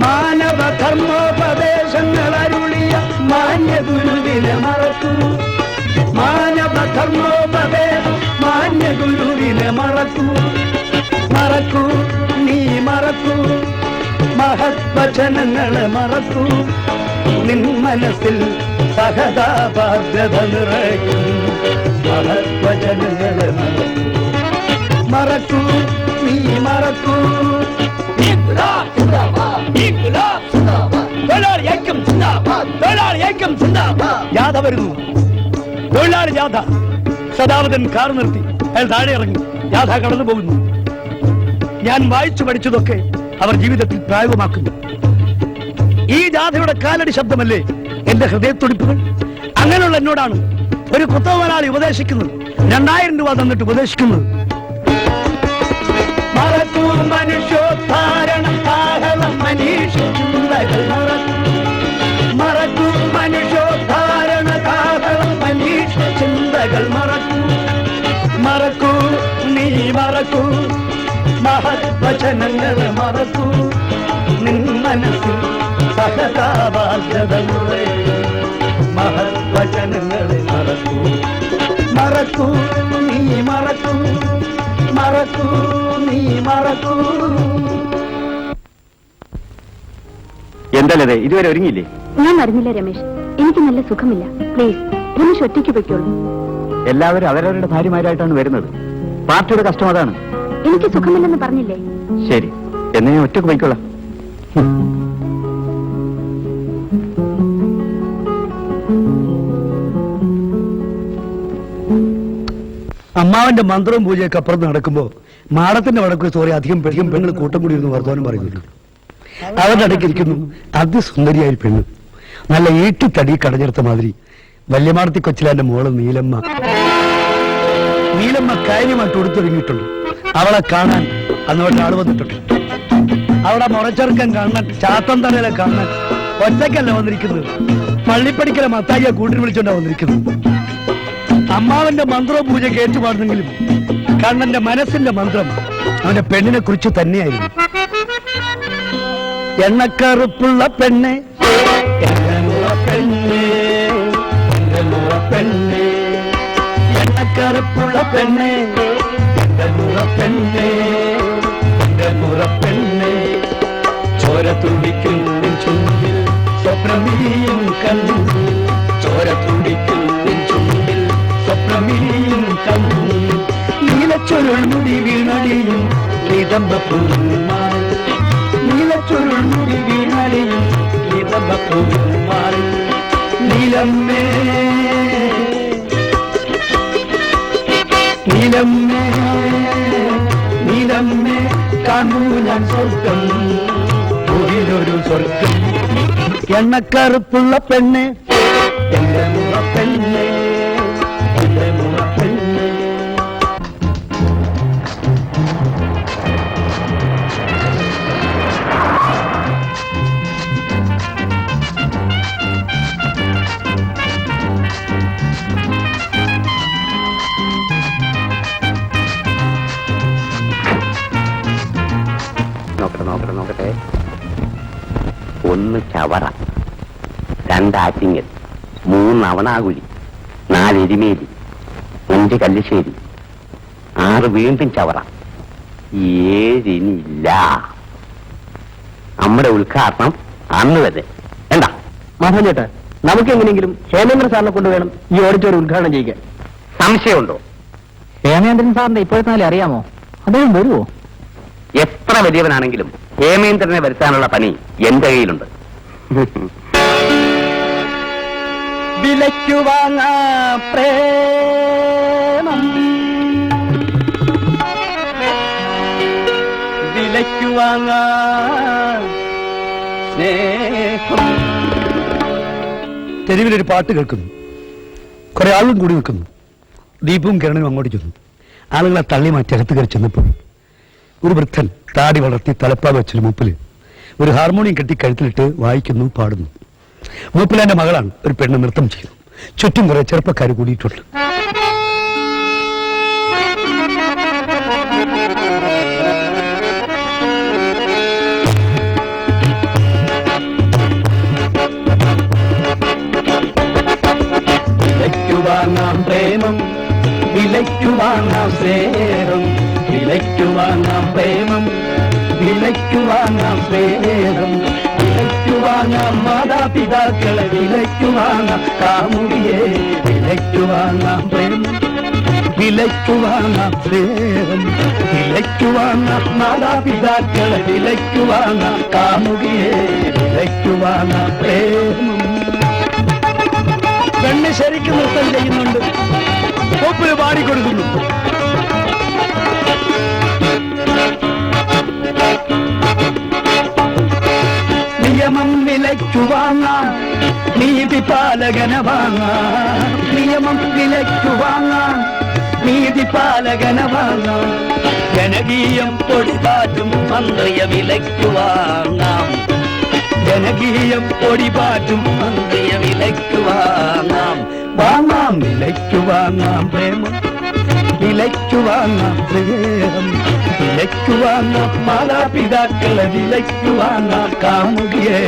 മാനവധർമ്മോപദേശങ്ങൾ അരുളിയ മാന്യഗുരുവിനെ മറക്കൂ, മാനവധർമ്മോപദേശം മാന്യഗുരുവിനെ മറക്കൂ, മറക്കൂ, നീ മറക്കൂ, മഹത്വചനങ്ങളെ മറക്കൂ, നിൻ മനസ്സിൽ സഹതാപാദ്യത നിറയ്ക്കും മഹത്വചനങ്ങളെ മറക്കൂ, മറക്കൂ, നീ മറക്കൂ. ജാഥ വരുന്നു, തൊഴിലാളി ജാഥ. സദാവതൻ കാർ നിർത്തി, അയാൾ താഴെ ഇറങ്ങി. ജാഥ കടന്നു പോകുന്നു. ഞാൻ വായിച്ചു പഠിച്ചതൊക്കെ അവർ ജീവിതത്തിൽ പ്രായോഗമാക്കുന്നു. ഈ ജാഥയുടെ കാലടി ശബ്ദമല്ലേ എന്റെ ഹൃദയത്തുടിപ്പുകൾ? അങ്ങനെയുള്ള എന്നോടാണ് ഒരു കുത്തവനാളി ഉപദേശിക്കുന്നത് 2000 രൂപ തന്നിട്ട് ഉപദേശിക്കുന്നത്. മറക്കൂ മനുഷ്യോദ്ധാരണം കാഹളം മനീഷ ചിന്തകൾ മറക്കൂ മനുഷ്യോദ്ധാരണ കാഹളം മനീഷ ചിന്തകൾ മറക്കൂ നീ മറക്കൂ മഹത് വചനങ്ങൾ മറക്കൂ നിൻ മനസ്സിൽ സഹതാബാധ്യത മഹത് വചനങ്ങളെ മറക്കൂ നീ മറക്കൂ നീ മറക്കൂ. എന്താ ലതേ, ഇതുവരെ ഒരുങ്ങിയില്ലേ? ഞാൻ അറിഞ്ഞില്ല രമേശ്, എനിക്ക് നല്ല സുഖമില്ല. പ്ലീസ് രമേശ് ഒറ്റയ്ക്ക് പൊയ്ക്കോളൂ. എല്ലാവരും അവരവരുടെ ഭാര്യമാരായിട്ടാണ് വരുന്നത്. പാർട്ടിയുടെ കഷ്ടം അതാണ്. എനിക്ക് സുഖമില്ലെന്ന് പറഞ്ഞില്ലേ? ശരി, എന്നാ ഞാൻ ഒറ്റക്ക് പോയിക്കോളാം. അമ്മാവന്റെ മന്ത്രവും പൂജയൊക്കെ അപ്പുറത്ത് നടക്കുമ്പോ മാടത്തിന്റെ വടക്ക് സോറി അധികം പെണ്ണുങ്ങൾ കൂട്ടം കൂടി ഇരുന്ന് വർത്തമാനം പറയുന്നുണ്ട്. അവരുടെ ഇടയ്ക്ക് ഇരിക്കുന്നു അതിസുന്ദരിയായ പെണ്ണ്, നല്ല ഈട്ടിത്തടി കടഞ്ഞെടുത്ത മാതിരി. വല്യമാടത്തി കൊച്ചിലാന്റെ മോള് നീലമ്മ കാര്യമായിട്ട് ഉടുത്തൊരുങ്ങിയിട്ടുണ്ട്. അവളെ കാണാൻ അന്നോട്ട് ആള് വന്നിട്ടുണ്ട്. അവിടെ മുറച്ചെറുക്കൻ കാണാൻ, ചാത്തൻ തറയിലെ കാണാൻ ഒറ്റക്കല്ല വന്നിരിക്കുന്നത്, പള്ളിപ്പടിക്കലെ മത്തായിയെ കൂട്ടിന് വിളിച്ചോണ്ടാ വന്നിരിക്കുന്നത്. അമ്മാവന്റെ മന്ത്രവും പൂജ കേട്ടുപാടുന്നെങ്കിലും കണ്ണന്റെ മനസ്സിന്റെ മന്ത്രം അവന്റെ പെണ്ണിനെ കുറിച്ച് തന്നെയായിരുന്നു. എണ്ണക്കറുപ്പുള്ള പെണ്ണ്, എണ്ണക്കറുപ്പുള്ള പെണ്ണ്, ചോര തുടിക്കും ചുണ്ടിൽ സ്വപ്നമീയും കണ്ണു, ചോര തുടിക്കും ചുണ്ടിൽ സ്വപ്നമീയും കണ്ണു, നീലച്ചൊരുൾമുടി വീണടിയും നിതമ്പപ്പൂമാറി, നീലച്ചൊരുൾമുടി വീണടിയും നിതമ്പപ്പൂമാറി. നീലമ്മേ നീലമ്മേ നീലമ്മേ കാണൂ ഞാൻ സ്വർഗം, ഒരു സ്വർഗം. എണ്ണക്കറുപ്പുള്ള പെണ്ണ്, എന്റെ മുറപ്പെണ്ണ്, എന്റെ മുറപ്പെണ്ണ്. നോക്കട്ടെ. 1 ചവറ, 2 ആറ്റിങ്ങൽ, 3 അവണാകുഴി, 4 എരിമേലി, 5 കല്ലിശ്ശേരി, 6 വീണ്ടും ചവറ, 7 ഇനിയില്ല. നമ്മുടെ ഉദ്ഘാടനം അന്ന് തന്നെ. എന്താ മാധവൻ ചേട്ടാ, നമുക്ക് എങ്ങനെയെങ്കിലും ഹേമേന്ദ്ര സാറിനെ കൊണ്ടുവേണം ഈ ഓഡിറ്റോറിയം ഉദ്ഘാടനം ചെയ്യിക്കാൻ. സംശയമുണ്ടോ? ഹേമേന്ദ്രൻ സാറിന്റെ ഇപ്പോഴത്തെ നില അറിയാമോ? അദ്ദേഹം വരുമോ? എത്ര വലിയവനാണെങ്കിലും ഹേമേന്ദ്രനെ വരുത്താനുള്ള പണി എന്റെ കയ്യിലുണ്ട്. വിലയ്ക്കു വാങ്ങാ പ്രേമം, വിലയ്ക്കു വാങ്ങാ സ്നേഹം. തെരുവിലൊരു പാട്ട് കേൾക്കുന്നു, കുറെ ആളും കൂടി നിൽക്കുന്നു. ദീപവും കിരണനും അങ്ങോട്ട് ചെന്നു. ആളുകളെ തള്ളി മാറ്റി അകത്ത് കയറി ചെന്നപ്പോൾ ഒരു വൃദ്ധൻ താടി വളർത്തി തലപ്പാ വെച്ചൊരു മൂപ്പില് ഒരു ഹാർമോണിയം കെട്ടി കഴുത്തിലിട്ട് വായിക്കുന്നു, പാടുന്നു. മൂപ്പിലാന്റെ മകളാണ്. ഒരു പെണ്ണ് നൃത്തം ചെയ്യുന്നു. ചുറ്റും കുറെ ചെറുപ്പക്കാർ കൂടിയിട്ടുണ്ട്. വിലയ്ക്കു വാങ്ങാം പ്രേമം, വിലയ്ക്കു വാങ്ങാം സ്നേഹം, വിലയ്ക്കു വാങ്ങാം പ്രേമം, വിലയ്ക്കു വാങ്ങാം സ്നേഹം, വിലയ്ക്കു വാങ്ങാം മാതാപിതാക്കളെ, വിലയ്ക്കു വാങ്ങാം കാമുകിയെ, വിലയ്ക്കു വാങ്ങാം പ്രേമം, വിലയ്ക്കു വാങ്ങാം സ്നേഹം, വിലയ്ക്കു വാങ്ങാം മാതാപിതാക്കളെ, വിലയ്ക്കു വാങ്ങാം കാമുകിയെ, വിലയ്ക്കു വാങ്ങാം പ്രേമം. പെണ്ണ് ശരിക്കും നൃത്തം ചെയ്യുന്നുണ്ട്. മൂപ്പില് പാടിക്കൊടുക്കുന്നു. നിയമം വിലയ്ക്കു വാങ്ങാം, നീതിപാലകനെ വാങ്ങാം, നിയമം നിയമം വിലയ്ക്കു വാങ്ങാം, നീതിപാലകന വാങ്ങാം. ജനകീയം പൊടിപാറ്റും മന്ത്രിയെ വിലയ്ക്കു വാങ്ങാം, ജനകീയം പൊടിപാറ്റും മന്ത്രിയെ വിലയ്ക്കു വാങ്ങാം. വാങ്ങാം വിലയ്ക്കു വാങ്ങാം പ്രേമം, വിലയ്ക്കു വാങ്ങാം സ്നേഹം, വിലയ്ക്കു വാങ്ങാം മാതാപിതാക്കളെ, വിലയ്ക്കു വാങ്ങാം കാമുകിയെ,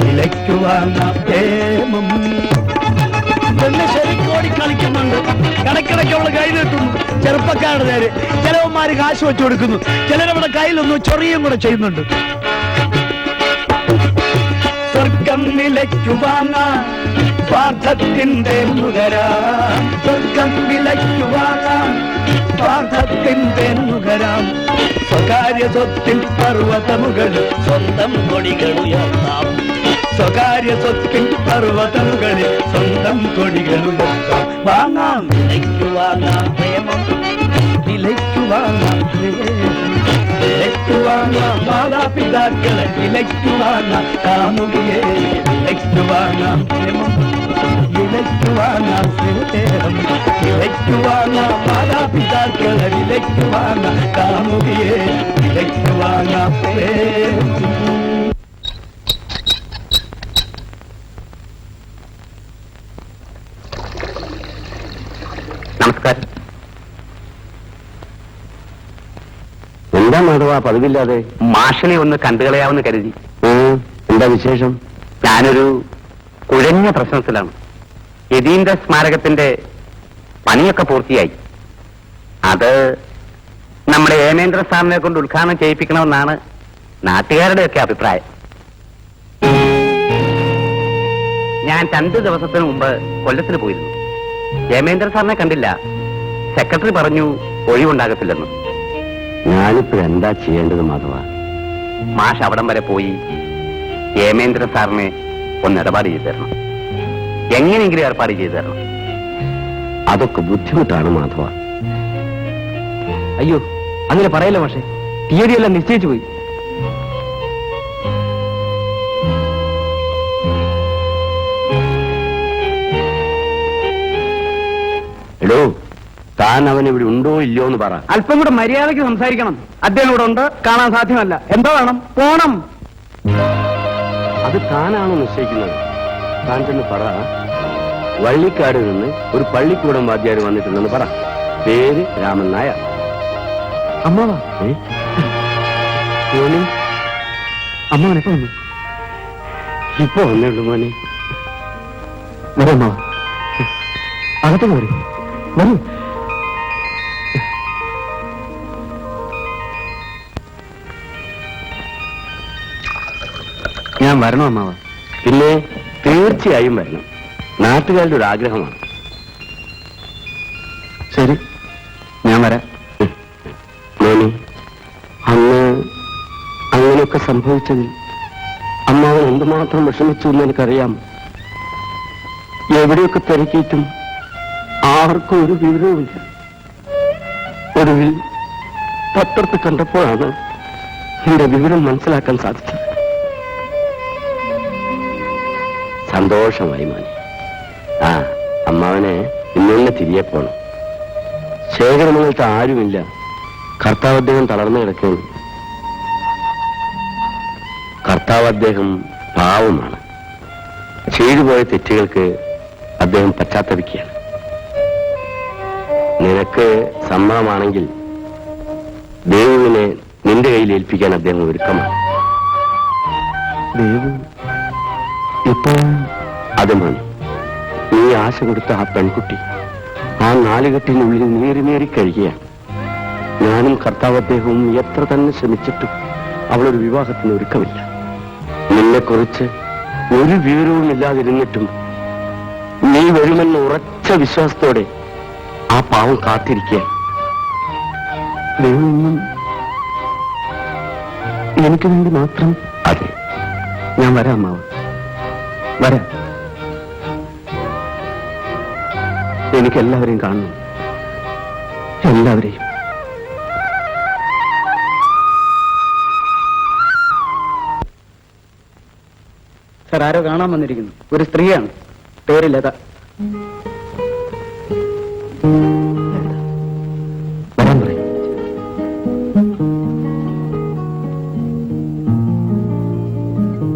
വിലയ്ക്കു വാങ്ങാം പ്രേമം. ഇതെന്നെ ശരിക്കും ഓടി കളിക്കുന്നുണ്ട്, ഇടയ്ക്കിടയ്ക്ക് അവള് കൈ നീട്ടുന്നു. ചെറുപ്പക്കാരുടെ നേരെ ചിലവന്മാര് കാശ് വെച്ചു കൊടുക്കുന്നു, ചിലരവിടെ കയ്യിലൊന്നും ചൊറിയും കൂടെ ചെയ്യുന്നുണ്ട്. സ്വർഗം വിലയ്ക്കു വാങ്ങാം, സ്വാർത്ഥത്തിന്റെ നുകരാം. സ്വർഗം വിലയ്ക്കു വാങ്ങാം, സ്വാർത്ഥത്തിന്റെ നുകരാം. സ്വകാര്യ സ്വത്തിൽ പർവ്വതമുകളിൽ സ്വന്തം കൊടികൾ ഉയർത്താം, സ്വകാര്യ സ്വത്തിൽ പർവ്വതമുകളിൽ സ്വന്തം കൊടികൾ ഉയർത്താം. വാങ്ങാം വിലയ്ക്കു വാങ്ങാം പ്രേമം, വിലയ്ക്കു വാങ്ങാം പ്രേമം, വിലയ്ക്കു വാങ്ങാം മാതാപിതാക്കളെ, വിലയ്ക്കു വാങ്ങാം കാമുകിയെ, വിലയ്ക്കു വാങ്ങാം പ്രേമം, വിലയ്ക്കു വാങ്ങാം സ്നേഹം, വിലയ്ക്കു വാങ്ങാം മാതാപിതാക്കളെ, വിലയ്ക്കു വാങ്ങാം കാമുകിയെ, വിലയ്ക്കു വാങ്ങാം പ്രേമം. നമസ്കാരം. എന്താ മാധവ പതിവില്ലാതെ? മാഷിനെ ഒന്ന് കണ്ടുകളയാവെന്ന് കരുതി. എന്താ വിശേഷം? ഞാനൊരു കുഴഞ്ഞ പ്രശ്നത്തിലാണ്. യതീന്ദ്ര സ്മാരകത്തിന്റെ പണിയൊക്കെ പൂർത്തിയായി. അത് നമ്മുടെ ഹേമേന്ദ്ര സാറിനെ കൊണ്ട് ഉദ്ഘാടനം ചെയ്യിപ്പിക്കണമെന്നാണ് നാട്ടുകാരുടെയൊക്കെ അഭിപ്രായം. ഞാൻ 2 ദിവസത്തിന് മുമ്പ് കൊല്ലത്തിന് പോയിരുന്നു. ഹേമേന്ദ്ര സാറിനെ കണ്ടില്ല. സെക്രട്ടറി പറഞ്ഞു ഒഴിവുണ്ടാകത്തില്ലെന്ന്. ഞാനിപ്പോ എന്താ ചെയ്യേണ്ടത് മാധവ? മാഷ് അവിടം വരെ പോയി ഹേമേന്ദ്ര സാറിനെ ഒന്ന് ഇടപാട് ചെയ്തു തരണം. എങ്ങനെയെങ്കിലും ഏർപ്പാട് ചെയ്തു തരണം. അതൊക്കെ ബുദ്ധിമുട്ടാണ് മാധവ. അയ്യോ, അങ്ങനെ പറയല്ലോ പക്ഷേ, തീയതിയെല്ലാം നിശ്ചയിച്ചു പോയി. എടോ, താൻ അവൻ ഇവിടെ ഉണ്ടോ ഇല്ലയോ എന്ന് പറ. അല്പം കൂടെ മര്യാദയ്ക്ക് സംസാരിക്കണം. അദ്ദേഹം ഇവിടെ ഉണ്ട്, കാണാൻ സാധ്യമല്ല. എന്തോ വേണം? പോണം. അത് താനാണോ നിശ്ചയിക്കുന്നത്? താൻ ചെന്ന് പറ, വള്ളിക്കാട് നിന്ന് ഒരു പള്ളിക്കൂടം വാദ്യാർ വന്നിട്ടുണ്ടെന്ന് പറ. പേര് രാമൻ നായർ. അമ്മാവാ, അമ്മാവൻ എപ്പോ വന്നു? ഇപ്പൊ വന്നേള്ളൂ മോനെ. വരൂ അമ്മാവ, അകത്തേക്ക് വരൂ, വരൂ. ഞാൻ വരണോ അമ്മാവ? പിന്നെ തീർച്ചയായും വരണം. നാട്ടുകാരുടെ ഒരു ആഗ്രഹമാണ്. ശരി, ഞാൻ വരാം. മോനെ, അന്ന് അങ്ങനെയൊക്കെ സംഭവിച്ചതിൽ അമ്മാവൻ എന്തുമാത്രം വിഷമിച്ചു എന്ന് എനിക്കറിയാം. എവിടെയൊക്കെ തിരക്കിയിട്ടും ആർക്കും ഒരു വിവരവുമില്ല. ഒടുവിൽ പത്രത്തിൽ കണ്ടപ്പോഴാണ് എന്റെ വിവരം മനസ്സിലാക്കാൻ സാധിച്ചത്. സന്തോഷമായി മോനെ. ആ, അമ്മാവനെ ഇന്നെ തിരികെ പോണം. ശേഖരമംഗലത്ത് ആരുമില്ല. കർത്താവ് അദ്ദേഹം തളർന്നു കിടക്കുന്നു. കർത്താവ് അദ്ദേഹം പാവമാണ്. ചെയ്തുപോയ തെറ്റുകൾക്ക് അദ്ദേഹം പശ്ചാത്തപിക്കുകയാണ്. നിനക്ക് സമ്മതമാണെങ്കിൽ ദേവുവിനെ നിന്റെ കയ്യിൽ ഏൽപ്പിക്കാൻ അദ്ദേഹം ഒരുക്കമാണ്. ദേവു ഇപ്പൊ അത് മോനെ, നീ ആശ കൊടുത്ത ആ പെൺകുട്ടി ആ 4 കെട്ടിനുള്ളിൽ നീറി കഴിയുകയാണ്. ഞാനും കർത്താവ് അദ്ദേഹവും എത്ര തന്നെ ശ്രമിച്ചിട്ടും അവളൊരു വിവാഹത്തിന് ഒരുക്കമില്ല. നിന്നെക്കുറിച്ച് ഒരു വിവരവും ഇല്ലാതിരുന്നിട്ടും നീ വരുമെന്ന ഉറച്ച വിശ്വാസത്തോടെ ആ പാവം കാത്തിരിക്കുക. ദൈവം എനിക്ക് വേണ്ടി മാത്രം. അതെ, ഞാൻ വരാം അമ്മാവ, വരാം. എനിക്ക് എല്ലാവരെയും കാണണം, എല്ലാവരെയും. സാർ, ആരോ കാണാൻ വന്നിരിക്കുന്നു. ഒരു സ്ത്രീയാണ്, പേര് ലത.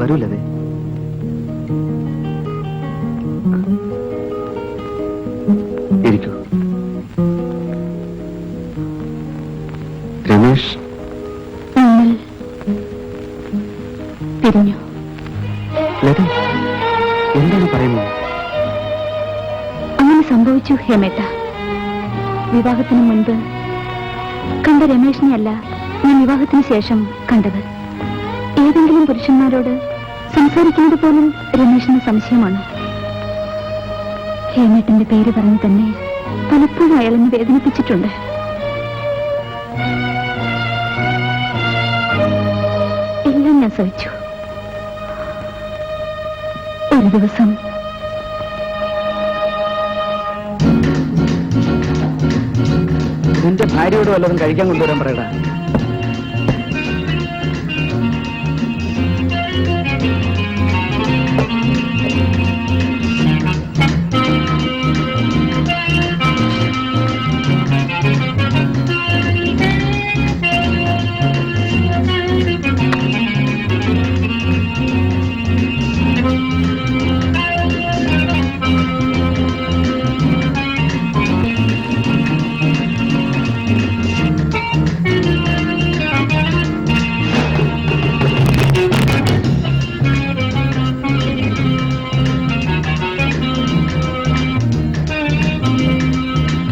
വരൂലതേ. ഇരിക്കൂ. രമേഷ് നമ്മൾ പിരിഞ്ഞു. ലത, എന്താണ് പറയുന്നത്? അങ്ങനെ സംഭവിച്ചു ഹേമേട്ട. വിവാഹത്തിന് മുൻപ് കണ്ട രമേഷിനെയല്ല ഞാൻ വിവാഹത്തിന് ശേഷം കണ്ടത്. ഏതെങ്കിലും പുരുഷന്മാരോട് സംസാരിക്കുന്നത് പോലും രമേഷിന് സംശയമാണ്. ഹേമേട്ടന്റെ പേര് പറഞ്ഞ് തന്നെ പലപ്പോഴും അയാളെന്നെ വേദനിപ്പിച്ചിട്ടുണ്ട്. എല്ലാം ഞാൻ സഹിച്ചു. ഒരു ദിവസം നിന്റെ ഭാര്യയോട് വല്ലതും കഴിക്കാൻ കൊണ്ടുവരാൻ പറയടാ.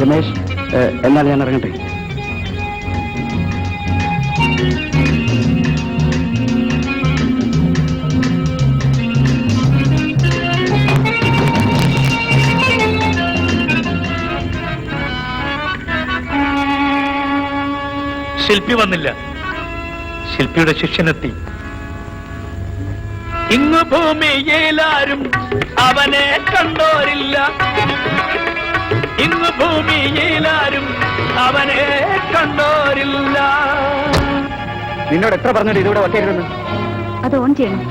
രമേഷ്, എന്നാൽ ഞാൻ ഇറങ്ങട്ടെ. ശില്പി വന്നില്ല. ശില്പിയുടെ ശിഷ്യനെത്തി. ഇങ്ങ് ഭൂമിയിലാരും അവനെ കണ്ടോരില്ല. ഇങ്ങ് ഭൂമിയിലാരും അവനെ കണ്ടോരില്ല. നിന്നോട് എത്ര പറഞ്ഞിട്ട് ഇതിവിടെ വയ്ക്കരുതെന്ന്? അത് ഓൺ ചെയ്യണം.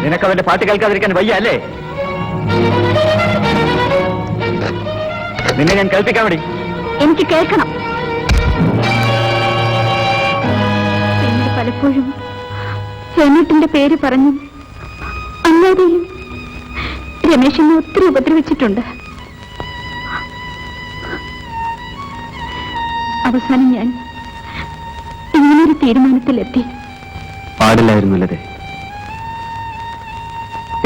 നിനക്ക് അവന്റെ പാട്ട് കേൾക്കാതിരിക്കാൻ വയ്യ അല്ലേ? നിന്നെ ഞാൻ കേൾപ്പിക്കാൻ വേണ്ടി. എനിക്ക് കേൾക്കണം. എന്നോട് പലപ്പോഴും ഹേമേട്ടന്റെ പേര് പറഞ്ഞു അല്ലാതെയും രമേശിനെ ഒത്തിരി ഉപദ്രവിച്ചിട്ടുണ്ട്. അവസാനം ഞാൻ ഇങ്ങനൊരു തീരുമാനത്തിലെത്തി. പാടില്ലായിരുന്നല്ലേ?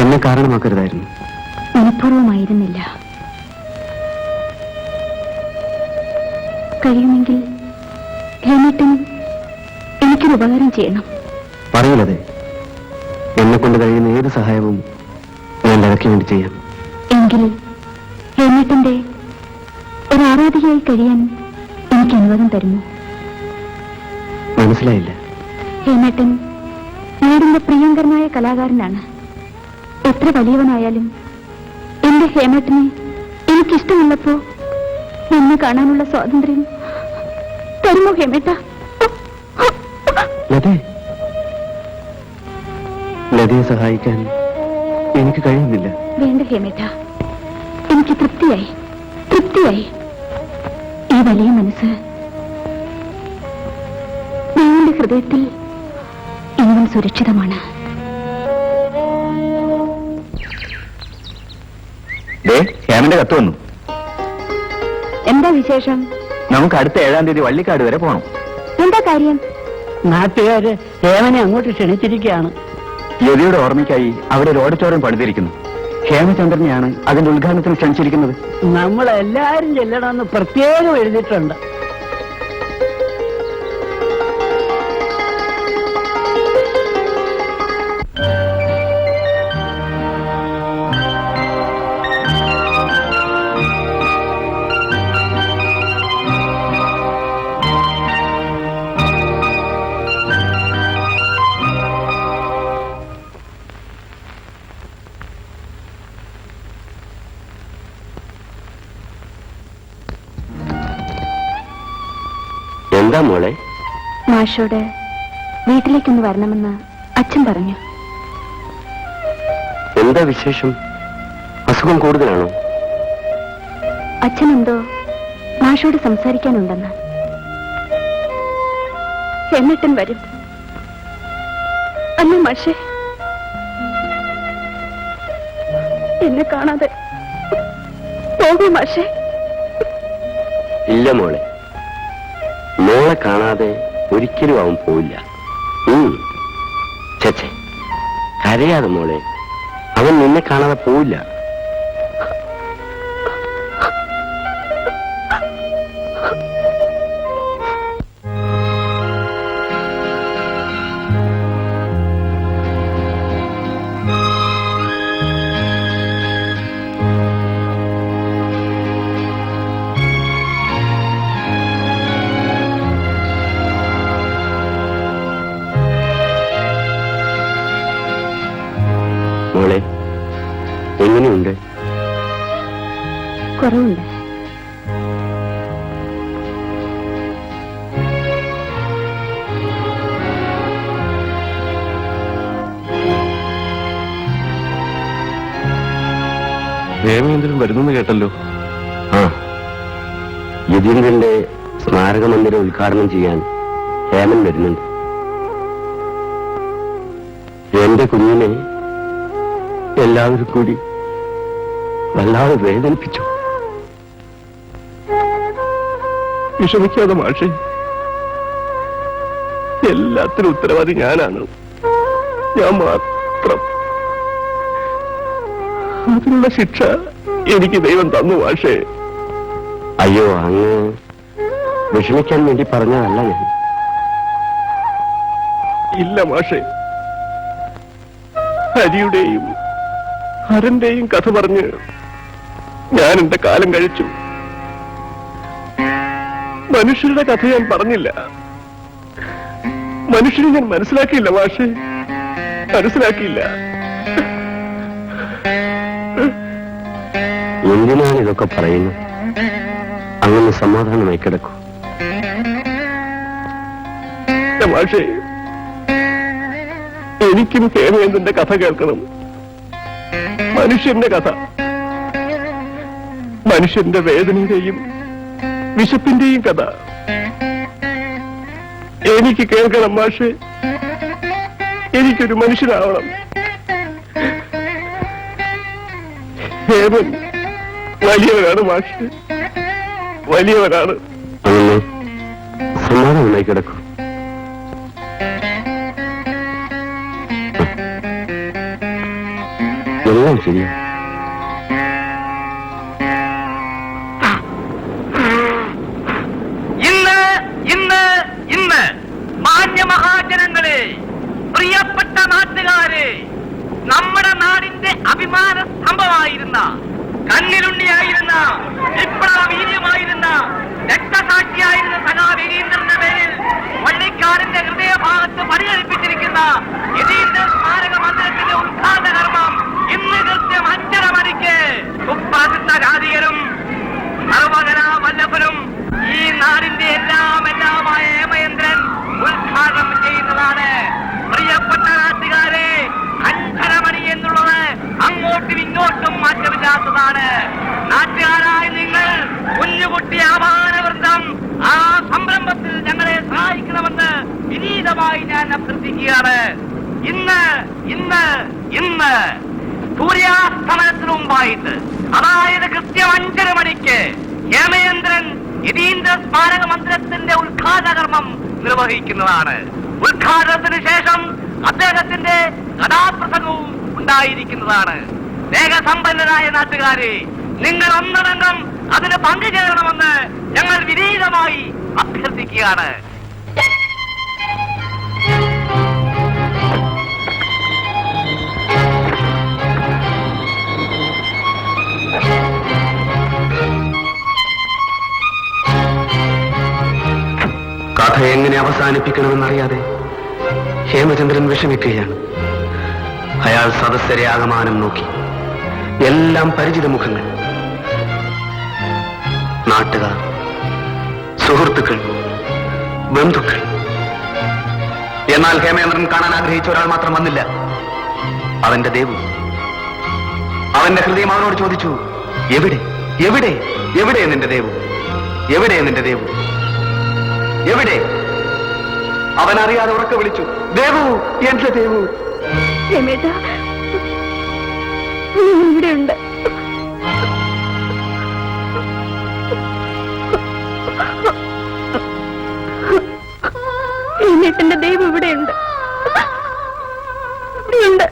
എന്നെ കാരണമാക്കരുതായിരുന്നു. മനഃപൂർവമായിരുന്നില്ല. കഴിയുമെങ്കിൽ ഹേമേട്ടനും എനിക്കൊരു ഉപകാരം ചെയ്യണം. പറയൂലതെ, എന്നെ കൊണ്ട് കഴിയുന്ന ഏത് സഹായവും ഞാൻ ലതയ്ക്ക് വേണ്ടി ചെയ്യാം. എങ്കിൽ ഹേമേട്ടന്റെ ഒരു ആരാധികയായി കഴിയാൻ എനിക്ക് അനുവാദം തരുന്നു. മനസ്സിലായില്ല. ഹേമേട്ടൻ നാടിന്റെ പ്രിയങ്കരനായ കലാകാരനാണ്. എത്ര വലിയവനായാലും എന്റെ ഹേമേട്ടനെ എനിക്കിഷ്ടമുള്ളപ്പോ എന്നെ കാണാനുള്ള സ്വാതന്ത്ര്യം തരുമോ ഹേമേട്ട? ലതയെ സഹായിക്കാൻ എനിക്ക് കഴിയുന്നില്ല. വേണ്ട ഹേമേട്ട, എനിക്ക് തൃപ്തിയായി. ഈ വലിയ മനസ്സ് ഞങ്ങളുടെ ഹൃദയത്തിൽ ഇന്നും സുരക്ഷിതമാണ്. ഹേമന്റെ കത്ത് വന്നു. എന്താ വിശേഷം? നമുക്ക് അടുത്ത 7-ാം തീയതി വള്ളിക്കാട് വരെ പോകണം. എന്താ കാര്യം? നാട്ടുകാര് ഹേമനെ അങ്ങോട്ട് ക്ഷണിച്ചിരിക്കുകയാണ്. ലതയുടെ ഓർമ്മയ്ക്കായി അവിടെ ഒരു ഓഡിറ്റോറിയം പണിതിരിക്കുന്നു. ഹേമചന്ദ്രനെയാണ് അതിന്റെ ഉദ്ഘാടനത്തിന് ക്ഷണിച്ചിരിക്കുന്നത്. നമ്മളെല്ലാരും ചെല്ലണമെന്ന് പ്രത്യേകം എഴുതിയിട്ടുണ്ട്. എന്താ മോളെ? മാഷോട് വീട്ടിലേക്കൊന്ന് വരണമെന്ന് അച്ഛൻ പറഞ്ഞു. എന്താ വിശേഷം? അസുഖം കൂടുതലാണോ? അച്ഛനെന്തോ മാഷോട് സംസാരിക്കാനുണ്ടെന്ന്. ഹേമേട്ടൻ വരും. അല്ല മാഷേ, എന്നെ കാണാതെ പോകൂ മാഷേ. ഇല്ല മോളെ, മോളെ കാണാതെ ഒരിക്കലും അവൻ പോവില്ല. ചേച്ചേ, കരയാതെ മോളെ, അവൻ നിന്നെ കാണാതെ പോവില്ല. മോളെ, എങ്ങനെയുണ്ട്? കുറവുണ്ട്. ഹേമേന്ദ്രൻ വരുന്നെന്ന് കേട്ടല്ലോ. ആ, യതീന്ദ്രന്റെ സ്മാരക മന്ദിരം ഉദ്ഘാടനം ചെയ്യാൻ ഹേമൻ വരുന്നുണ്ട്. എന്റെ കുഞ്ഞിനെ എല്ലാവരും കൂടി വല്ലാതെ വേദനിപ്പിച്ചു. വിഷമിക്കാതെ മാഷേ, എല്ലാത്തിനും ഉത്തരവാദി ഞാനാണ്, ഞാൻ മാത്രം. അതിനുള്ള ശിക്ഷ എനിക്ക് ദൈവം തന്നു മാഷേ. അയ്യോ, അങ്ങ് വിഷമിക്കാൻ വേണ്ടി പറഞ്ഞതല്ല ഞാൻ. ഇല്ല മാഷേ, ഹരിയുടെയും ഹരന്റെയും കഥ പറഞ്ഞ് ഞാൻ എന്റെ കാലം കഴിച്ചു. മനുഷ്യരുടെ കഥ ഞാൻ പറഞ്ഞില്ല. മനുഷ്യനെ ഞാൻ മനസ്സിലാക്കിയില്ല മാഷേ, മനസ്സിലാക്കിയില്ല. എന്തിനാണ് ഇതൊക്കെ പറയുന്നത്? അങ്ങനെ സമാധാനമായി കിടക്കൂ. മാഷേ, എനിക്കും ഹേമേന്ദ്രന്റെ കഥ കേൾക്കണം. മനുഷ്യന്റെ കഥ, മനുഷ്യന്റെ വേദനയുടെയും വിശപ്പിന്റെയും കഥ എനിക്ക് കേൾക്കണം മാഷേ. എനിക്കൊരു മനുഷ്യനാവണം. ഹേമൻ വലിയവനാണ് മാഷേ, വലിയവനാണ്. അങ്ങനെ സമാധാനമായി കിടക്കൂ. എല്ലാം ശരിയാ. ഇന്ന് ഇന്ന് ഇന്ന് മാന്യമഹാജനങ്ങളെ, പ്രിയപ്പെട്ട നാട്ടുകാരെ, നമ്മുടെ നാടിന്റെ അഭിമാന സ്തംഭമായിരുന്ന, കണ്ണിലുണ്ണിയായിരുന്ന, വിപ്ലവീര്യമായിരുന്ന, രക്തസാക്ഷിയായിരുന്ന സഖാവ് യതീന്ദ്രന്റെ പേരിൽ വള്ളിക്കാരന്റെ ഹൃദയഭാഗത്ത് പരിഗണിപ്പിച്ചിരിക്കുന്ന യതീന്ദ്ര സ്മാരക മന്ദിരത്തിന്റെ ഉദ്ഘാടന കർമ്മം ഇന്ന് കൃത്യം 5:30 മണിക്ക് സുപ്രസിദ്ധ ജാതികരും സർവകലാ വല്ലഭനും ഈ നാടിന്റെ എല്ലാമായ ഹേമേന്ദ്രൻ ഉദ്ഘാടനം ചെയ്യുന്നതാണ്. പ്രിയപ്പെട്ട നാട്ടുകാരെ, 5:30 മണി എന്നുള്ളത് അങ്ങോട്ടും ഇങ്ങോട്ടും മാറ്റമില്ലാത്തതാണ്. നാട്ടുകാരായ നിങ്ങൾ, കുഞ്ഞുകുട്ടി ആഹ്വാനവൃന്ദം, ആ സംരംഭത്തിൽ ഞങ്ങളെ സഹായിക്കണമെന്ന് വിനീതമായി ഞാൻ അഭ്യർത്ഥിക്കുകയാണ്. ഇന്ന് ഇന്ന് ഇന്ന് സൂര്യാസ്തമനത്തിനു മുമ്പായിട്ട്, അതായത് കൃത്യം 5:30 മണിക്ക് ഹേമേന്ദ്രൻ യതീന്ദ്ര സ്മാരക മന്ദിരത്തിന്റെ ഉദ്ഘാടന കർമ്മം നിർവഹിക്കുന്നതാണ്. ഉദ്ഘാടനത്തിന് ശേഷം അദ്ദേഹത്തിന്റെ കഥാപ്രസംഗവും ഉണ്ടായിരിക്കുന്നതാണ്. സ്നേഹസമ്പന്നരായ നാട്ടുകാരെ, നിങ്ങൾ ഒന്നടങ്കം അതിന് പങ്കുചേരണമെന്ന് ഞങ്ങൾ വിനീതമായി അഭ്യർത്ഥിക്കുകയാണ്. കഥ എങ്ങനെ അവസാനിപ്പിക്കണമെന്നറിയാതെ ഹേമചന്ദ്രൻ വിഷമിക്കുകയാണ്. അയാൾ സദസ്സരെ ആകമാനം നോക്കി. എല്ലാം പരിചിത മുഖങ്ങൾ, നാട്ടുകാർ, സുഹൃത്തുക്കൾ, ബന്ധുക്കൾ. എന്നാൽ ഹേമേന്ദ്രൻ കാണാൻ ആഗ്രഹിച്ച ഒരാൾ മാത്രം വന്നില്ല. അവന്റെ ദേവു. അവന്റെ ഹൃദയം അവനോട് ചോദിച്ചു, എവിടെ എവിടെ എവിടെ നിന്റെ ദേവു? എവിടെ നിന്റെ ദേവു? എവിടെ? അവൻ അറിയാതെ ഉറക്കെ വിളിച്ചു, ദേവു, എന്റെ ദേവു. രമേട്ട, നീ ഇവിടെയുണ്ട്. രമേട്ടന്റെ ദൈവം ഇവിടെയുണ്ട്. ഇവിടെയുണ്ട്.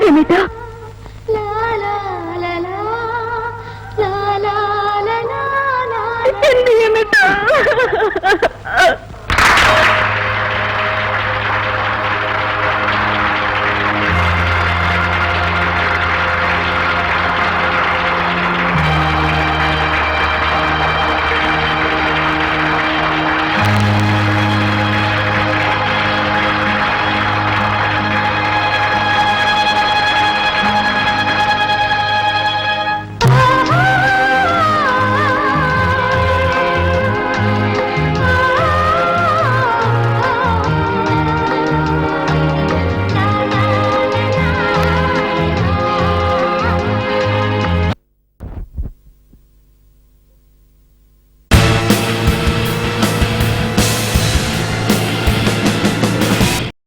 രമേട്ട, എന്ത് രമേട്ട?